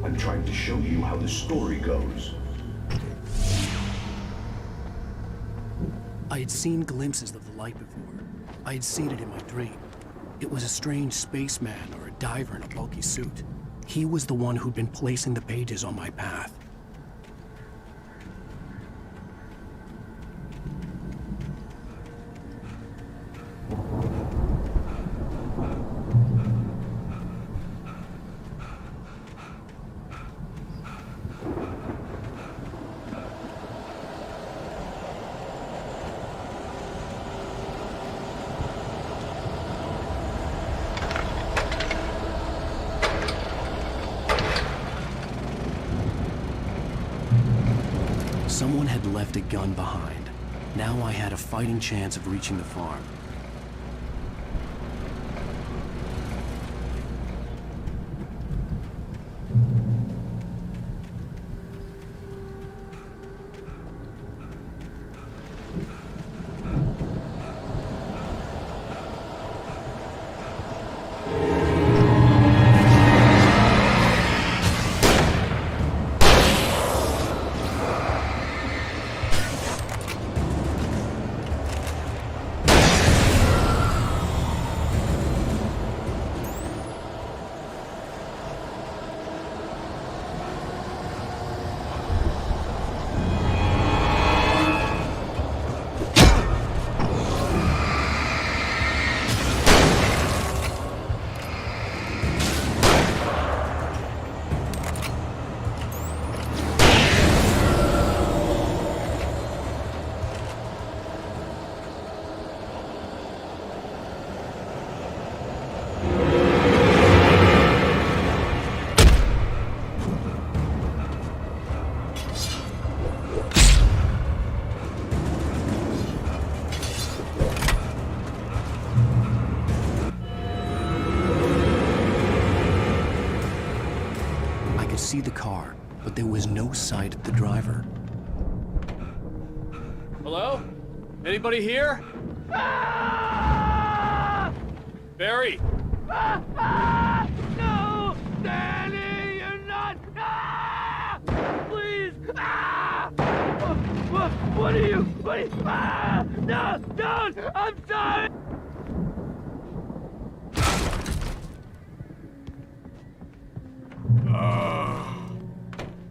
I'm trying to show you how the story goes. I had seen glimpses of the light before. I had seen it in my dream. It was a strange spaceman or a diver in a bulky suit. He was the one who'd been placing the pages on my path. Someone had left a gun behind. Now I had a fighting chance of reaching the farm. See the car, but there was no sight of the driver. Hello? Anybody here? Barry! No! Danny, you're not! Please! What are you? No! Don't! I'm sorry!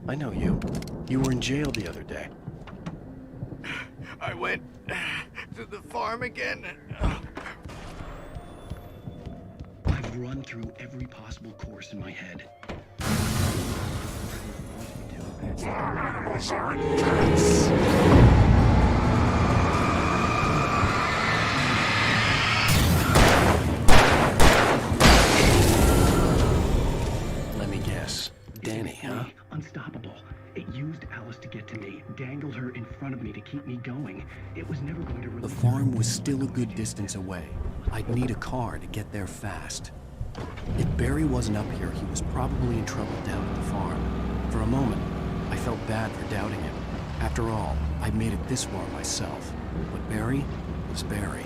I know you. You were in jail the other day. I went to the farm again. I've run through every possible course in my head. Let me guess. Danny, huh? Unstoppable. It used Alice to get to me, dangled her in front of me to keep me going. It was never going to release. The farm was still a good distance away. I'd need a car to get there fast. If Barry wasn't up here, he was probably in trouble down at the farm. For a moment, I felt bad for doubting him. After all, I'd made it this far myself. But Barry was Barry.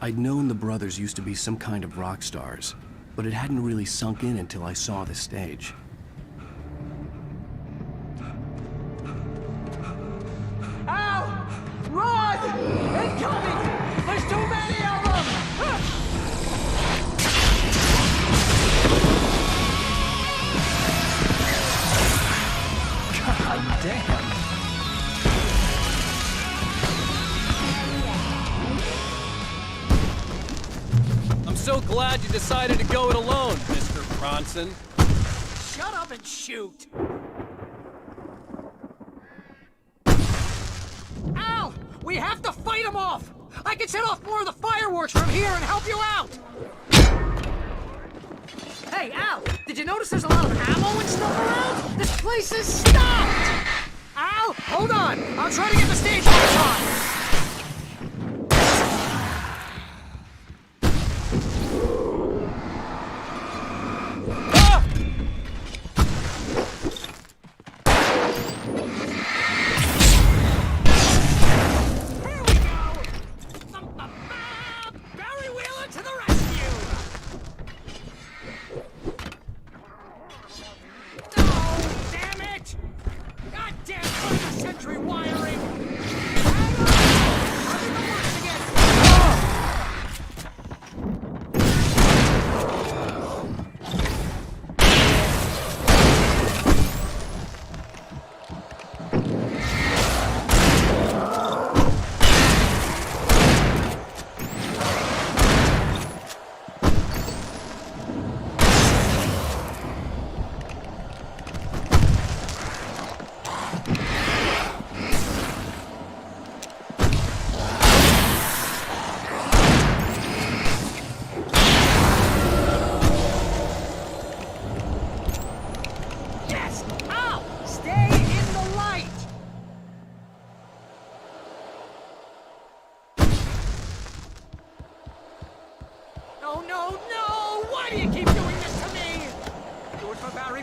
I'd known the brothers used to be some kind of rock stars, but it hadn't really sunk in until I saw the stage. Ow! Run! Incoming! There's too many of them! God damn. I'm so glad you decided to go it alone, Mr. Bronson. Shut up and shoot! Al! We have to fight them off! I can set off more of the fireworks from here and help you out! Hey, Al! Did you notice there's a lot of ammo and stuff around? This place is stopped! Al! Hold on! I'll try to get the stage lights on!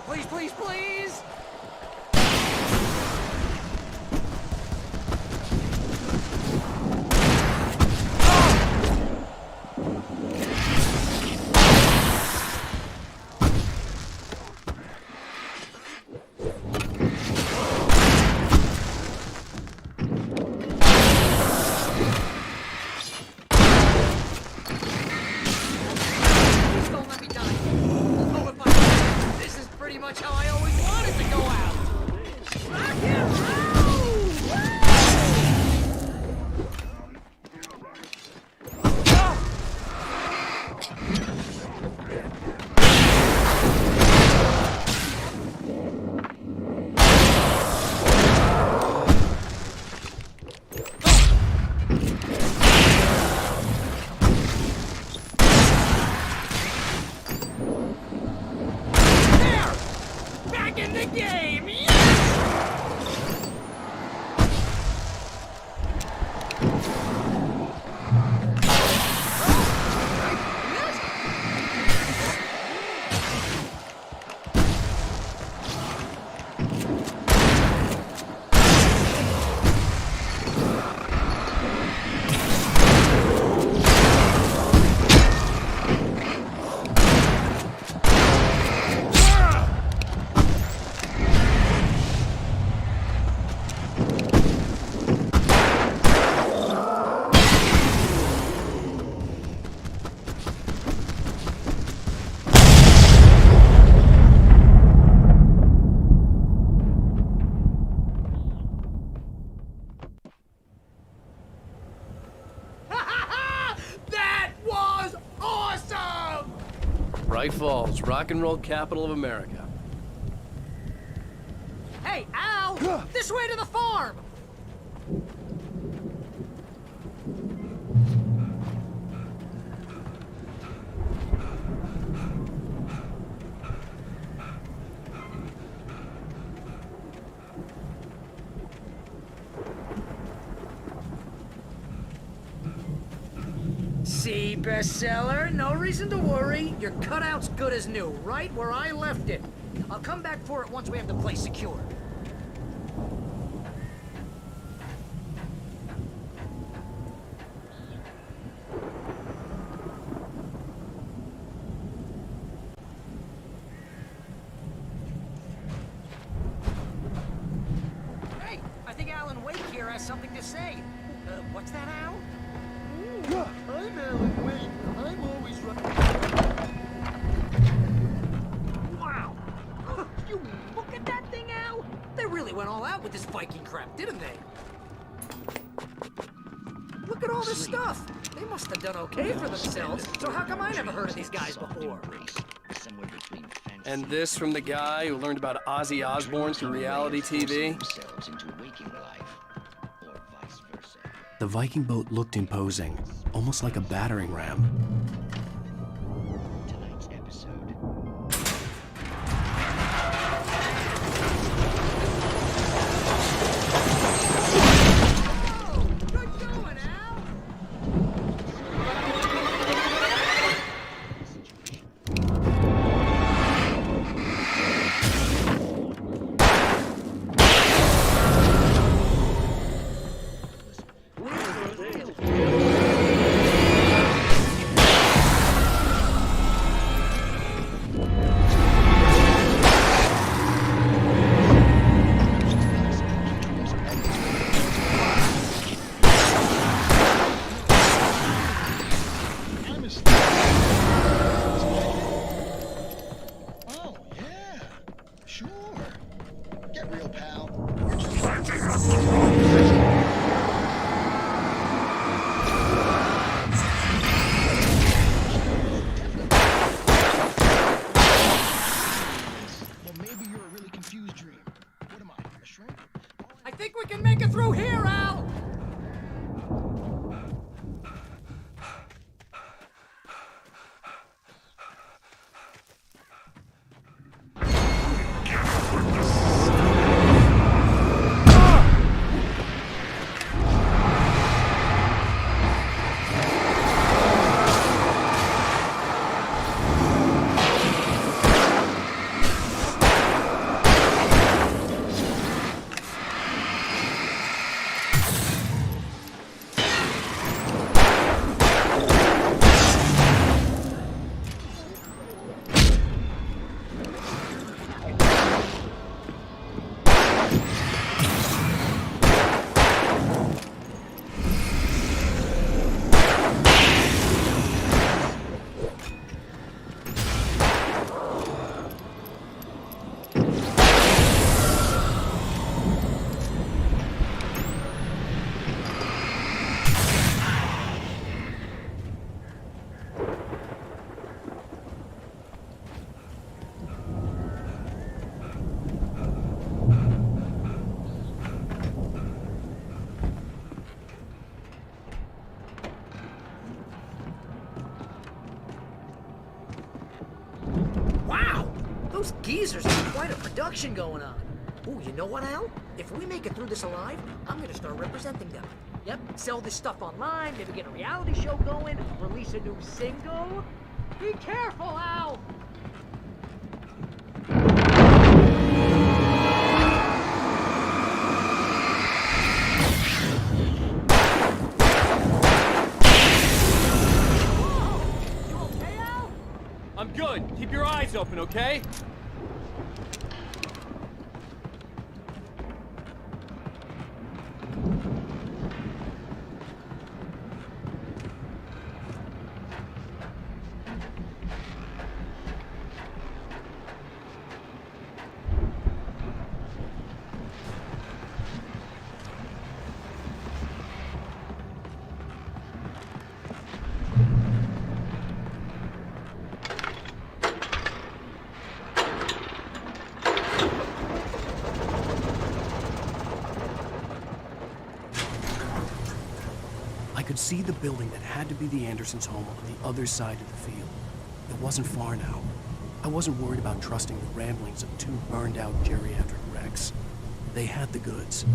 Please, please, please! How I always wanted to go out! Rock and roll! In the game! Bright Falls, rock and roll capital of America. Hey, Al! This way to the farm! See, bestseller? No reason to worry. Your cutout's good as new, right where I left it. I'll come back for it once we have the place secured. something to say. What's that, Al? I'm Alan Wake. I'm always right. Wow! You look at that thing, Al! They really went all out with this Viking crap, didn't they? Look at all this stuff! They must have done okay for themselves, so how come I never heard of these guys before? And this from the guy who learned about Ozzy Osbourne through reality TV? The Viking boat looked imposing, almost like a battering ram. I think we can make it through here, Al! Those geezers have quite a production going on. Ooh, you know what, Al? If we make it through this alive, I'm gonna start representing them. Yep, sell this stuff online, maybe get a reality show going, release a new single. Be careful, Al! Whoa! You okay, Al? I'm good. Keep your eyes open, okay? I could see the building that had to be the Andersons' home on the other side of the field. It wasn't far now. I wasn't worried about trusting the ramblings of two burned-out geriatric wrecks. They had the goods.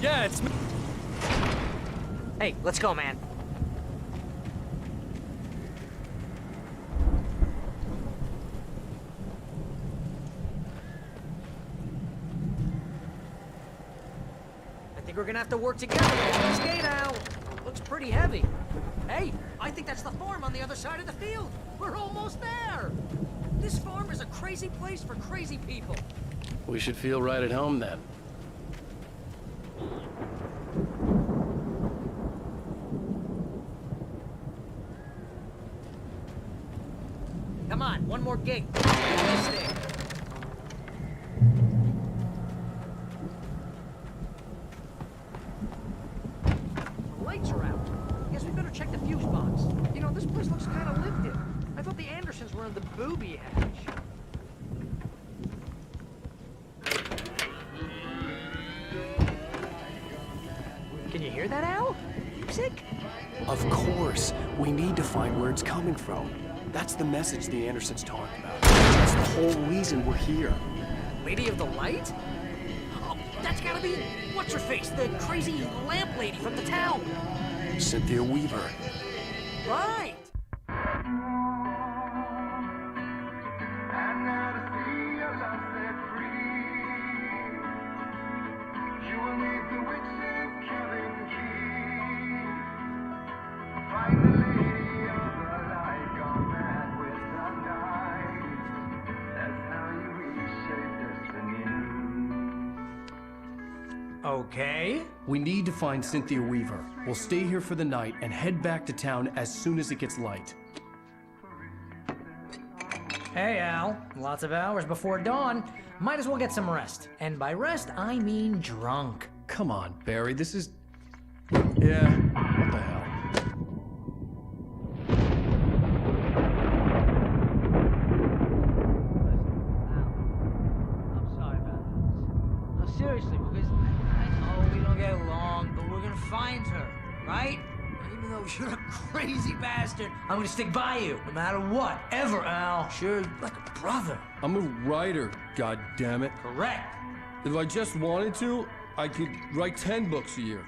Yeah, it's me. Hey, let's go, man. I think we're gonna have to work together to get this gate out. Looks pretty heavy. Hey, I think that's the farm on the other side of the field. We're almost there. This farm is a crazy place for crazy people. We should feel right at home then. Come on, one more gate. This thing. The lights are out. Guess we better check the fuse box. You know, this place looks kind of lived in. I thought the Andersons were in the booby hatch. Can you hear that, Al? Music? Of course. We need to find where it's coming from. That's the message the Andersons talked about. That's the whole reason we're here. Lady of the Light? Oh, that's gotta be... What's-her-face? The crazy lamp lady from the town. Cynthia Weaver. Right! Okay. We need to find Cynthia Weaver. We'll stay here for the night and head back to town as soon as it gets light. Hey, Al. Lots of hours before dawn. Might as well get some rest. And by rest, I mean drunk. Come on, Barry, this is... Yeah, what the hell? I'm sorry about this. No, seriously, because I know we don't get along, but we're gonna find her, right? Even though you're a crazy bastard, I'm gonna stick by you, no matter what, ever, Al. Sure, like a brother. I'm a writer, goddammit. Correct. If I just wanted to, I could write 10 books a year.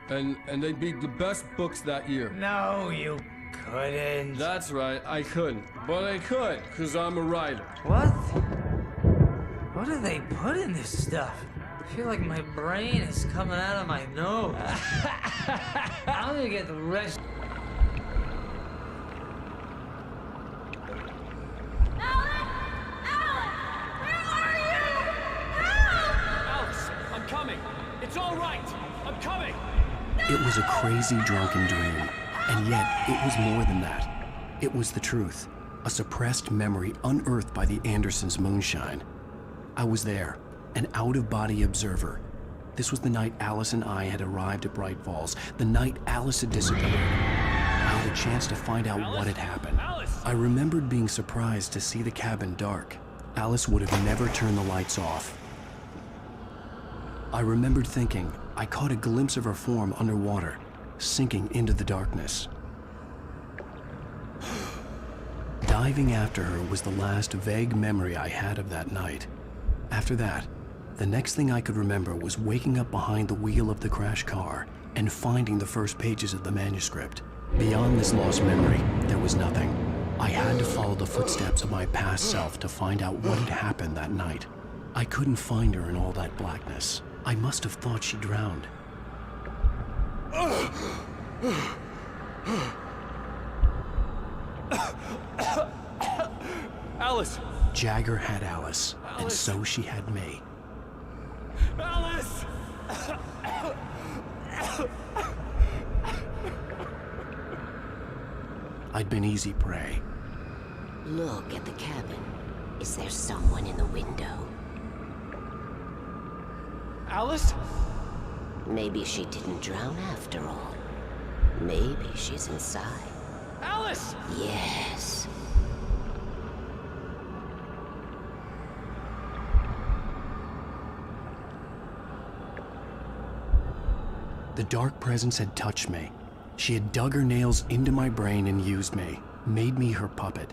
And they'd be the best books that year. No, you couldn't. That's right, I couldn't. But I could, because I'm a writer. What? What do they put in this stuff? I feel like my brain is coming out of my nose. I'm gonna get the rest. Alice, I'm coming. It's all right. I'm coming. It was a crazy, drunken dream. And yet, it was more than that. It was the truth. A suppressed memory unearthed by the Andersons' moonshine. I was there, an out-of-body observer. This was the night Alice and I had arrived at Bright Falls, the night Alice had disappeared. I had a chance to find out what had happened. I remembered being surprised to see the cabin dark. Alice would have never turned the lights off. I remembered thinking I caught a glimpse of her form underwater, sinking into the darkness. Diving after her was the last vague memory I had of that night. After that, the next thing I could remember was waking up behind the wheel of the crashed car and finding the first pages of the manuscript. Beyond this lost memory, there was nothing. I had to follow the footsteps of my past self to find out what had happened that night. I couldn't find her in all that blackness. I must have thought she drowned. Alice! Jagger had Alice, and so she had me. Alice! I'd been easy prey. Look at the cabin. Is there someone in the window? Alice? Maybe she didn't drown after all. Maybe she's inside. Alice! Yes. The dark presence had touched me. She had dug her nails into my brain and used me, made me her puppet.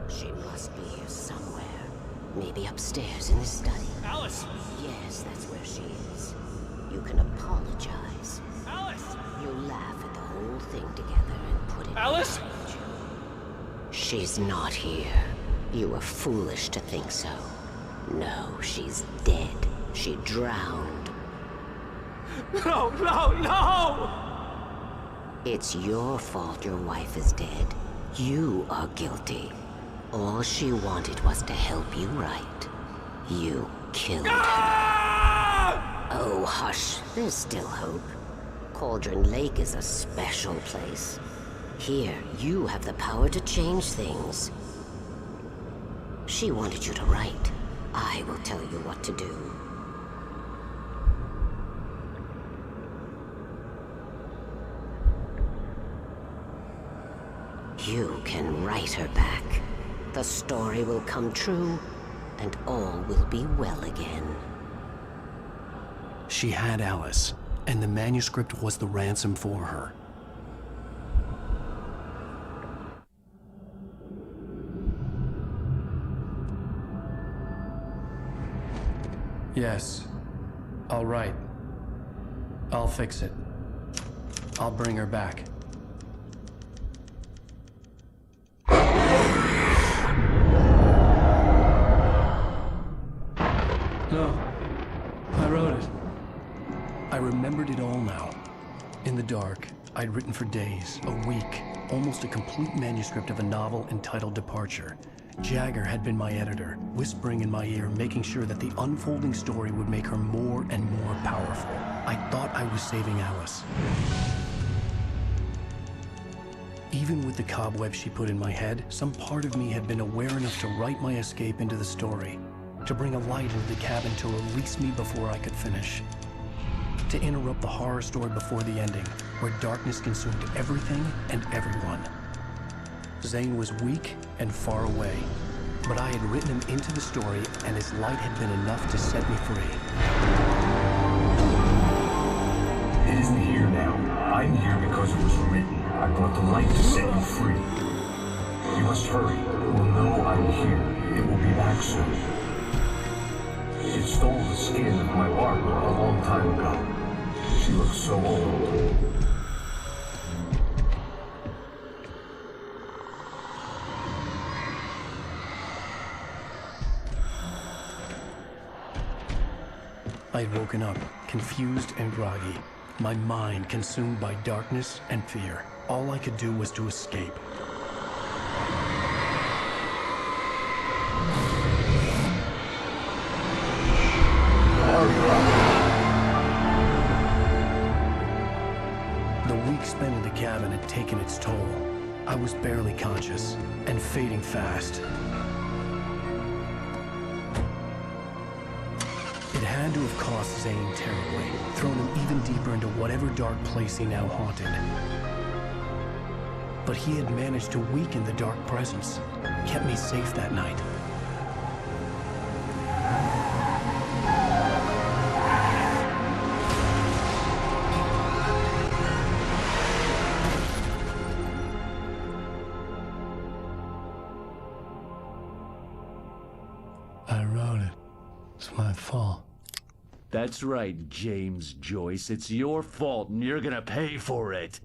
She must be here somewhere. Maybe upstairs in the study. Alice! Yes, that's where she is. You can apologize. Alice! You laugh at the whole thing together and put it Alice! behind you. She's not here. You were foolish to think so. No, she's dead. She drowned. No, no, no! It's your fault your wife is dead. You are guilty. All she wanted was to help you right. You killed her. Oh, hush. There's still hope. Cauldron Lake is a special place. Here, you have the power to change things. She wanted you to write. I will tell you what to do. You can write her back. The story will come true, and all will be well again. She had Alice, and the manuscript was the ransom for her. Yes. All right. I'll fix it. I'll bring her back. No. I wrote it. I remembered it all now. In the dark, I'd written for days, a week, almost a complete manuscript of a novel entitled Departure. Jagger had been my editor, whispering in my ear, making sure that the unfolding story would make her more and more powerful. I thought I was saving Alice. Even with the cobweb she put in my head, some part of me had been aware enough to write my escape into the story, to bring a light into the cabin to release me before I could finish, to interrupt the horror story before the ending, where darkness consumed everything and everyone. Zane was weak and far away, but I had written him into the story, and his light had been enough to set me free. It isn't here now. I'm here because it was written. I brought the light to set you free. You must hurry. We'll know I'm here. It will be back soon. It stole the skin of my Barbara a long time ago. She looks so old. I had woken up, confused and groggy, my mind consumed by darkness and fear. All I could do was to escape. The week spent in the cabin had taken its toll. I was barely conscious, and fading fast. It had to have cost Zane terribly, thrown him even deeper into whatever dark place he now haunted. But he had managed to weaken the dark presence, kept me safe that night. I wrote it. It's my fault. That's right, James Joyce. It's your fault, and you're gonna pay for it.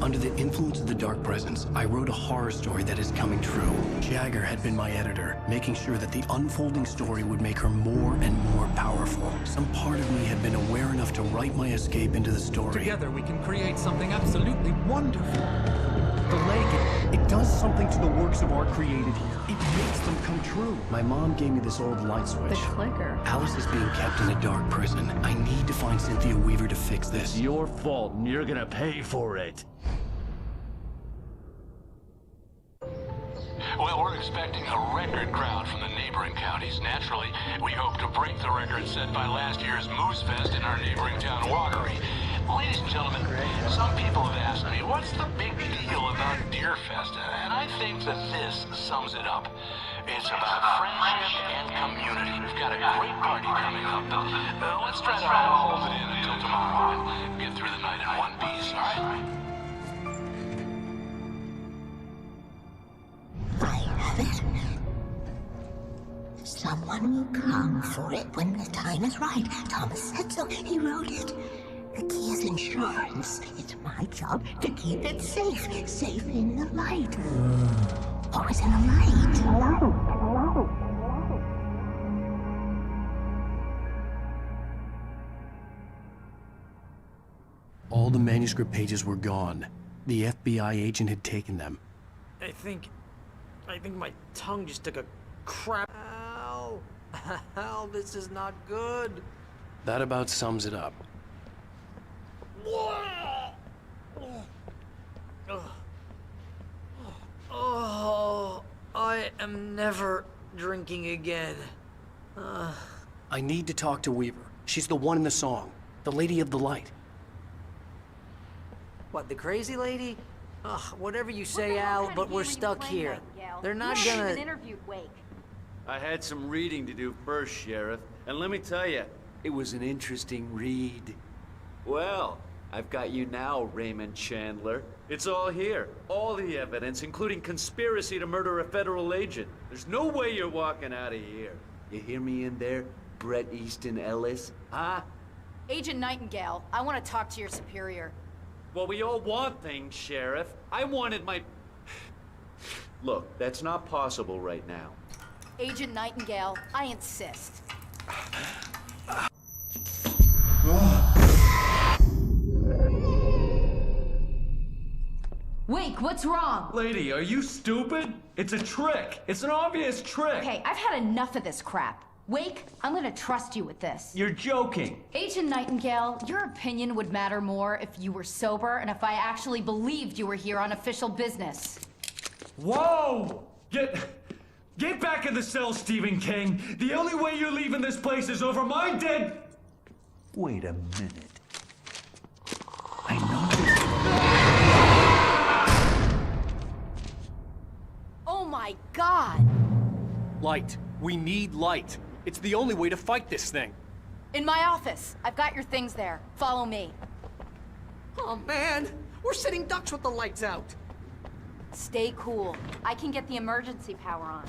Under the influence of the dark presence, I wrote a horror story that is coming true. Jagger had been my editor, making sure that the unfolding story would make her more and more powerful. Some part of me had been aware enough to write my escape into the story. Together we can create something absolutely wonderful. The lake, it does something to the works of art created here. It makes them come true. My mom gave me this old light switch. The clicker. Alice is being kept in a dark prison. I need to find Cynthia Weaver to fix this. It's your fault, and you're gonna pay for it. Well, we're expecting a record crowd from the neighboring counties. Naturally, we hope to break the record set by last year's Moose Fest in our neighboring town, Watery. Ladies and gentlemen, some people have asked me, what's the big deal about Deer Fest? And I think that this sums it up. It's about friendship and community. We've got a great party coming up. Let's try to hold it in until tomorrow and get through the night in one piece, all right? I have it. Someone will come for it when the time is right. Thomas said so. He wrote it. The key is insurance. It's my job to keep it safe. Safe in the light. Always in the light. Hello. All the manuscript pages were gone. The FBI agent had taken them. I think my tongue just took a crap. Ow. Ow, this is not good. That about sums it up. Oh, I am never drinking again. I need to talk to Weaver. She's the one in the song. The Lady of the Light. What, the crazy lady? Ugh, whatever you say, Al, but we're stuck here. They're not gonna... even interviewed Wake. I had some reading to do first, Sheriff, and let me tell you, it was an interesting read. Well, I've got you now, Raymond Chandler. It's all here. All the evidence, including conspiracy to murder a federal agent. There's no way you're walking out of here. You hear me in there, Bret Easton Ellis? Huh? Agent Nightingale, I want to talk to your superior. Well, we all want things, Sheriff. I wanted my... Look, that's not possible right now. Agent Nightingale, I insist. Wake, what's wrong? Lady, are you stupid? It's a trick. It's an obvious trick. Okay, I've had enough of this crap. Wake, I'm gonna trust you with this. You're joking. Agent Nightingale, your opinion would matter more if you were sober and if I actually believed you were here on official business. Whoa! Get back in the cell, Stephen King. The only way you're leaving this place is over my dead... Wait a minute. Oh my God! Light. We need light. It's the only way to fight this thing. In my office. I've got your things there. Follow me. Oh man, we're sitting ducks with the lights out. Stay cool. I can get the emergency power on.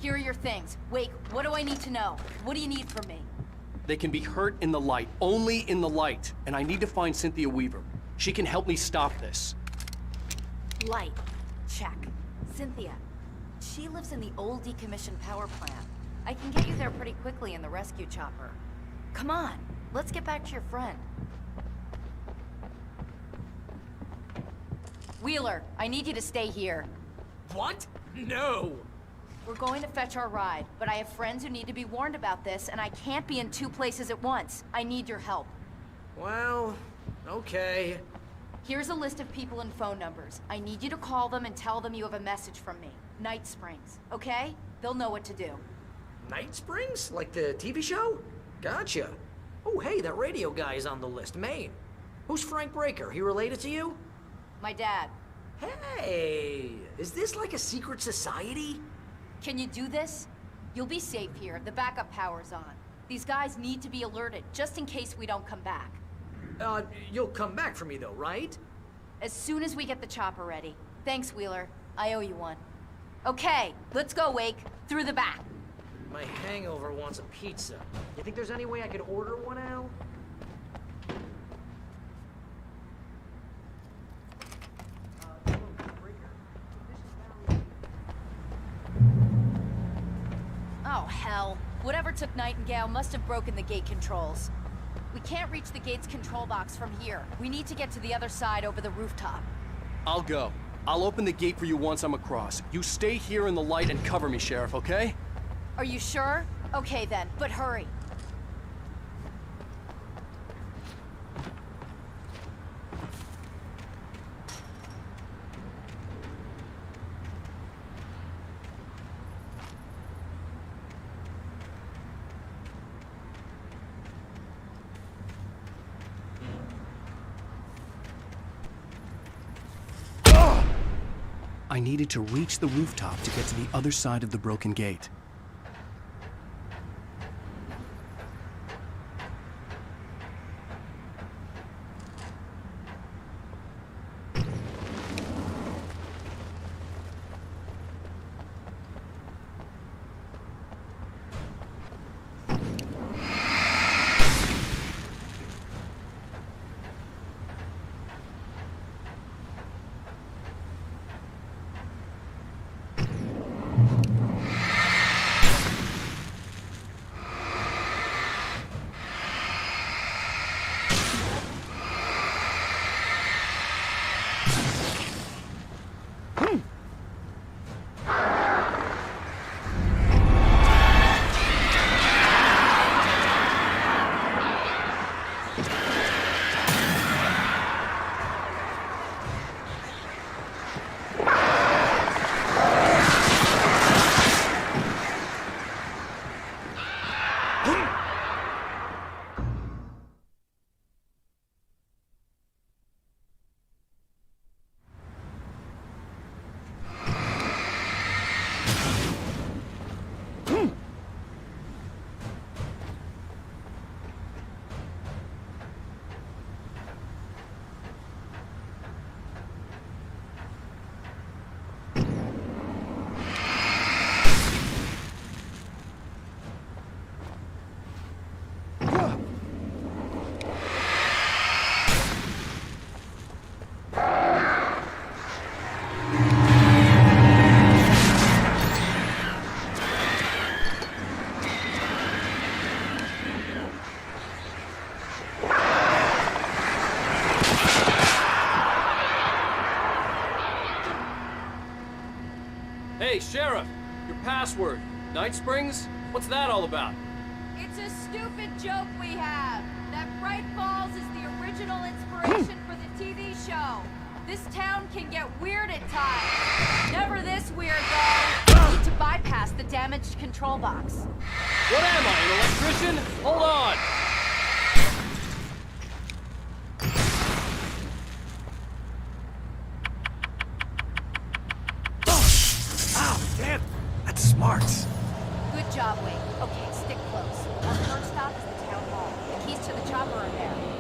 Here are your things. Wake, what do I need to know? What do you need from me? They can be hurt in the light, only in the light. And I need to find Cynthia Weaver. She can help me stop this. Light. Check. Cynthia. She lives in the old decommissioned power plant. I can get you there pretty quickly in the rescue chopper. Come on, let's get back to your friend. Wheeler, I need you to stay here. What? No! We're going to fetch our ride, but I have friends who need to be warned about this, and I can't be in 2 places at once. I need your help. Well, okay. Here's a list of people and phone numbers. I need you to call them and tell them you have a message from me. Night Springs, okay? They'll know what to do. Night Springs? Like the TV show? Gotcha. Oh, hey, that radio guy is on the list, Maine. Who's Frank Breaker? He related to you? My dad. Hey, is this like a secret society? Can you do this? You'll be safe here. The backup power's on. These guys need to be alerted, just in case we don't come back. You'll come back for me though, right? As soon as we get the chopper ready. Thanks, Wheeler. I owe you one. Okay, let's go, Wake. Through the back. My hangover wants a pizza. You think there's any way I could order one, Al? Oh, hell. Whatever took Nightingale must have broken the gate controls. We can't reach the gate's control box from here. We need to get to the other side over the rooftop. I'll go. I'll open the gate for you once I'm across. You stay here in the light and cover me, Sheriff, okay? Are you sure? Okay then, but hurry. I needed to reach the rooftop to get to the other side of the broken gate. Hey, Sheriff! Your password. Night Springs? What's that all about? It's a stupid joke we have. That Bright Falls is the original inspiration for the TV show. This town can get weird at times. Never this weird, though. Need to bypass the damaged control box. What am I, an electrician? Hold on! Damn! That's smart. Good job, Wade. Okay, stick close. Our first stop is the town hall. The keys to the chopper are there.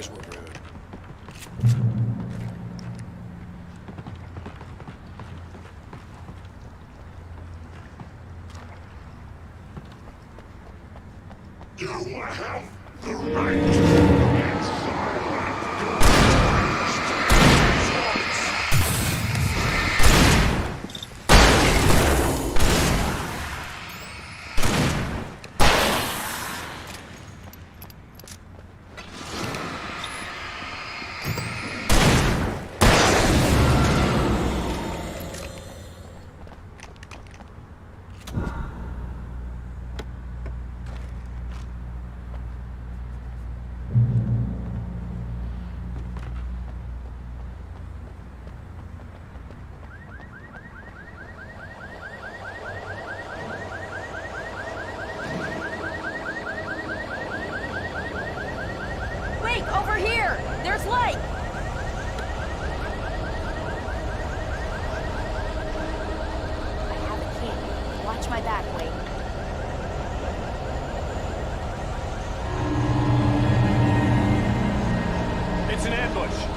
neighbors were rude. You have the right to remain silent. Wait, over here! There's light! I have a key. Watch my back, Wade. It's an ambush.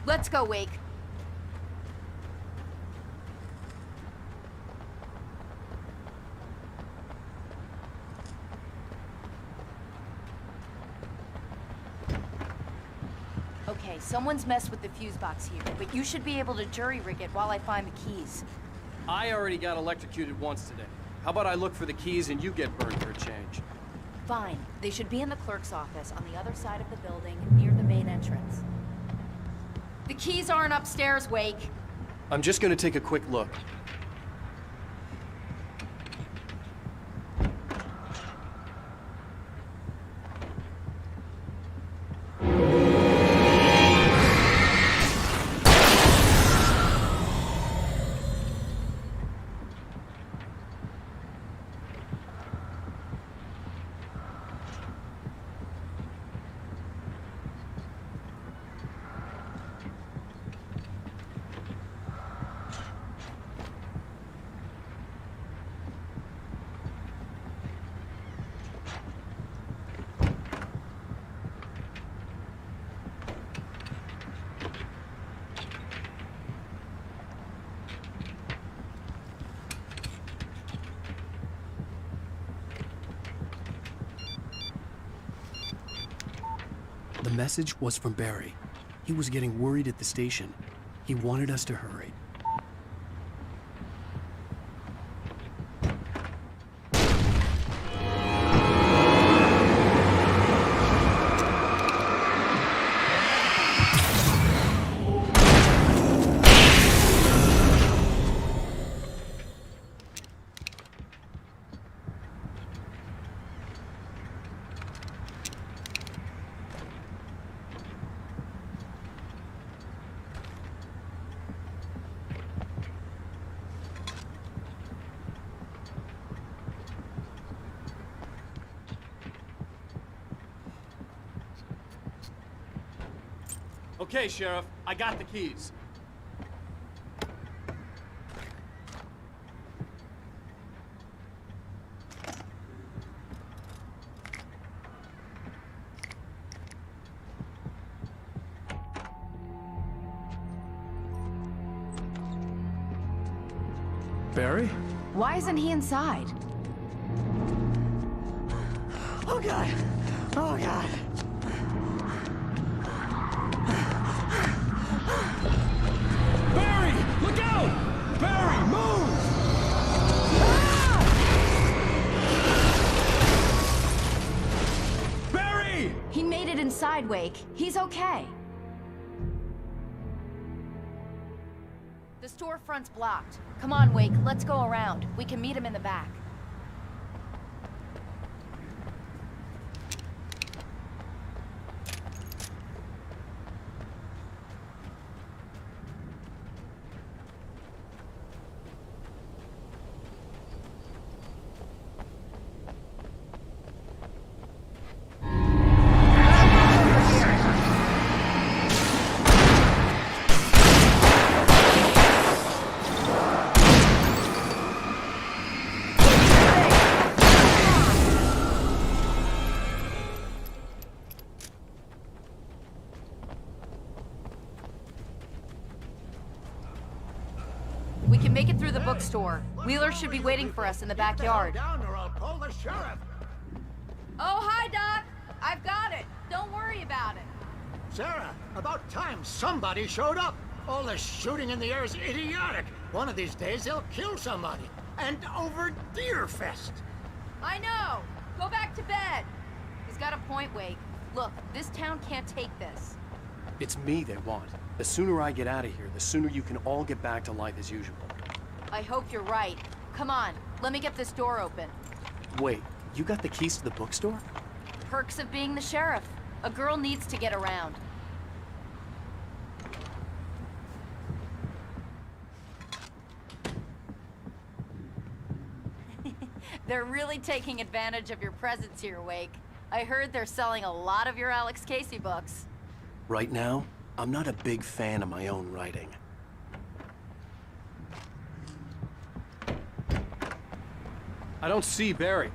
Let's go, Wake. Okay, someone's messed with the fuse box here, but you should be able to jury rig it while I find the keys. I already got electrocuted once today. How about I look for the keys and you get burned for a change? Fine. They should be in the clerk's office on the other side of the building, near the main entrance. The keys aren't upstairs, Wake. I'm just gonna take a quick look. The message was from Barry. He was getting worried at the station. He wanted us to hurry. Okay, Sheriff, I got the keys. Barry? Why isn't he inside? Oh God! Oh God! Barry! Look out! Barry, move! Barry! He made it inside, Wake. He's okay. The storefront's blocked. Come on, Wake. Let's go around. We can meet him in the back. We can make it through the bookstore. Wheeler should be waiting for us in the backyard. Down or I'll call the sheriff. Oh, hi, Doc. I've got it. Don't worry about it. Sarah, about time somebody showed up. All this shooting in the air is idiotic. One of these days they'll kill somebody. And over Deerfest. I know. Go back to bed. He's got a point, Wake. Look, this town can't take this. It's me they want. The sooner I get out of here, the sooner you can all get back to life as usual. I hope you're right. Come on, let me get this door open. Wait, you got the keys to the bookstore? Perks of being the sheriff. A girl needs to get around. They're really taking advantage of your presence here, Wake. I heard they're selling a lot of your Alex Casey books. Right now, I'm not a big fan of my own writing. I don't see Barry.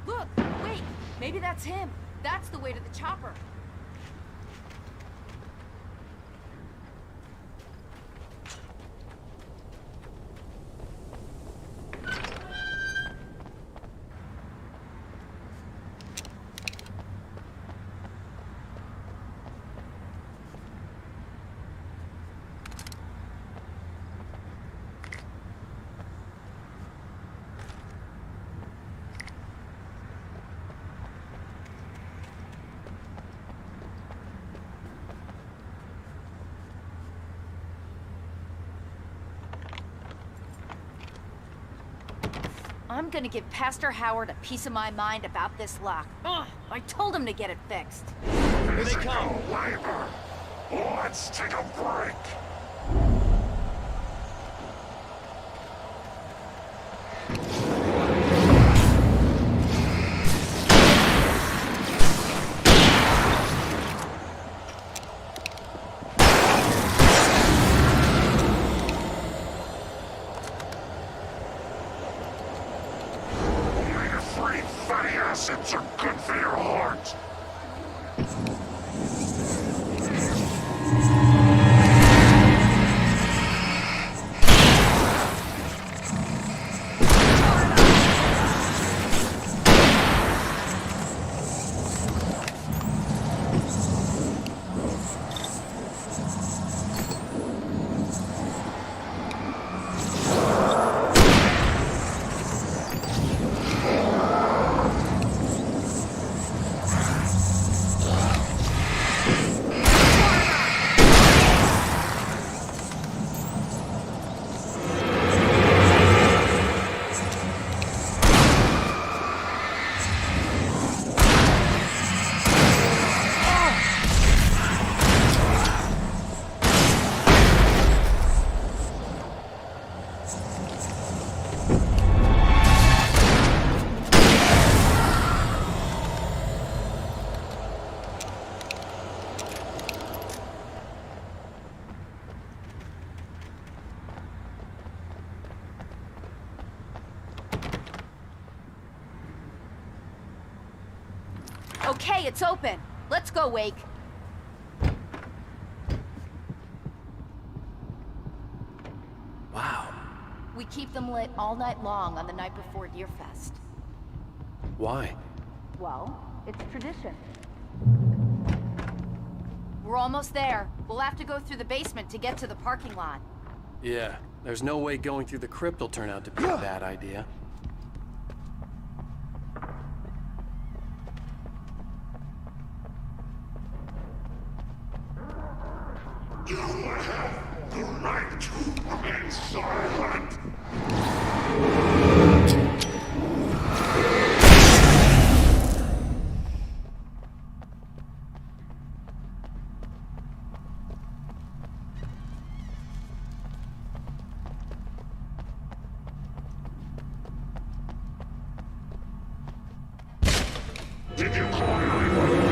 Look, wait, maybe that's him. That's the way to the chopper. I'm gonna give Pastor Howard a piece of my mind about this lock. Ugh, I told him to get it fixed. Here they come. Let's take a break. Fatty acids are good for your heart. Okay, it's open. Let's go, Wake. keep them lit all night long on the night before Deerfest. Why? Well, it's tradition. We're almost there. We'll have to go through the basement to get to the parking lot. Yeah, there's no way going through the crypt will turn out to be a bad idea. You have the right to remain silent. Did you call 911?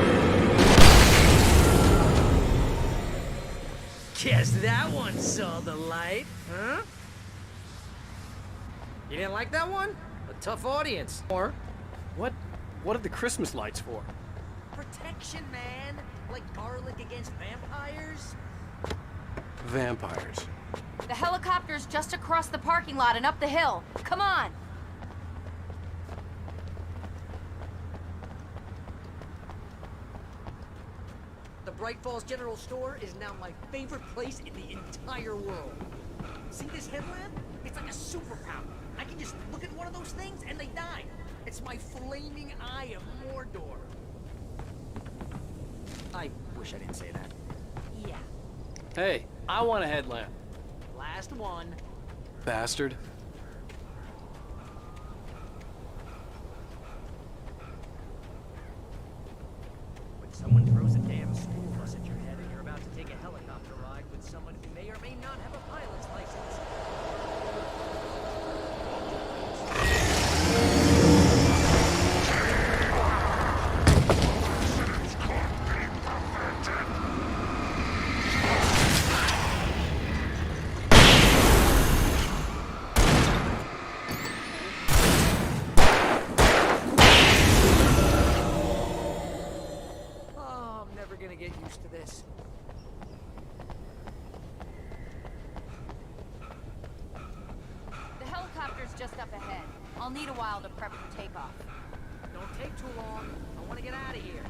Guess that one saw the light, huh? You didn't like that one? A tough audience. Or, what are the Christmas lights for? Protection, man. Like garlic against vampires. Vampires. The helicopter's just across the parking lot and up the hill. Come on! The Bright Falls General Store is now my favorite place in the entire world. See this headlamp? It's like a superpower. I can just look at one of those things and they die. It's my flaming eye of Mordor. I wish I didn't say that. Yeah. Hey, I want a headlamp. Last one. Bastard. When someone throws a damn school bus at your head and you're about to take a helicopter ride with someone who may or may not have a pilot's license. Oh, I'm never gonna get used to this. The helicopter's just up ahead. I'll need a while to prep for takeoff. Don't take too long. I want to get out of here.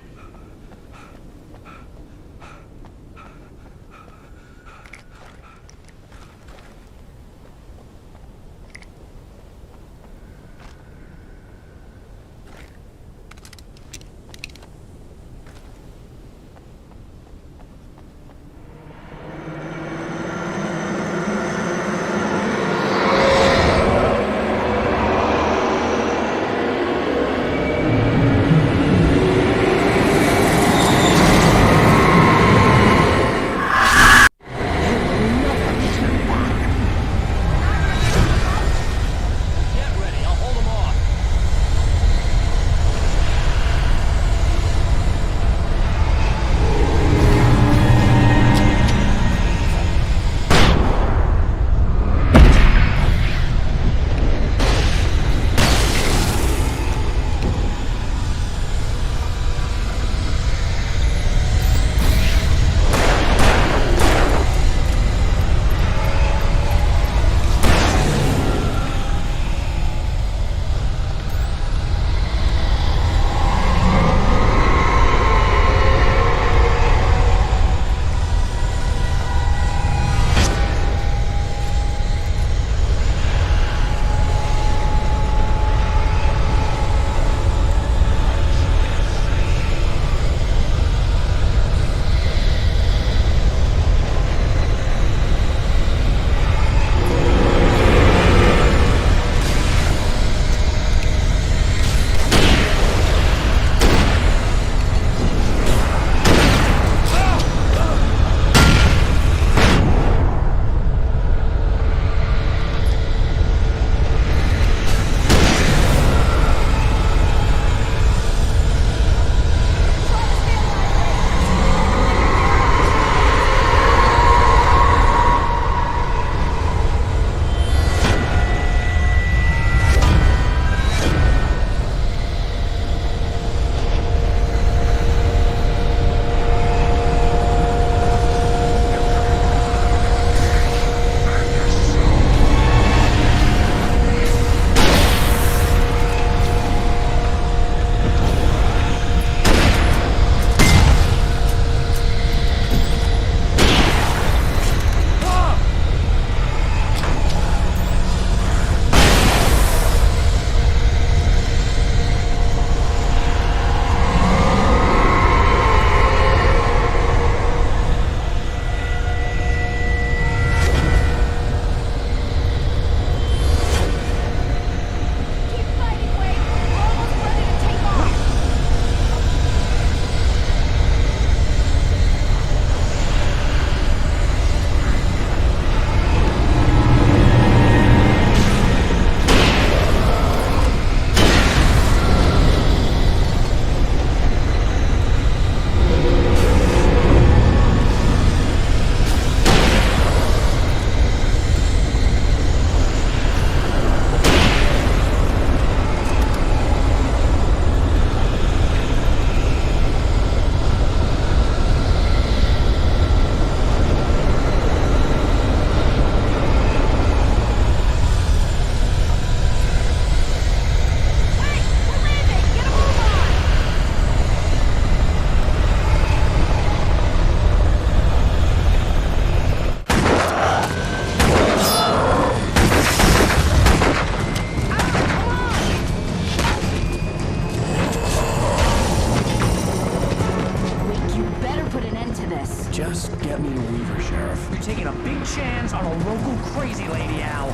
get me to Weaver, Sheriff. You're taking a big chance on a local crazy lady, Al.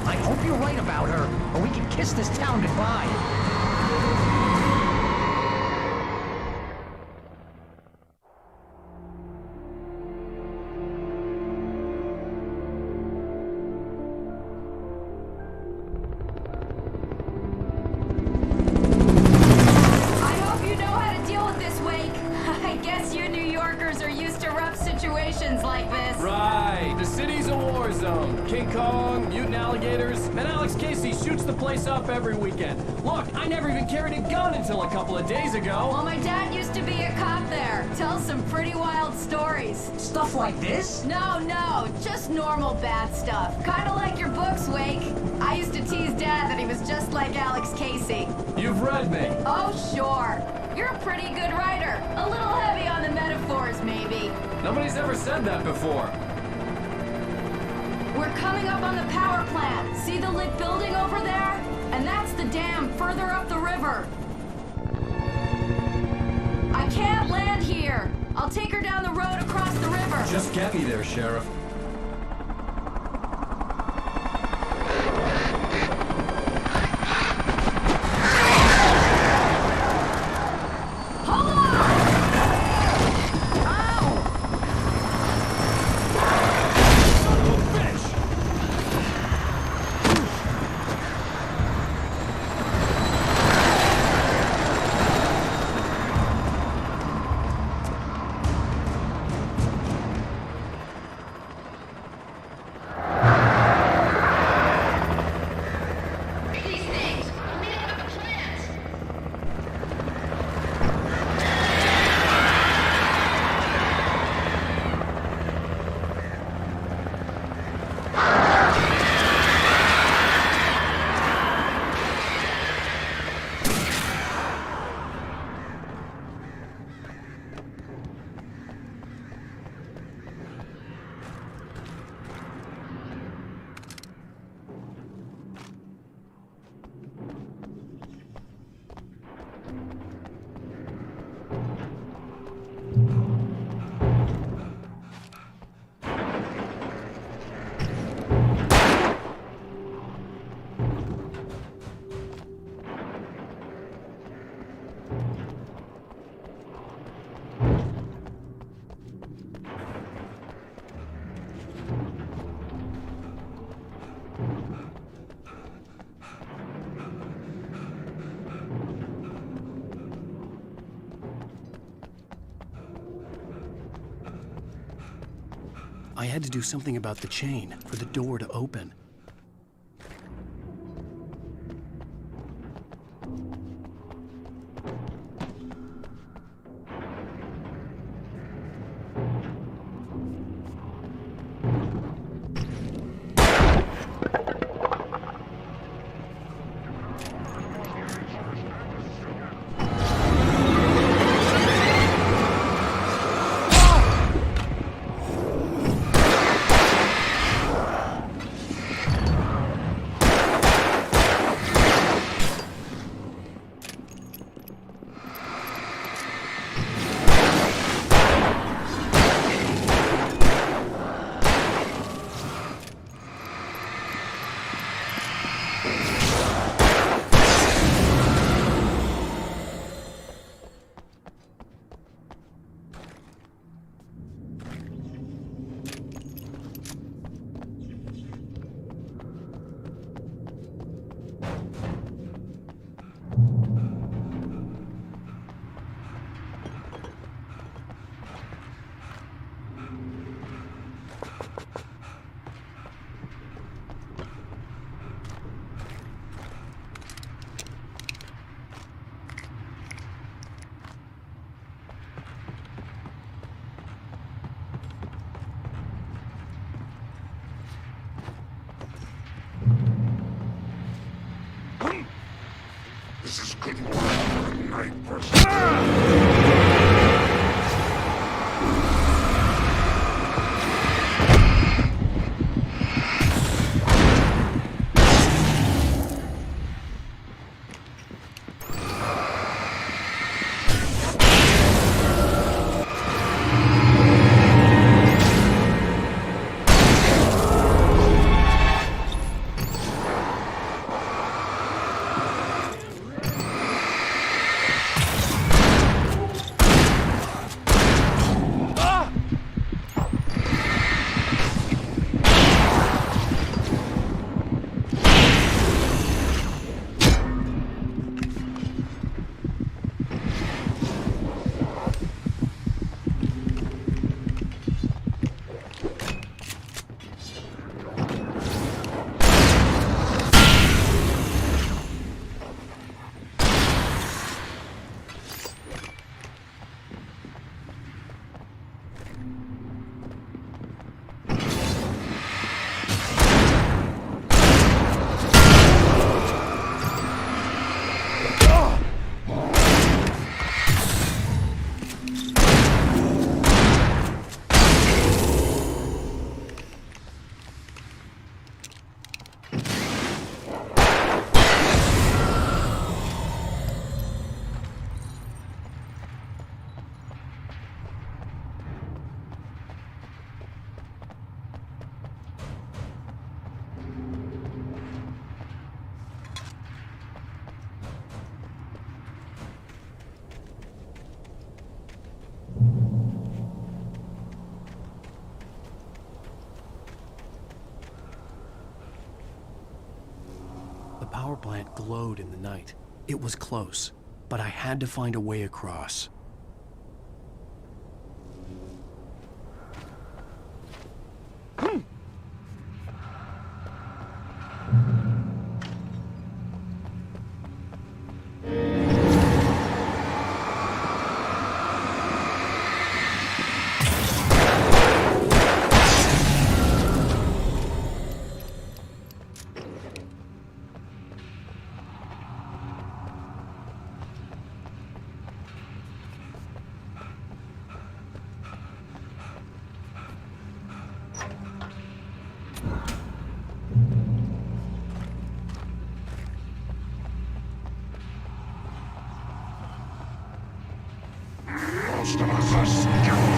I hope you're right about her, or we can kiss this town goodbye. Like this. Right, the city's a war zone. King Kong, mutant alligators, and Alex Casey shoots the place up every weekend. Look, I never even carried a gun until a couple of days ago. Well, my dad used to be a cop there. Tells some pretty wild stories. Stuff like this? No, just normal bad stuff. Kinda like your books, Wake. I used to tease Dad that he was just like Alex Casey. You've read me. Oh, sure. You're a pretty good writer. A little heavy on the metaphors, maybe. Nobody's ever said that before. We're coming up on the power plant. See the lit building over there? And that's the dam further up the river. I can't land here. I'll take her down the road across the river. Just get me there, Sheriff. I had to do something about the chain for the door to open. power plant glowed in the night. It was close, but I had to find a way across. Most of us are skilled.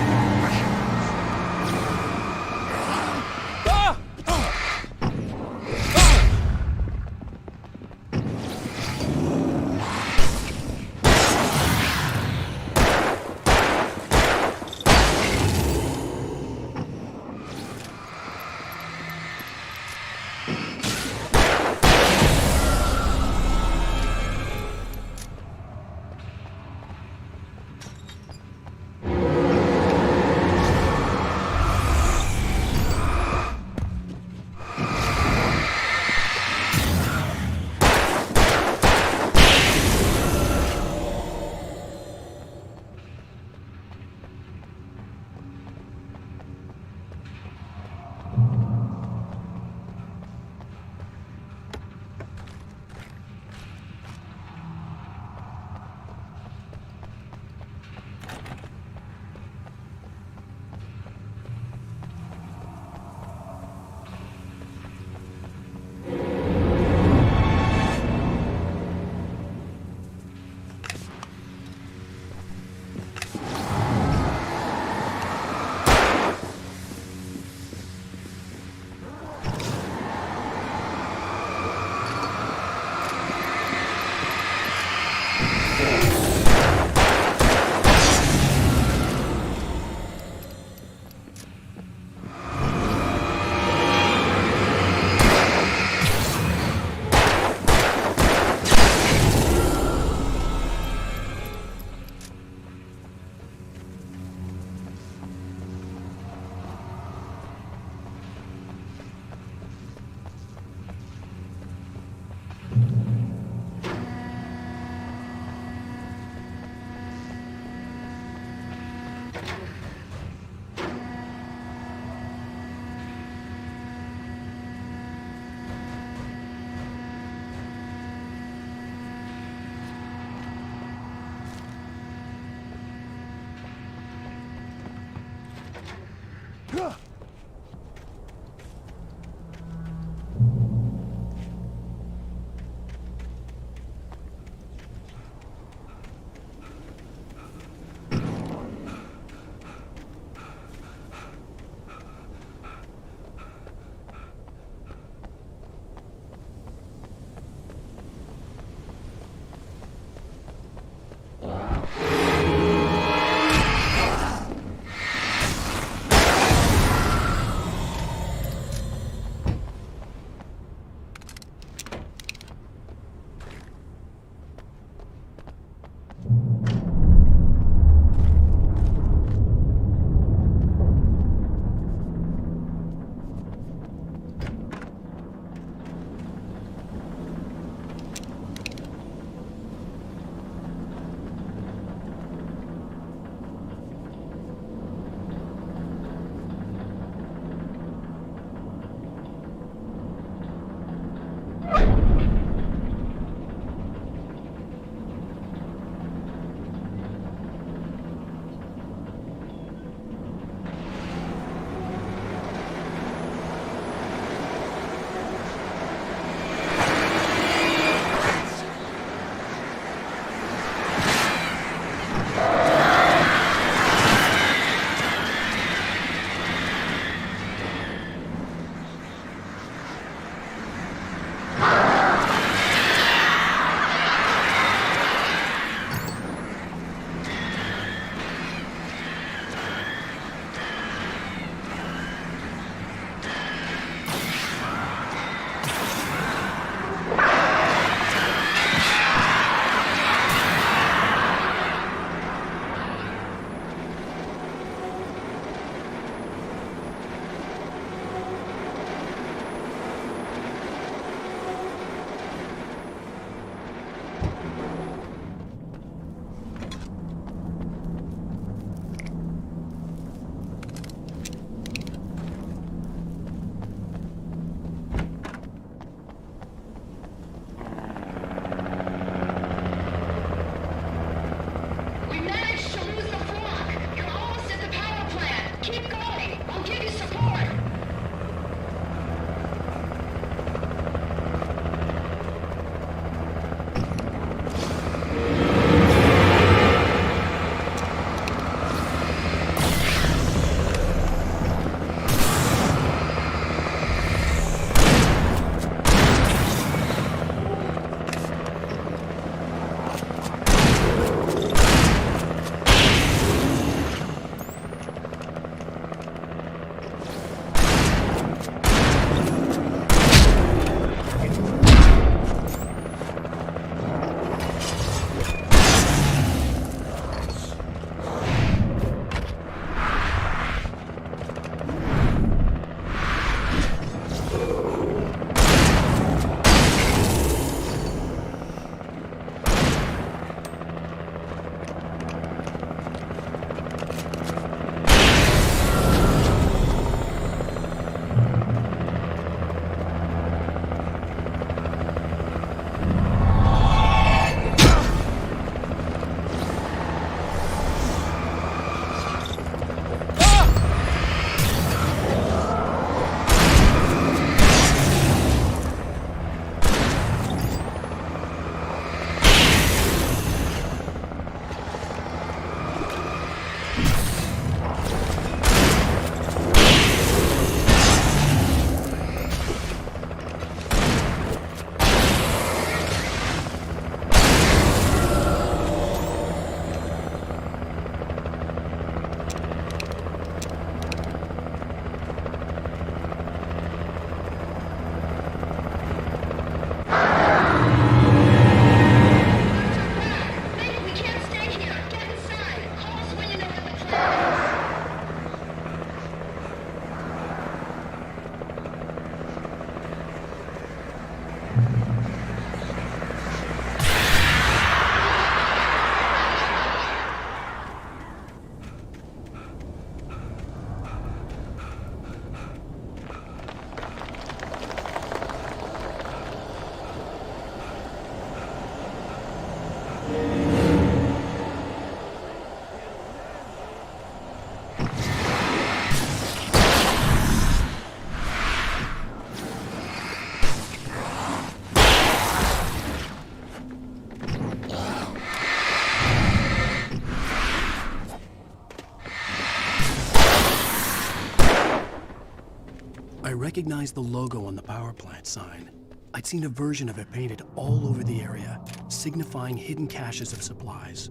I recognized the logo on the power plant sign. I'd seen a version of it painted all over the area, signifying hidden caches of supplies.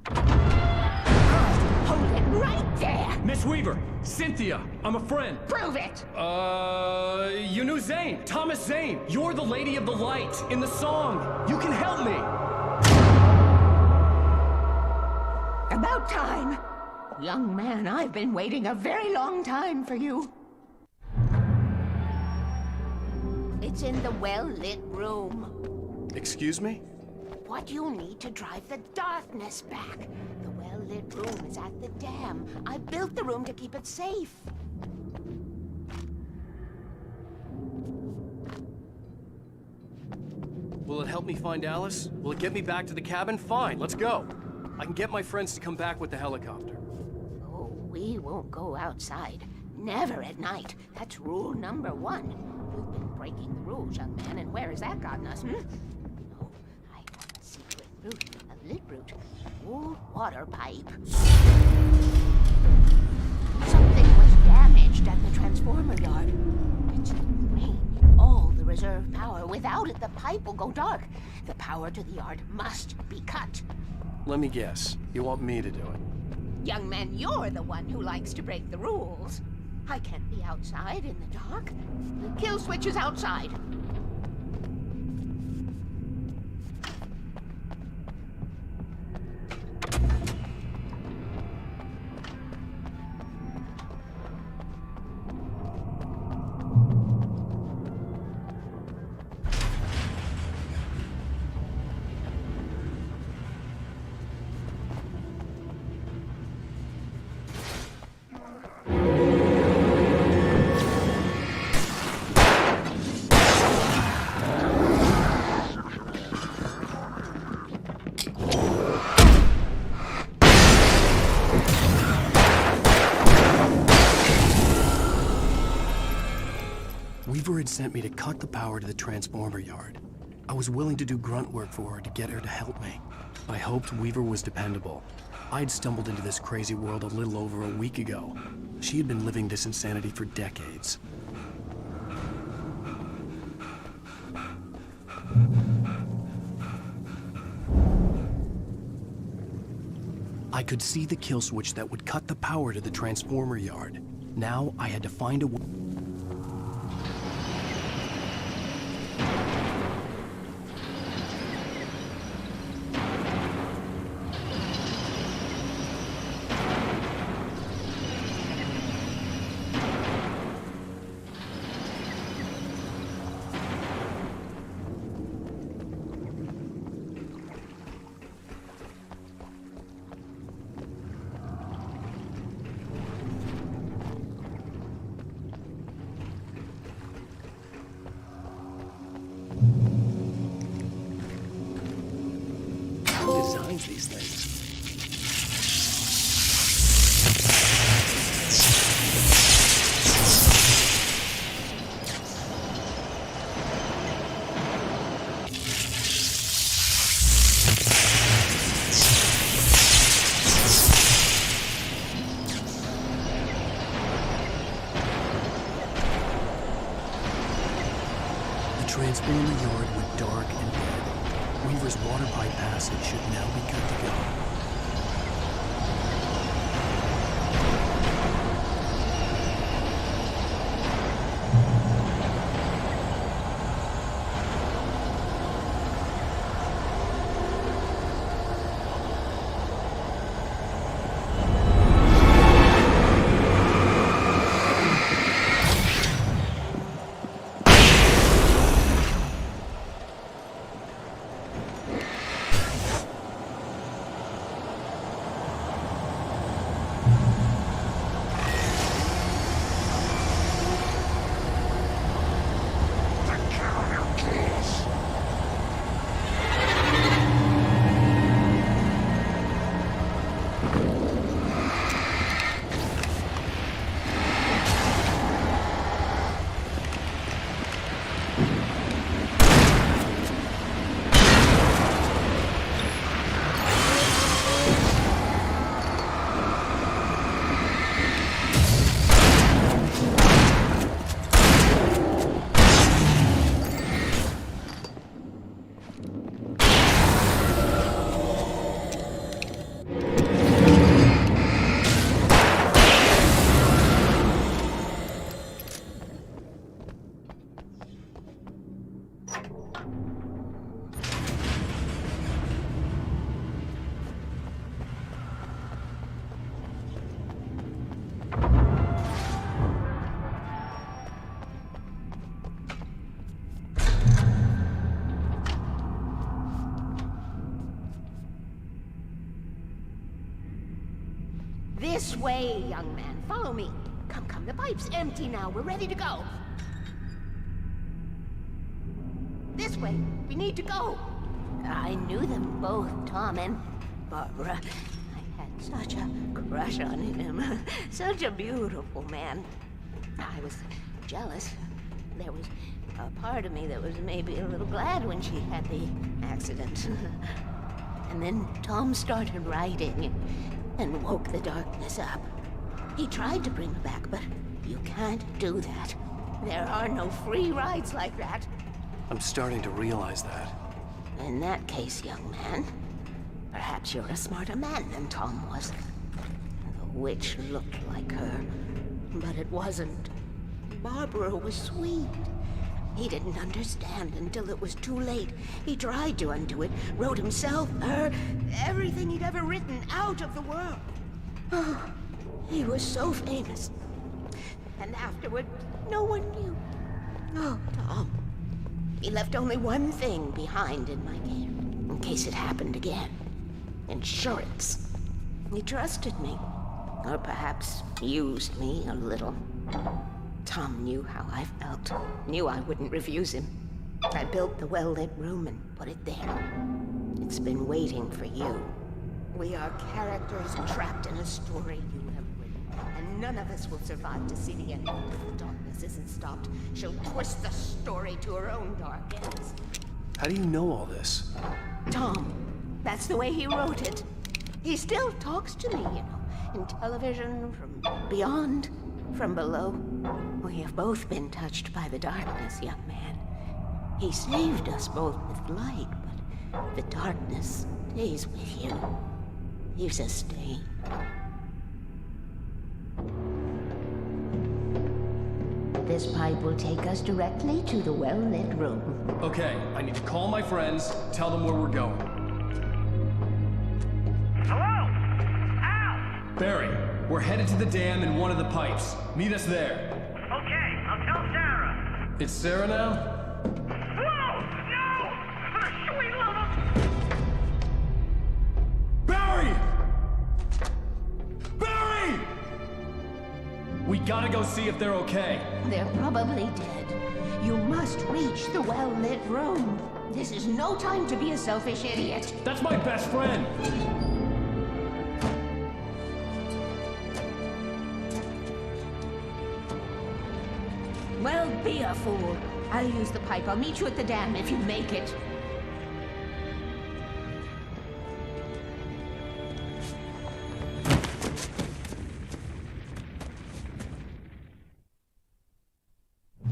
Hold it right there! Miss Weaver! Cynthia! I'm a friend! Prove it! You knew Zane! Thomas Zane! You're the Lady of the Light in the song! You can help me! About time! Young man, I've been waiting a very long time for you. It's in the well-lit room. Excuse me? What you need to drive the darkness back. The well-lit room is at the dam. I built the room to keep it safe. Will it help me find Alice? Will it get me back to the cabin? Fine, let's go. I can get my friends to come back with the helicopter. Oh, we won't go outside. Never at night. That's rule number 1. You've been breaking the rules, young man, and where has that gotten us, No, I have a secret route, a lit route. Old water pipe. Something was damaged at the transformer yard. It's drained all the reserve power. Without it, the pipe will go dark. The power to the yard must be cut. Let me guess. You want me to do it? Young man, you're the one who likes to break the rules. I can't be outside in the dark. The kill switch is outside. Weaver had sent me to cut the power to the transformer yard. I was willing to do grunt work for her to get her to help me. I hoped Weaver was dependable. I'd stumbled into this crazy world a little over a week ago. She had been living this insanity for decades. I could see the kill switch that would cut the power to the transformer yard. Now I had to find a way. Designs these things. The transformer yard went dark and dead. Weaver's water pipe passage should now be good to go. This way, young man. Follow me. Come, come. The pipe's empty now. We're ready to go. This way. We need to go. I knew them both, Tom and Barbara. I had such a crush on him. Such a beautiful man. I was jealous. There was a part of me that was maybe a little glad when she had the accident. And then Tom started writing and woke the darkness up. He tried to bring her back, but you can't do that. There are no free rides like that. I'm starting to realize that. In that case, young man, perhaps you're a smarter man than Tom was. The witch looked like her, but it wasn't. Barbara was sweet. He didn't understand until it was too late. He tried to undo it, wrote himself, her, everything he'd ever written out of the world. Oh, he was so famous. And afterward, no one knew. Oh, Tom. He left only one thing behind in my care, in case it happened again. Insurance. He trusted me. Or perhaps used me a little. Tom knew how I felt. Knew I wouldn't refuse him. I built the well-lit room and put it there. It's been waiting for you. We are characters trapped in a story you have written. And none of us will survive to see the end if the darkness isn't stopped. She'll twist the story to her own dark ends. How do you know all this? Tom, that's the way he wrote it. He still talks to me, you know, in television, from beyond, from below. We have both been touched by the darkness, young man. He saved us both with light, but the darkness stays with you. Leaves a stain. This pipe will take us directly to the well-lit room. Okay, I need to call my friends, tell them where we're going. Hello? Al! Barry, we're headed to the dam in one of the pipes. Meet us there. Okay, I'll tell Sarah. It's Sarah now? Whoa! No! For the sweet love of... Barry! Barry! We gotta go see if they're okay. They're probably dead. You must reach the well-lit room. This is no time to be a selfish idiot. That's my best friend! Well, be a fool. I'll use the pipe. I'll meet you at the dam if you make it.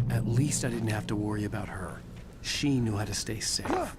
At least I didn't have to worry about her. She knew how to stay safe.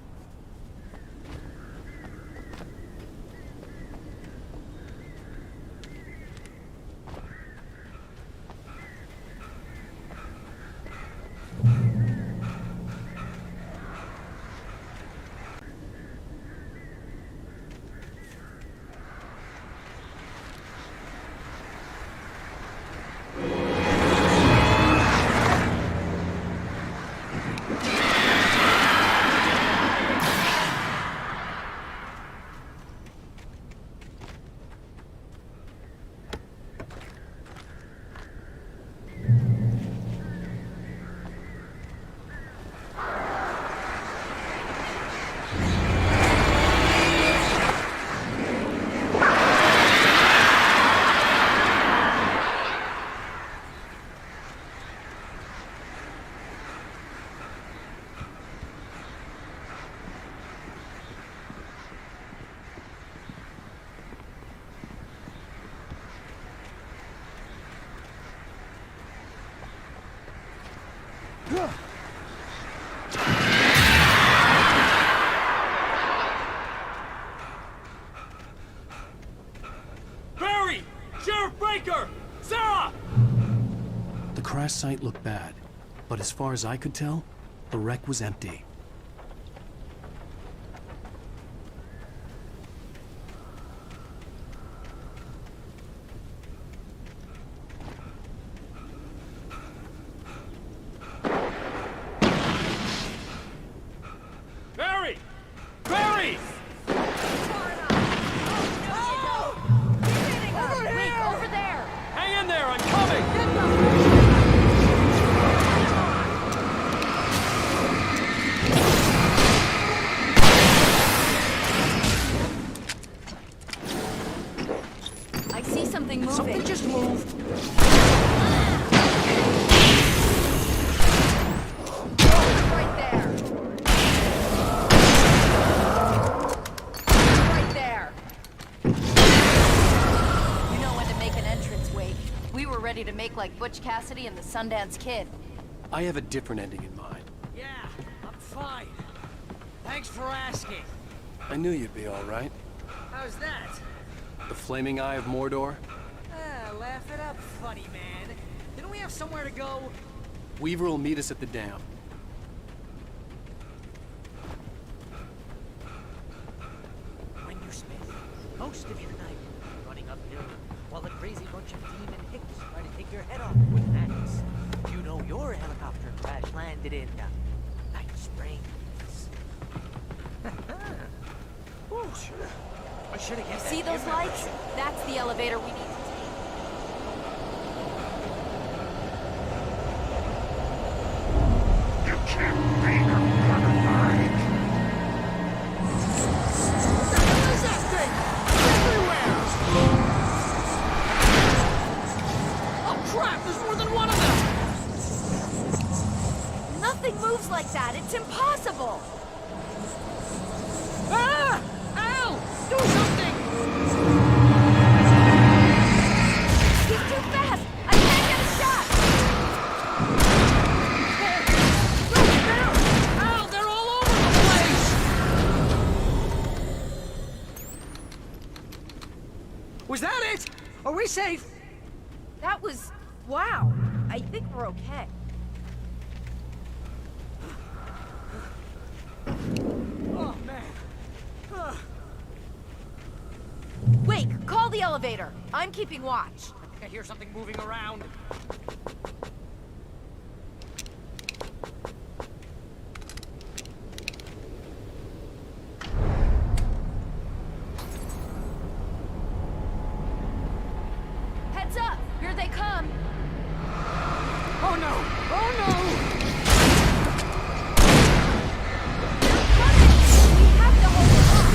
Barry! Sheriff Baker! Sarah! The crash site looked bad, but as far as I could tell, the wreck was empty. Barry! Barry! Over here! something moving. Something just moved. Right there. Right there. You know when to make an entrance, Wade. We were ready to make like Butch Cassidy and the Sundance Kid. I have a different ending in mind. Yeah, I'm fine. Thanks for asking. I knew you'd be all right. How's that? The flaming eye of Mordor? Laugh it up, funny man. Didn't we have somewhere to go? Weaver will meet us at the dam. When you spend most of your night running uphill while a crazy bunch of demon hicks try to take your head off with an axe, you know your helicopter crash landed in Night Springs. Ooh, I should have guessed. See those lights? That's the elevator we need to take. You can't make a fucking mind. What the hell is that thing? Everywhere! Oh crap, there's more than one of them! Nothing moves like that. It's impossible. Ah! Al! Do something! He's too fast. I can't get a shot. Al, they're all over the place! Was that it? Are we safe? That was... wow. I think we're okay. Oh, man. Wake, call the elevator. I'm keeping watch. I think I hear something moving around. Heads up! Here they come! Oh no! Oh no! We have to hold them off!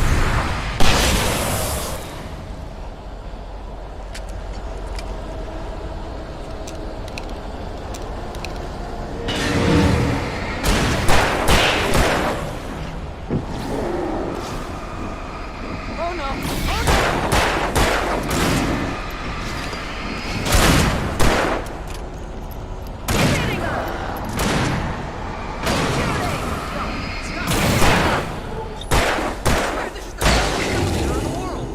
Oh no! Oh no! Hitting them! Shooting! Stop! I swear this is the best elevator in the world!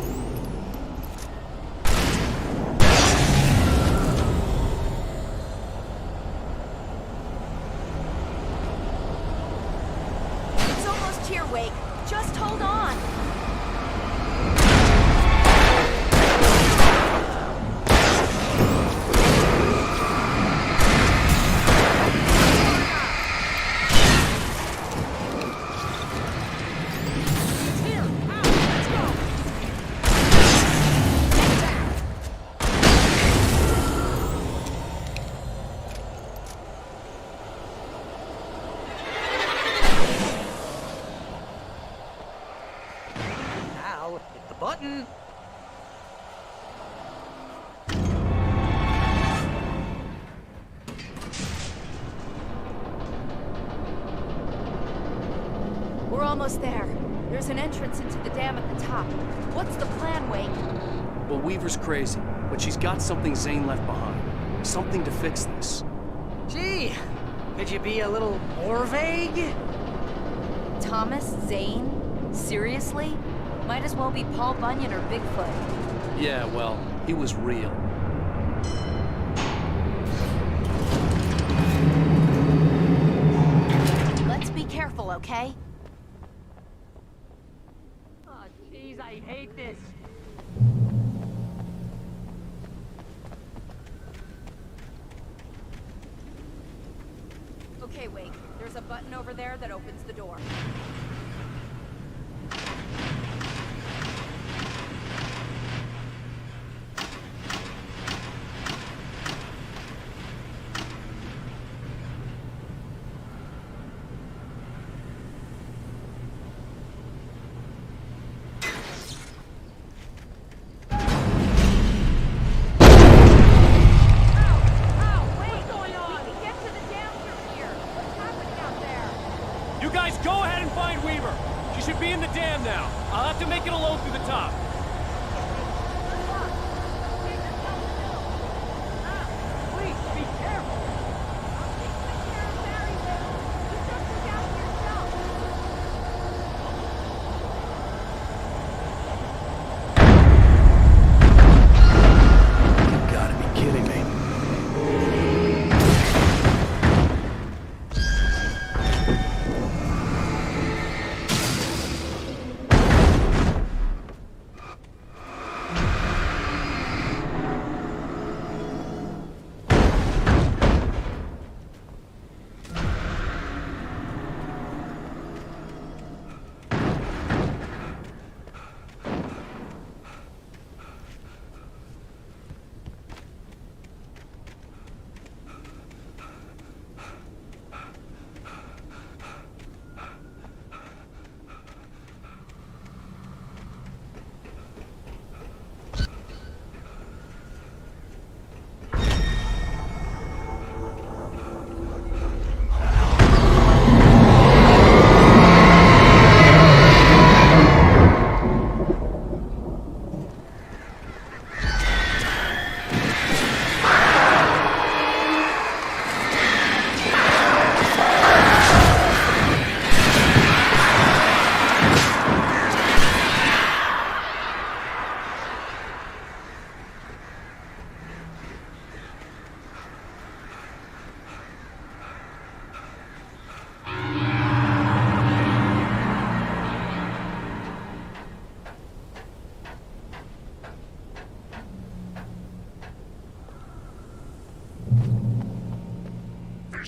It's almost here, Wake. Just hold on. It's here! Al, let's go! Al, hit the button. We're almost there. There's an entrance into the dam at the top. What's the plan, Wake? Well, Weaver's crazy, but she's got something Zane left behind. Something to fix this. Gee, could you be a little more vague? Thomas Zane? Seriously? Might as well be Paul Bunyan or Bigfoot. Yeah, well, he was real. Let's be careful, okay? Oh, jeez, I hate this. Okay, Wake. There's a button over there that opens the door.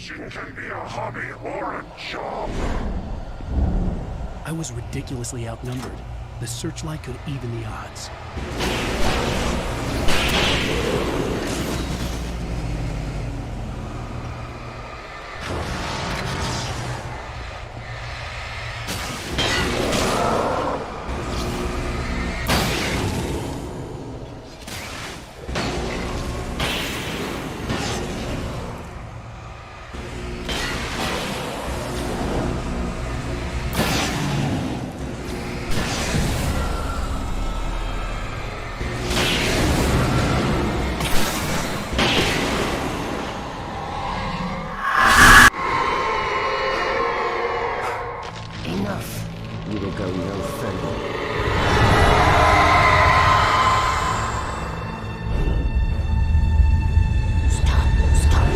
Wishing can be a hobby or a job. I was ridiculously outnumbered. The searchlight could even the odds. Enough. You will go no further. Stop now.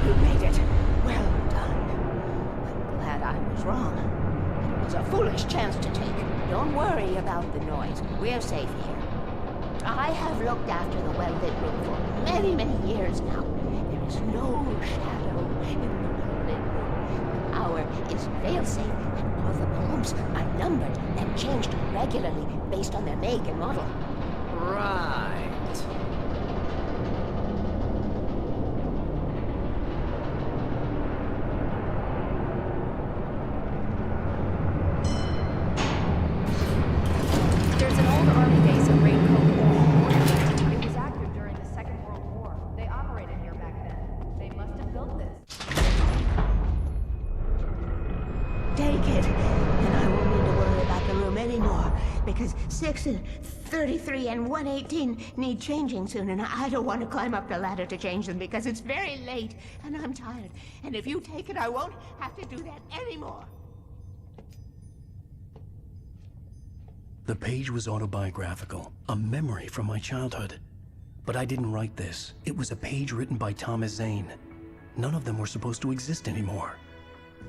You made it. Well done. I'm glad I was wrong. It was a foolish chance to take. Don't worry about the noise. We're safe here. I have looked after the well-lit room for many, many years now. There is no shadow in the well-lit room. The power is fail-safe, and all the bulbs are numbered and changed regularly based on their make and model. Right. There's an old army base at Raincoat Wall. It was active during the Second World War. They operated here back then. They must have built this. Take it, and I won't need to worry about the room anymore, because 6 and 33 and 118 need changing soon, and I don't want to climb up the ladder to change them because it's very late, and I'm tired. And if you take it, I won't have to do that anymore. The page was autobiographical, a memory from my childhood. But I didn't write this. It was a page written by Thomas Zane. None of them were supposed to exist anymore.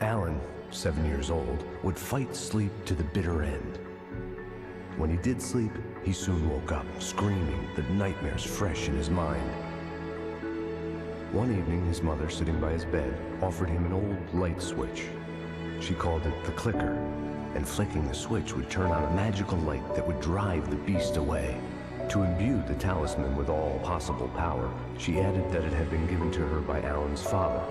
Alan, 7 years old, would fight sleep to the bitter end. When he did sleep, he soon woke up, screaming, the nightmares fresh in his mind. One evening, his mother, sitting by his bed, offered him an old light switch. She called it the clicker, and flicking the switch would turn on a magical light that would drive the beast away. To imbue the talisman with all possible power, she added that it had been given to her by Alan's father.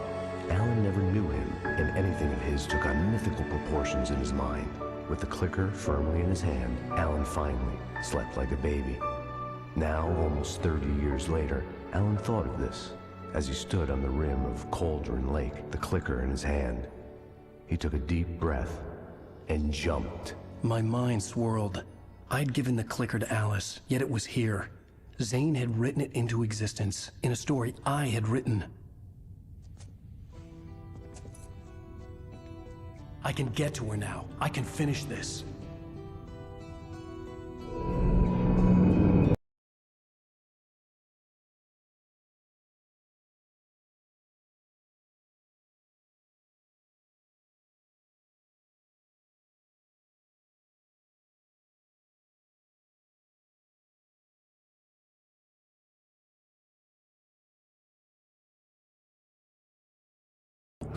Alan never knew him, and anything of his took on mythical proportions in his mind. With the clicker firmly in his hand, Alan finally slept like a baby. Now, almost 30 years later, Alan thought of this as he stood on the rim of Cauldron Lake, the clicker in his hand. He took a deep breath and jumped. My mind swirled. I'd given the clicker to Alice, yet it was here. Zane had written it into existence, in a story I had written. I can get to her now. I can finish this.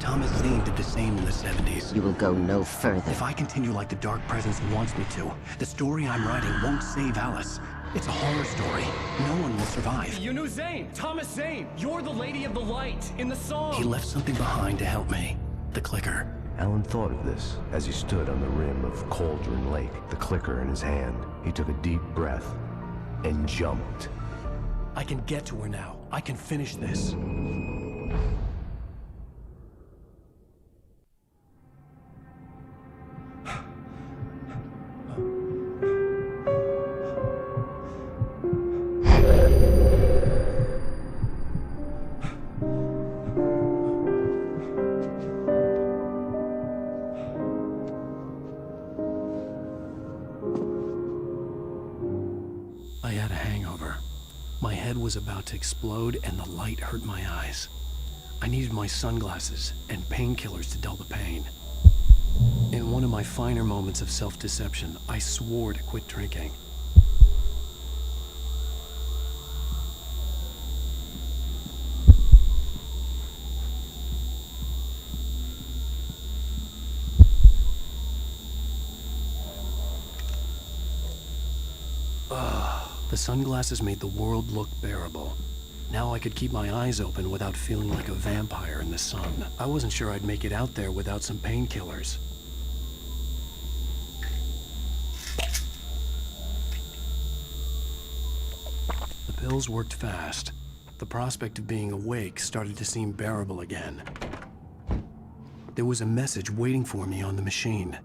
Thomas Zane did the same in the 70s. You will go no further. If I continue like the Dark Presence wants me to, the story I'm writing won't save Alice. It's a horror story. No one will survive. You knew Zane! Thomas Zane! You're the Lady of the Light in the song! He left something behind to help me. The clicker. Alan thought of this as he stood on the rim of Cauldron Lake, the clicker in his hand. He took a deep breath and jumped. I can get to her now. I can finish this. I had a hangover. My head was about to explode and the light hurt my eyes. I needed my sunglasses and painkillers to dull the pain. In one of my finer moments of self-deception, I swore to quit drinking. The sunglasses made the world look bearable. Now I could keep my eyes open without feeling like a vampire in the sun. I wasn't sure I'd make it out there without some painkillers. The pills worked fast. The prospect of being awake started to seem bearable again. There was a message waiting for me on the machine.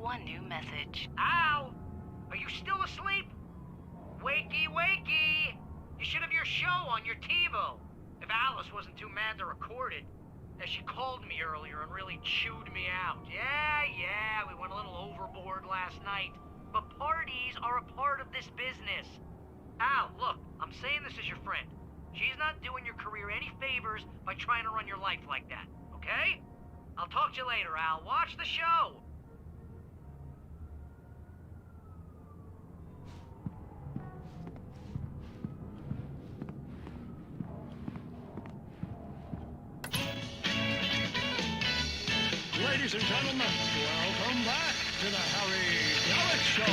One new message. Al! Are you still asleep? Wakey, wakey! You should have your show on your TiVo. If Alice wasn't too mad to record it. As she called me earlier and really chewed me out. Yeah, we went a little overboard last night. But parties are a part of this business. Al, look, I'm saying this as your friend. She's not doing your career any favors by trying to run your life like that, okay? I'll talk to you later, Al. Watch the show! Ladies and gentlemen, welcome back to the Harry Garrett Show.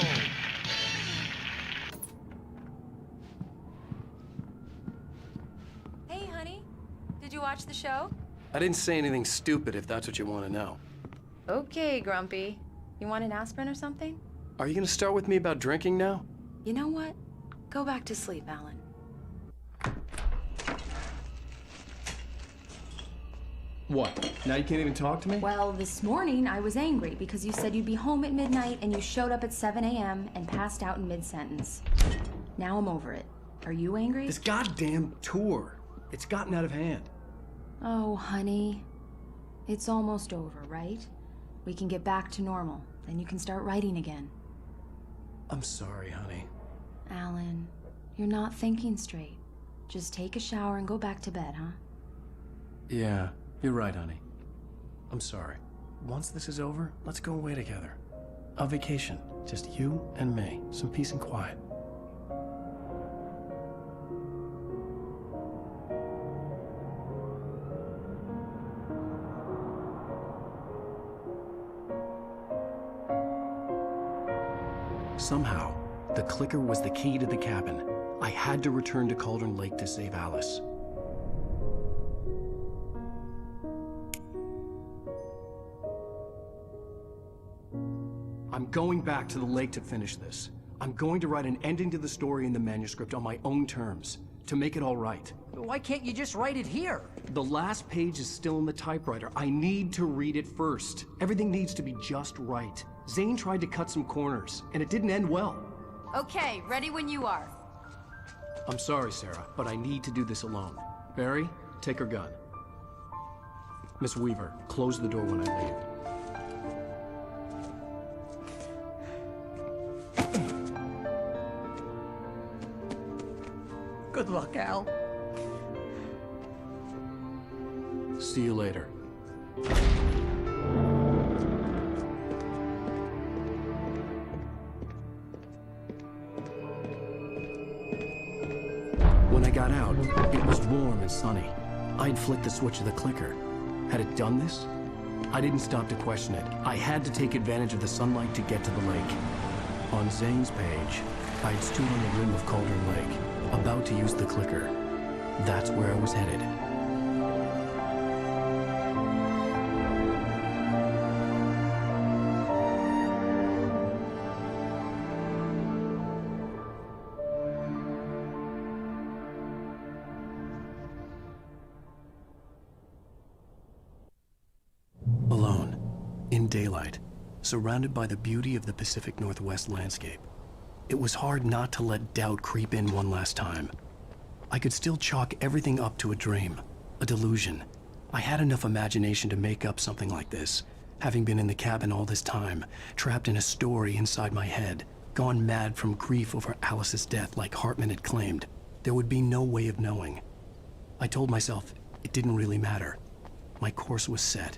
Hey, honey. Did you watch the show? I didn't say anything stupid if that's what you want to know. Okay, Grumpy. You want an aspirin or something? Are you going to start with me about drinking now? You know what? Go back to sleep, Alan. What? Now you can't even talk to me? Well, this morning I was angry because you said you'd be home at midnight and you showed up at 7 a.m. and passed out in mid-sentence. Now I'm over it. Are you angry? This goddamn tour. It's gotten out of hand. Oh, honey. It's almost over, right? We can get back to normal. Then you can start writing again. I'm sorry, honey. Alan, you're not thinking straight. Just take a shower and go back to bed, huh? Yeah. You're right, honey. I'm sorry. Once this is over, let's go away together. A vacation. Just you and me. Some peace and quiet. Somehow, the clicker was the key to the cabin. I had to return to Cauldron Lake to save Alice. I'm going back to the lake to finish this. I'm going to write an ending to the story in the manuscript on my own terms, to make it all right. Why can't you just write it here? The last page is still in the typewriter. I need to read it first. Everything needs to be just right. Zane tried to cut some corners, and it didn't end well. Okay, ready when you are. I'm sorry, Sarah, but I need to do this alone. Barry, take her gun. Miss Weaver, close the door when I leave. Good luck, Al. See you later. got out, it was warm and sunny. I'd flicked the switch of the clicker. Had it done this? I didn't stop to question it. I had to take advantage of the sunlight to get to the lake. On Zane's page, I had stood on the rim of Cauldron Lake, about to use the clicker. That's where I was headed. Alone, in daylight, surrounded by the beauty of the Pacific Northwest landscape. It was hard not to let doubt creep in one last time. I could still chalk everything up to a dream, a delusion. I had enough imagination to make up something like this, having been in the cabin all this time, trapped in a story inside my head, gone mad from grief over Alice's death like Hartman had claimed. There would be no way of knowing. I told myself it didn't really matter. My course was set.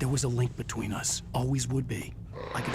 There was a link between us, always would be. I could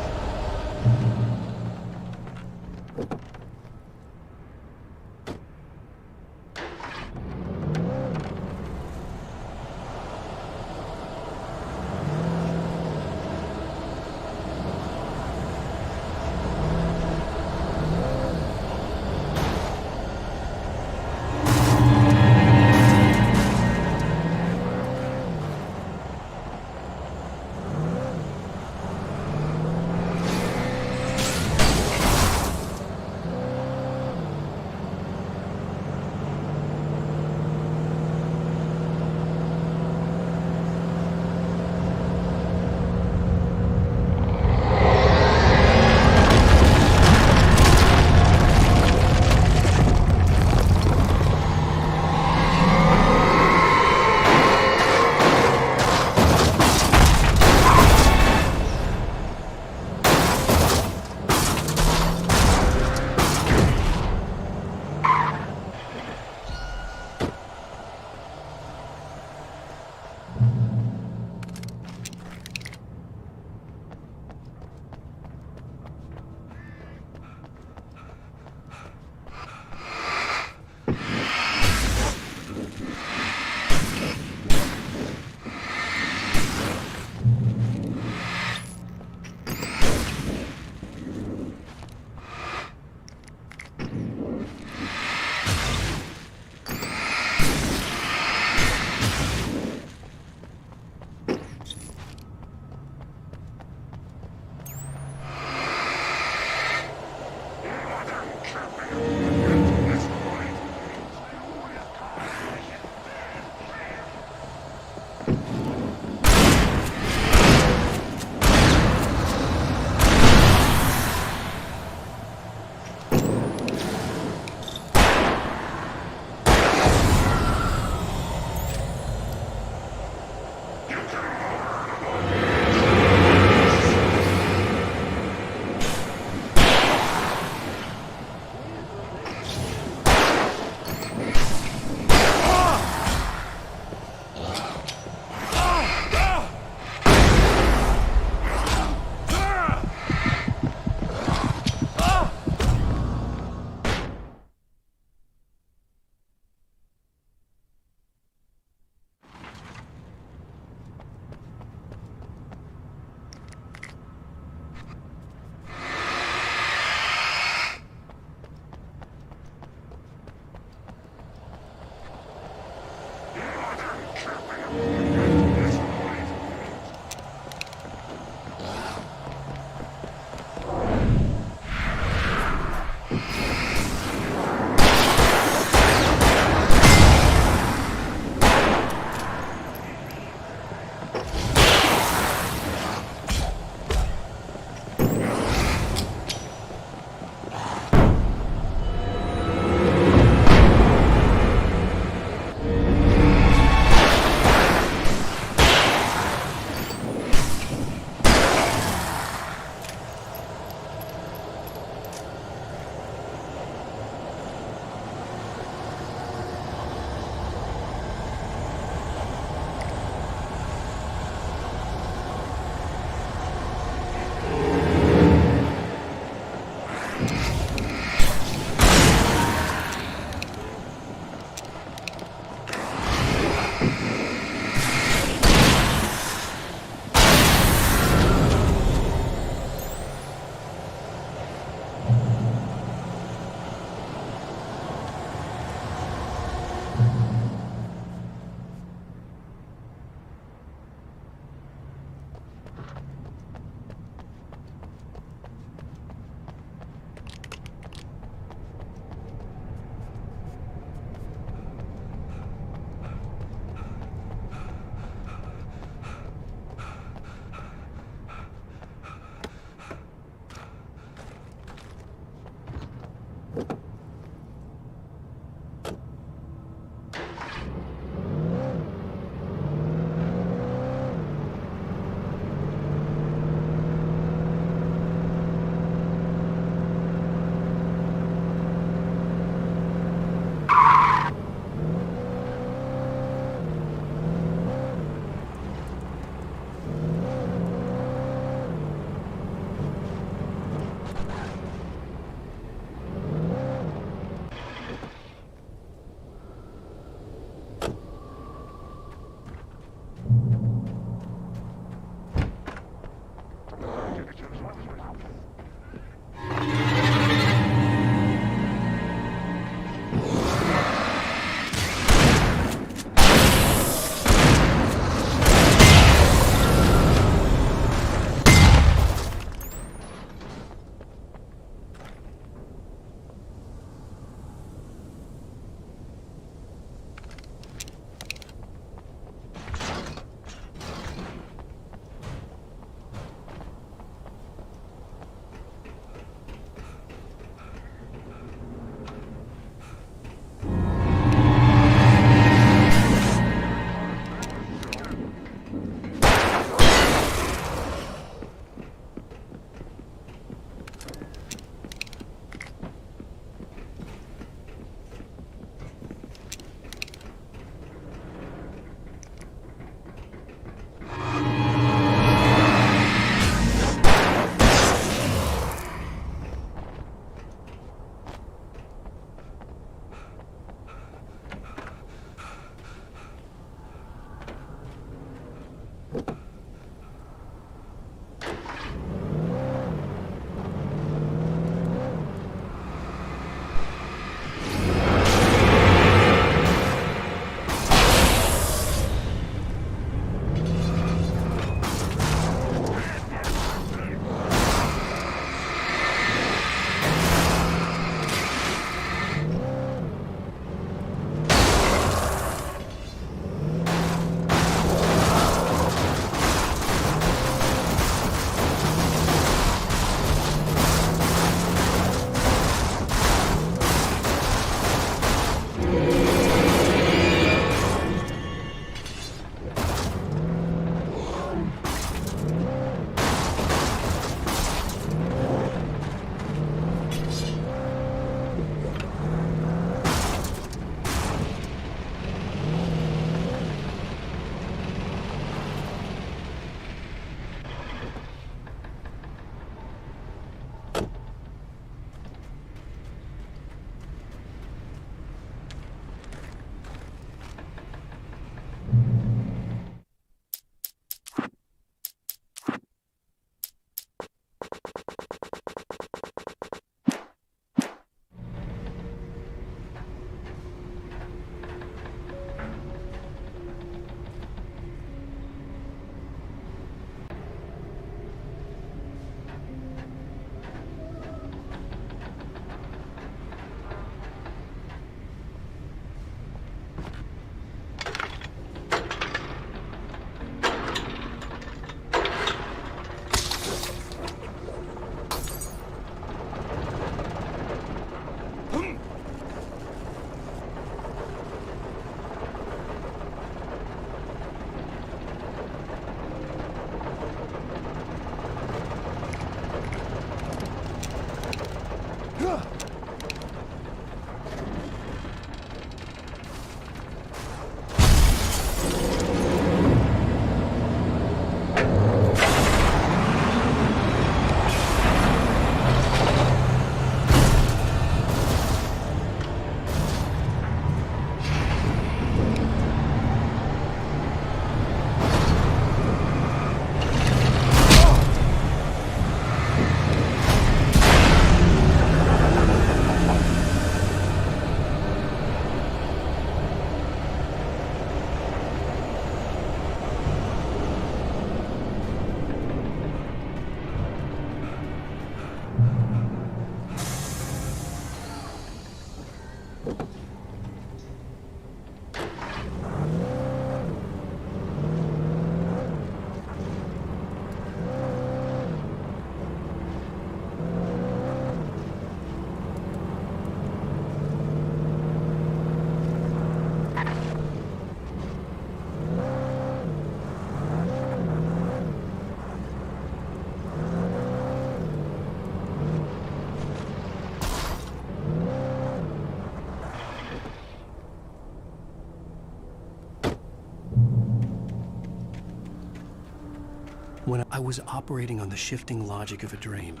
When I was operating on the shifting logic of a dream,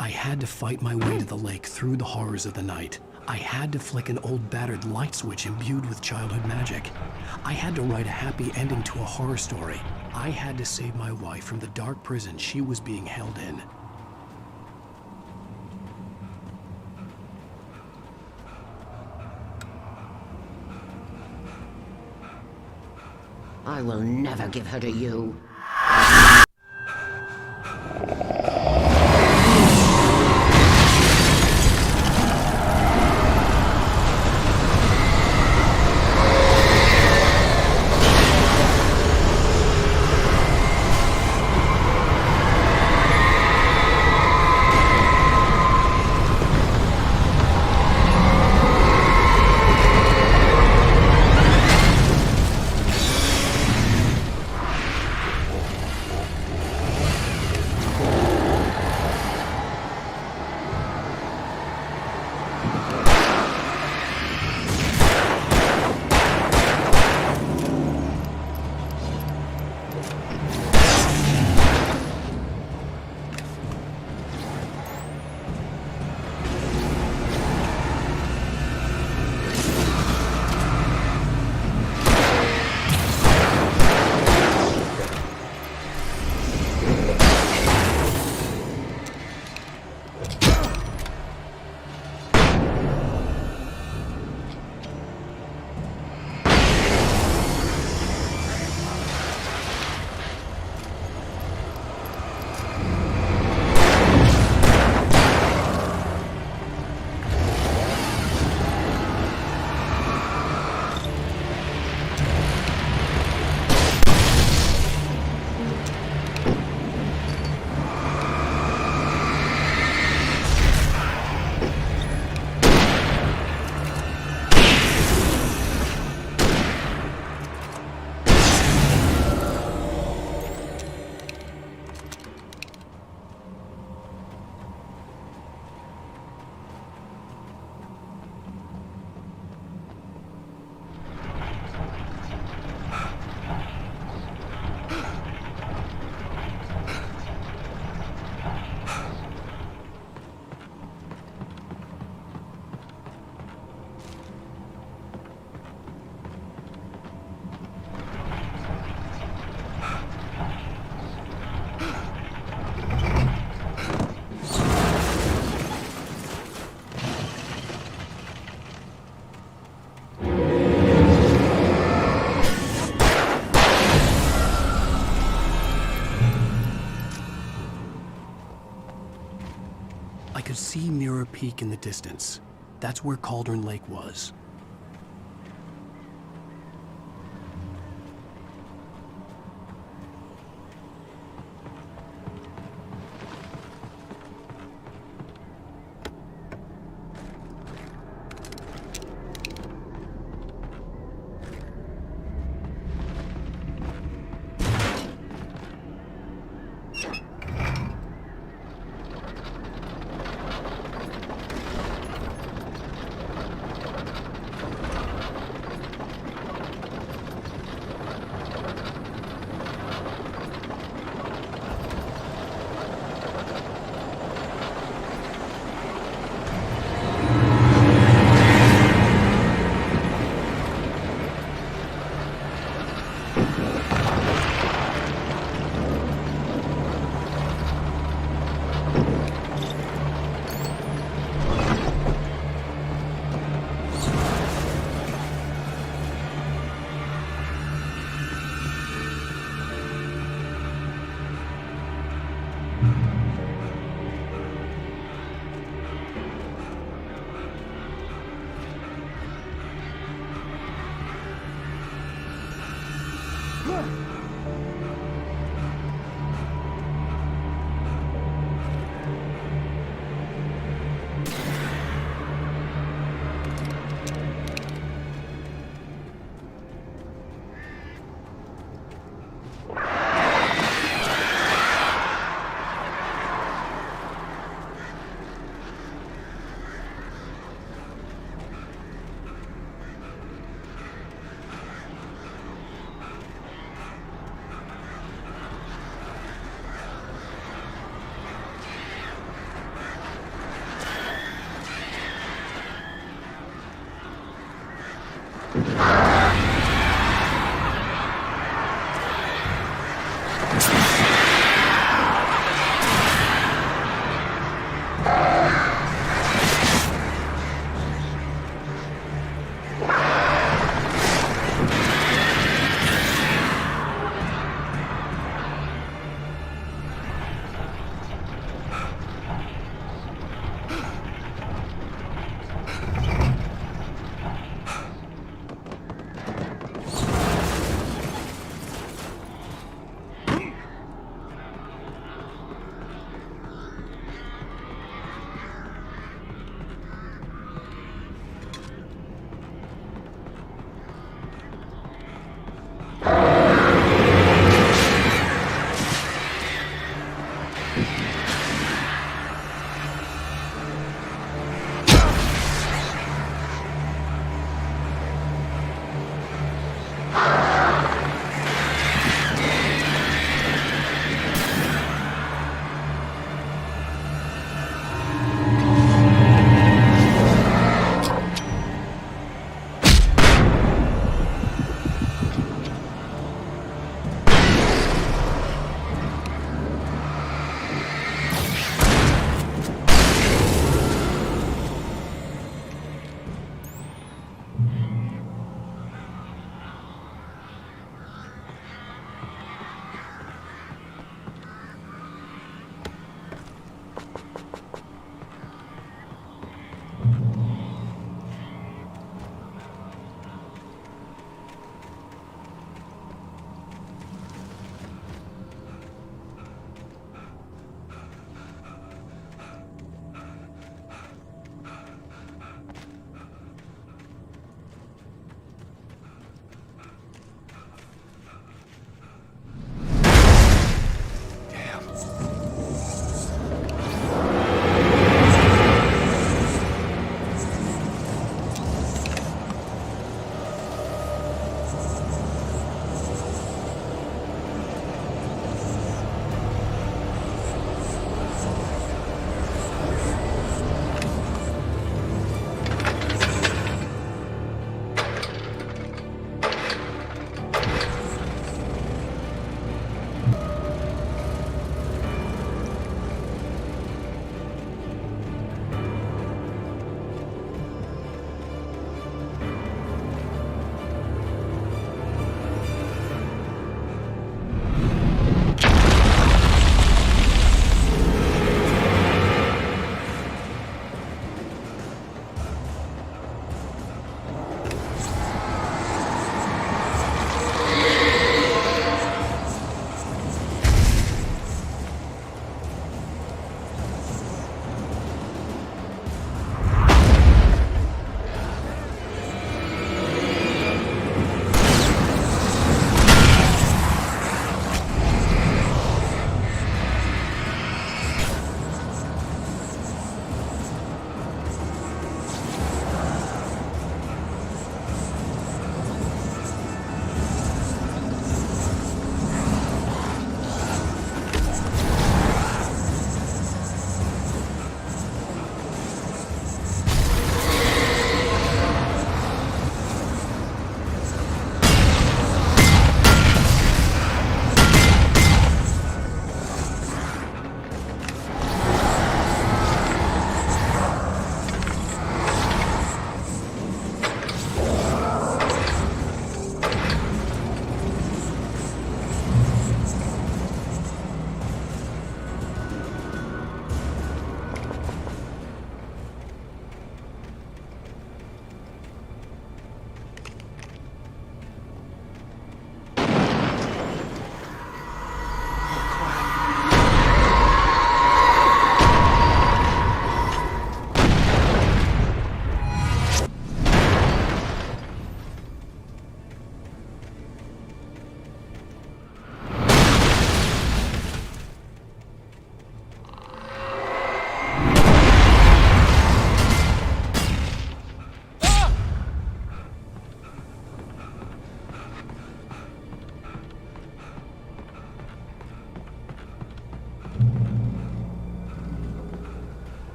I had to fight my way to the lake through the horrors of the night. I had to flick an old battered light switch imbued with childhood magic. I had to write a happy ending to a horror story. I had to save my wife from the dark prison she was being held in. I will never give her to you. I could see Mirror Peak in the distance. That's where Cauldron Lake was.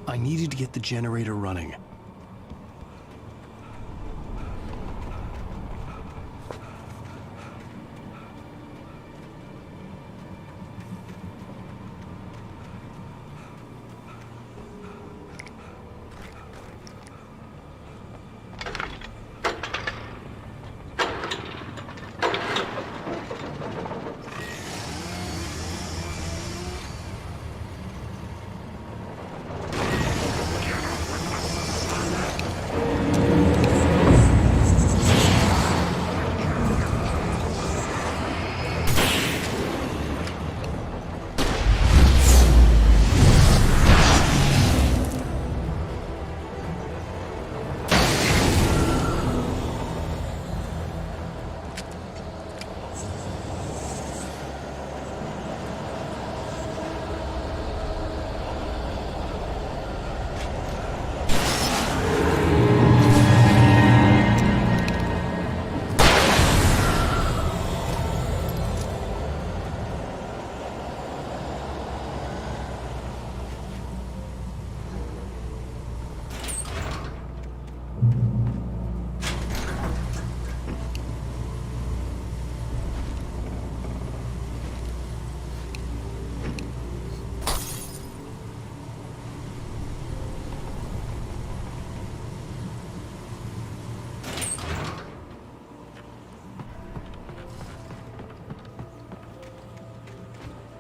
I needed to get the generator running.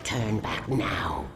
Turn back now.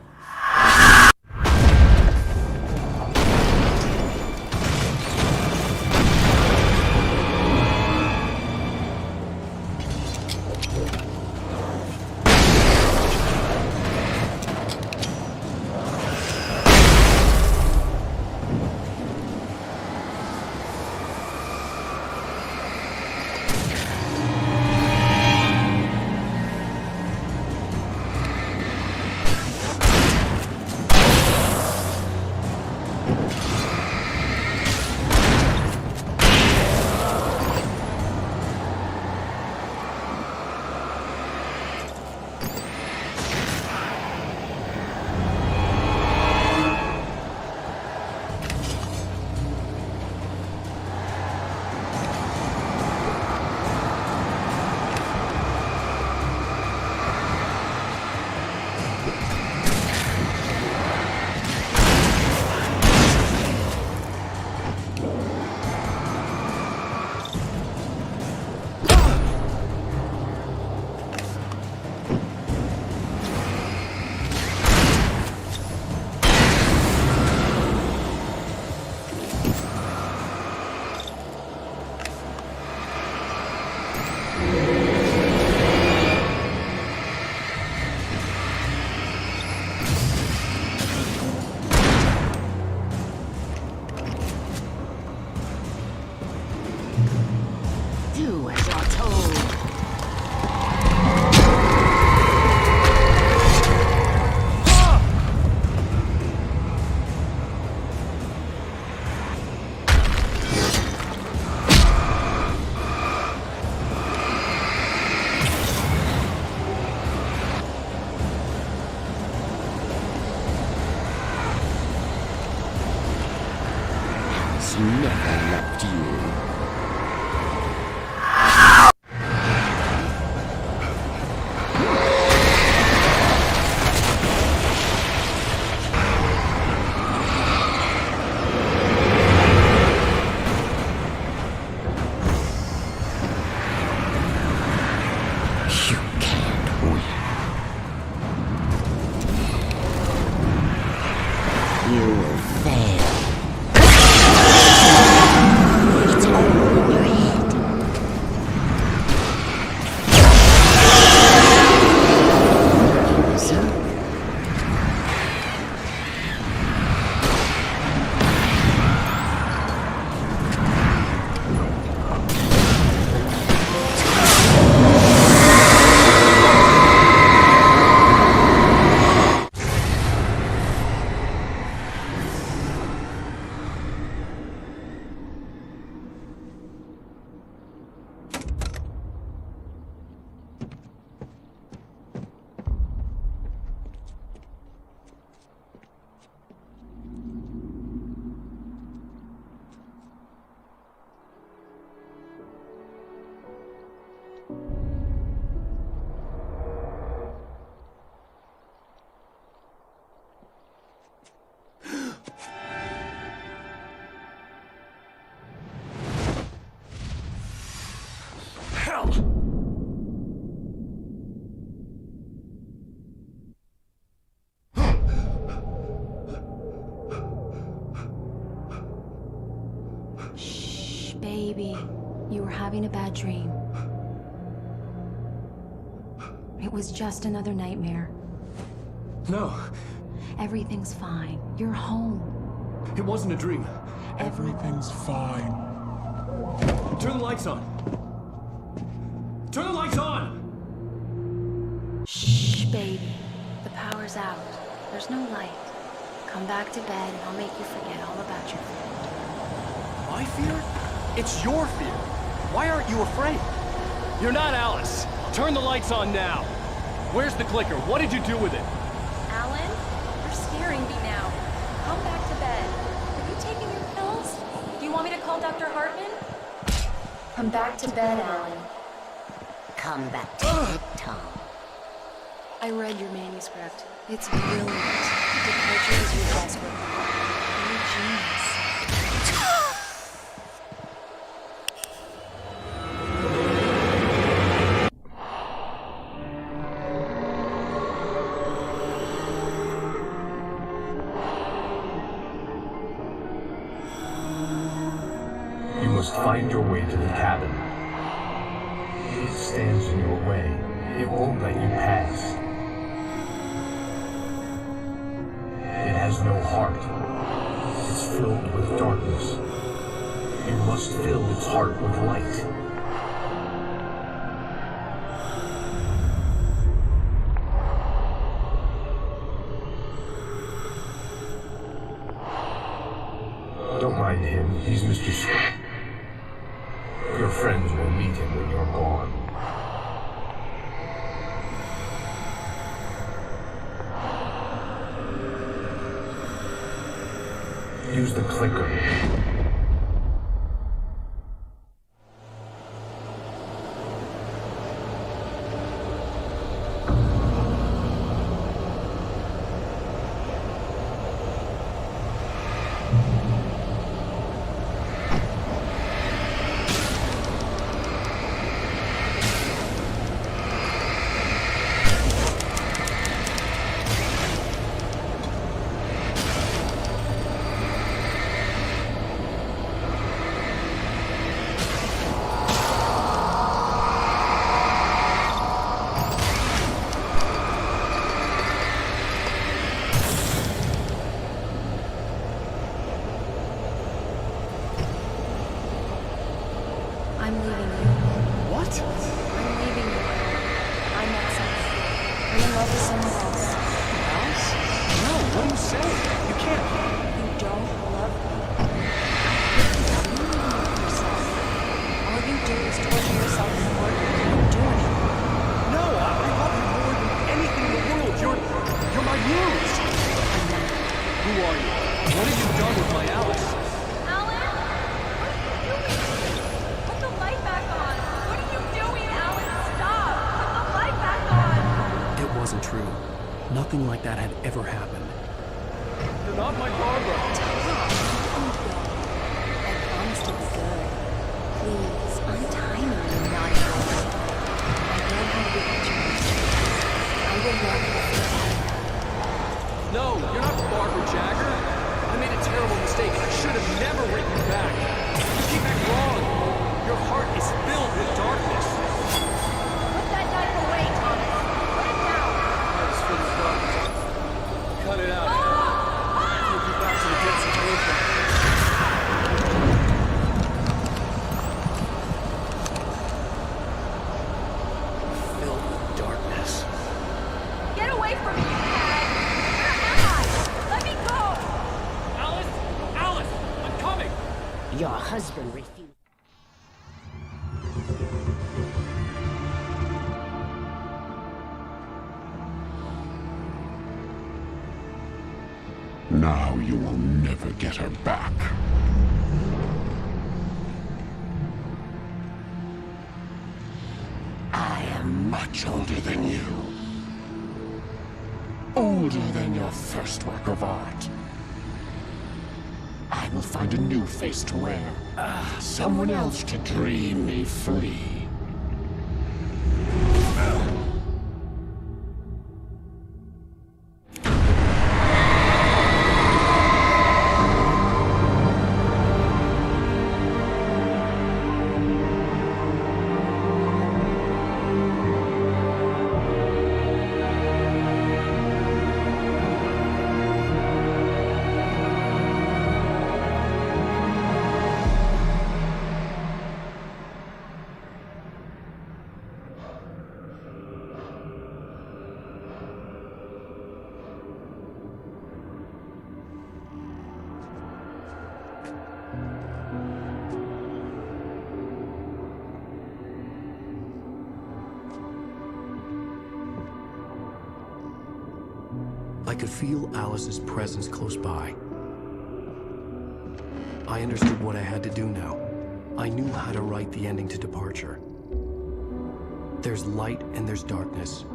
Do as you're told. Has never left you. You will fail. It's Baby, you were having a bad dream. It was just another nightmare. No. Everything's fine. You're home. It wasn't a dream. Everything's fine. Turn the lights on. Turn the lights on! Shh, baby. The power's out. There's no light. Come back to bed and I'll make you forget all about your fear. My fear? It's your fear. Why aren't you afraid? You're not Alice. Turn the lights on now. Where's the clicker? What did you do with it? Alan, you're scaring me now. Come back to bed. Have you taken your pills? Do you want me to call Dr. Hartman? Come back to bed, Alan. Come back to bed, Tom. I read your manuscript. It's brilliant. Departure is your best work. You're a genius. You must find your way to the cabin. It stands in your way. It won't let you pass. It has no heart. It's filled with darkness. You must fill its heart with light. Don't mind him. He's Mr. Swift. Your friends will meet him when you're gone. Use the clicker. I'm leaving you. What? I'm leaving you. I'm not safe. I'm in love with someone else. Alice? No, what are you saying? You can't. You don't love me. You don't love yourself. All you do is torture yourself in work and you don't do anything. No, I love you more than anything in the world. You're my muse. Who are you? What have you done with my Alice? Alan? What are you doing? Put the light back on. What are you doing, Alan? Stop. Put the light back on. It wasn't true. Nothing like that had ever happened. You're not my Barbara. I promise to be good. Please, untie me, you naughty boy. I know how to be dangerous. I will love you forever. No, you're not Barbara Jagger. I made a terrible mistake. I should have never written you back. You came back wrong. Your heart is filled with darkness. Put that knife away, Thomas. Put it down. Heart's filled with darkness. Cut it out. Take you back to the depths of wisdom. Filled with darkness. Get away from me, you hag! Where am I? Let me go! Alice! Alice! I'm coming! Your husband refused. Now you will never get her back. I am much older than you. Older than your first work of art. I will find a new face to wear. Someone else to dream me free. I could feel Alice's presence close by. I understood what I had to do now. I knew how to write the ending to Departure. There's light and there's darkness.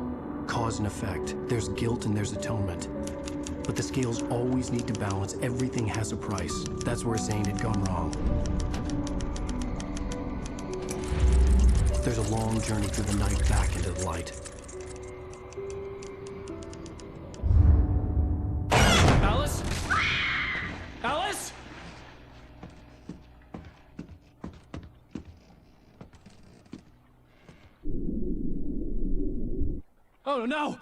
Cause and effect. There's guilt and there's atonement. But the scales always need to balance. Everything has a price. That's where Zane had gone wrong. There's a long journey through the night back into the light. Alice? Alice? Oh no!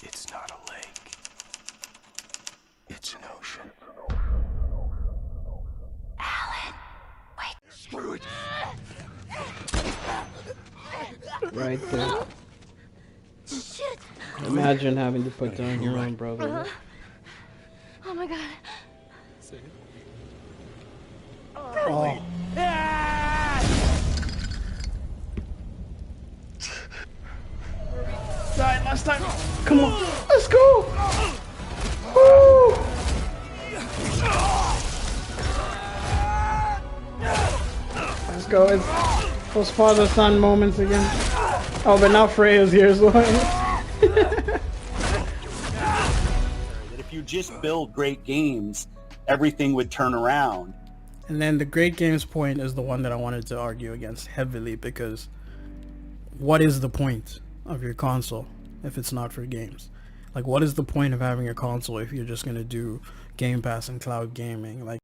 It's not a lake. It's an ocean. Alan, wait. Screw it. Right there. Shit. Imagine having to put down your own brother. Oh my god. Oh. Died last time. Come on, let's go. Woo. Let's go. It's those father-son moments again. Oh, but now Freya's here as well. That if you just build great games, everything would turn around. And then the great games point is the one that I wanted to argue against heavily, because what is the point of your console if it's not for games? Like, what is the point of having a console if you're just gonna do Game Pass and cloud gaming? Like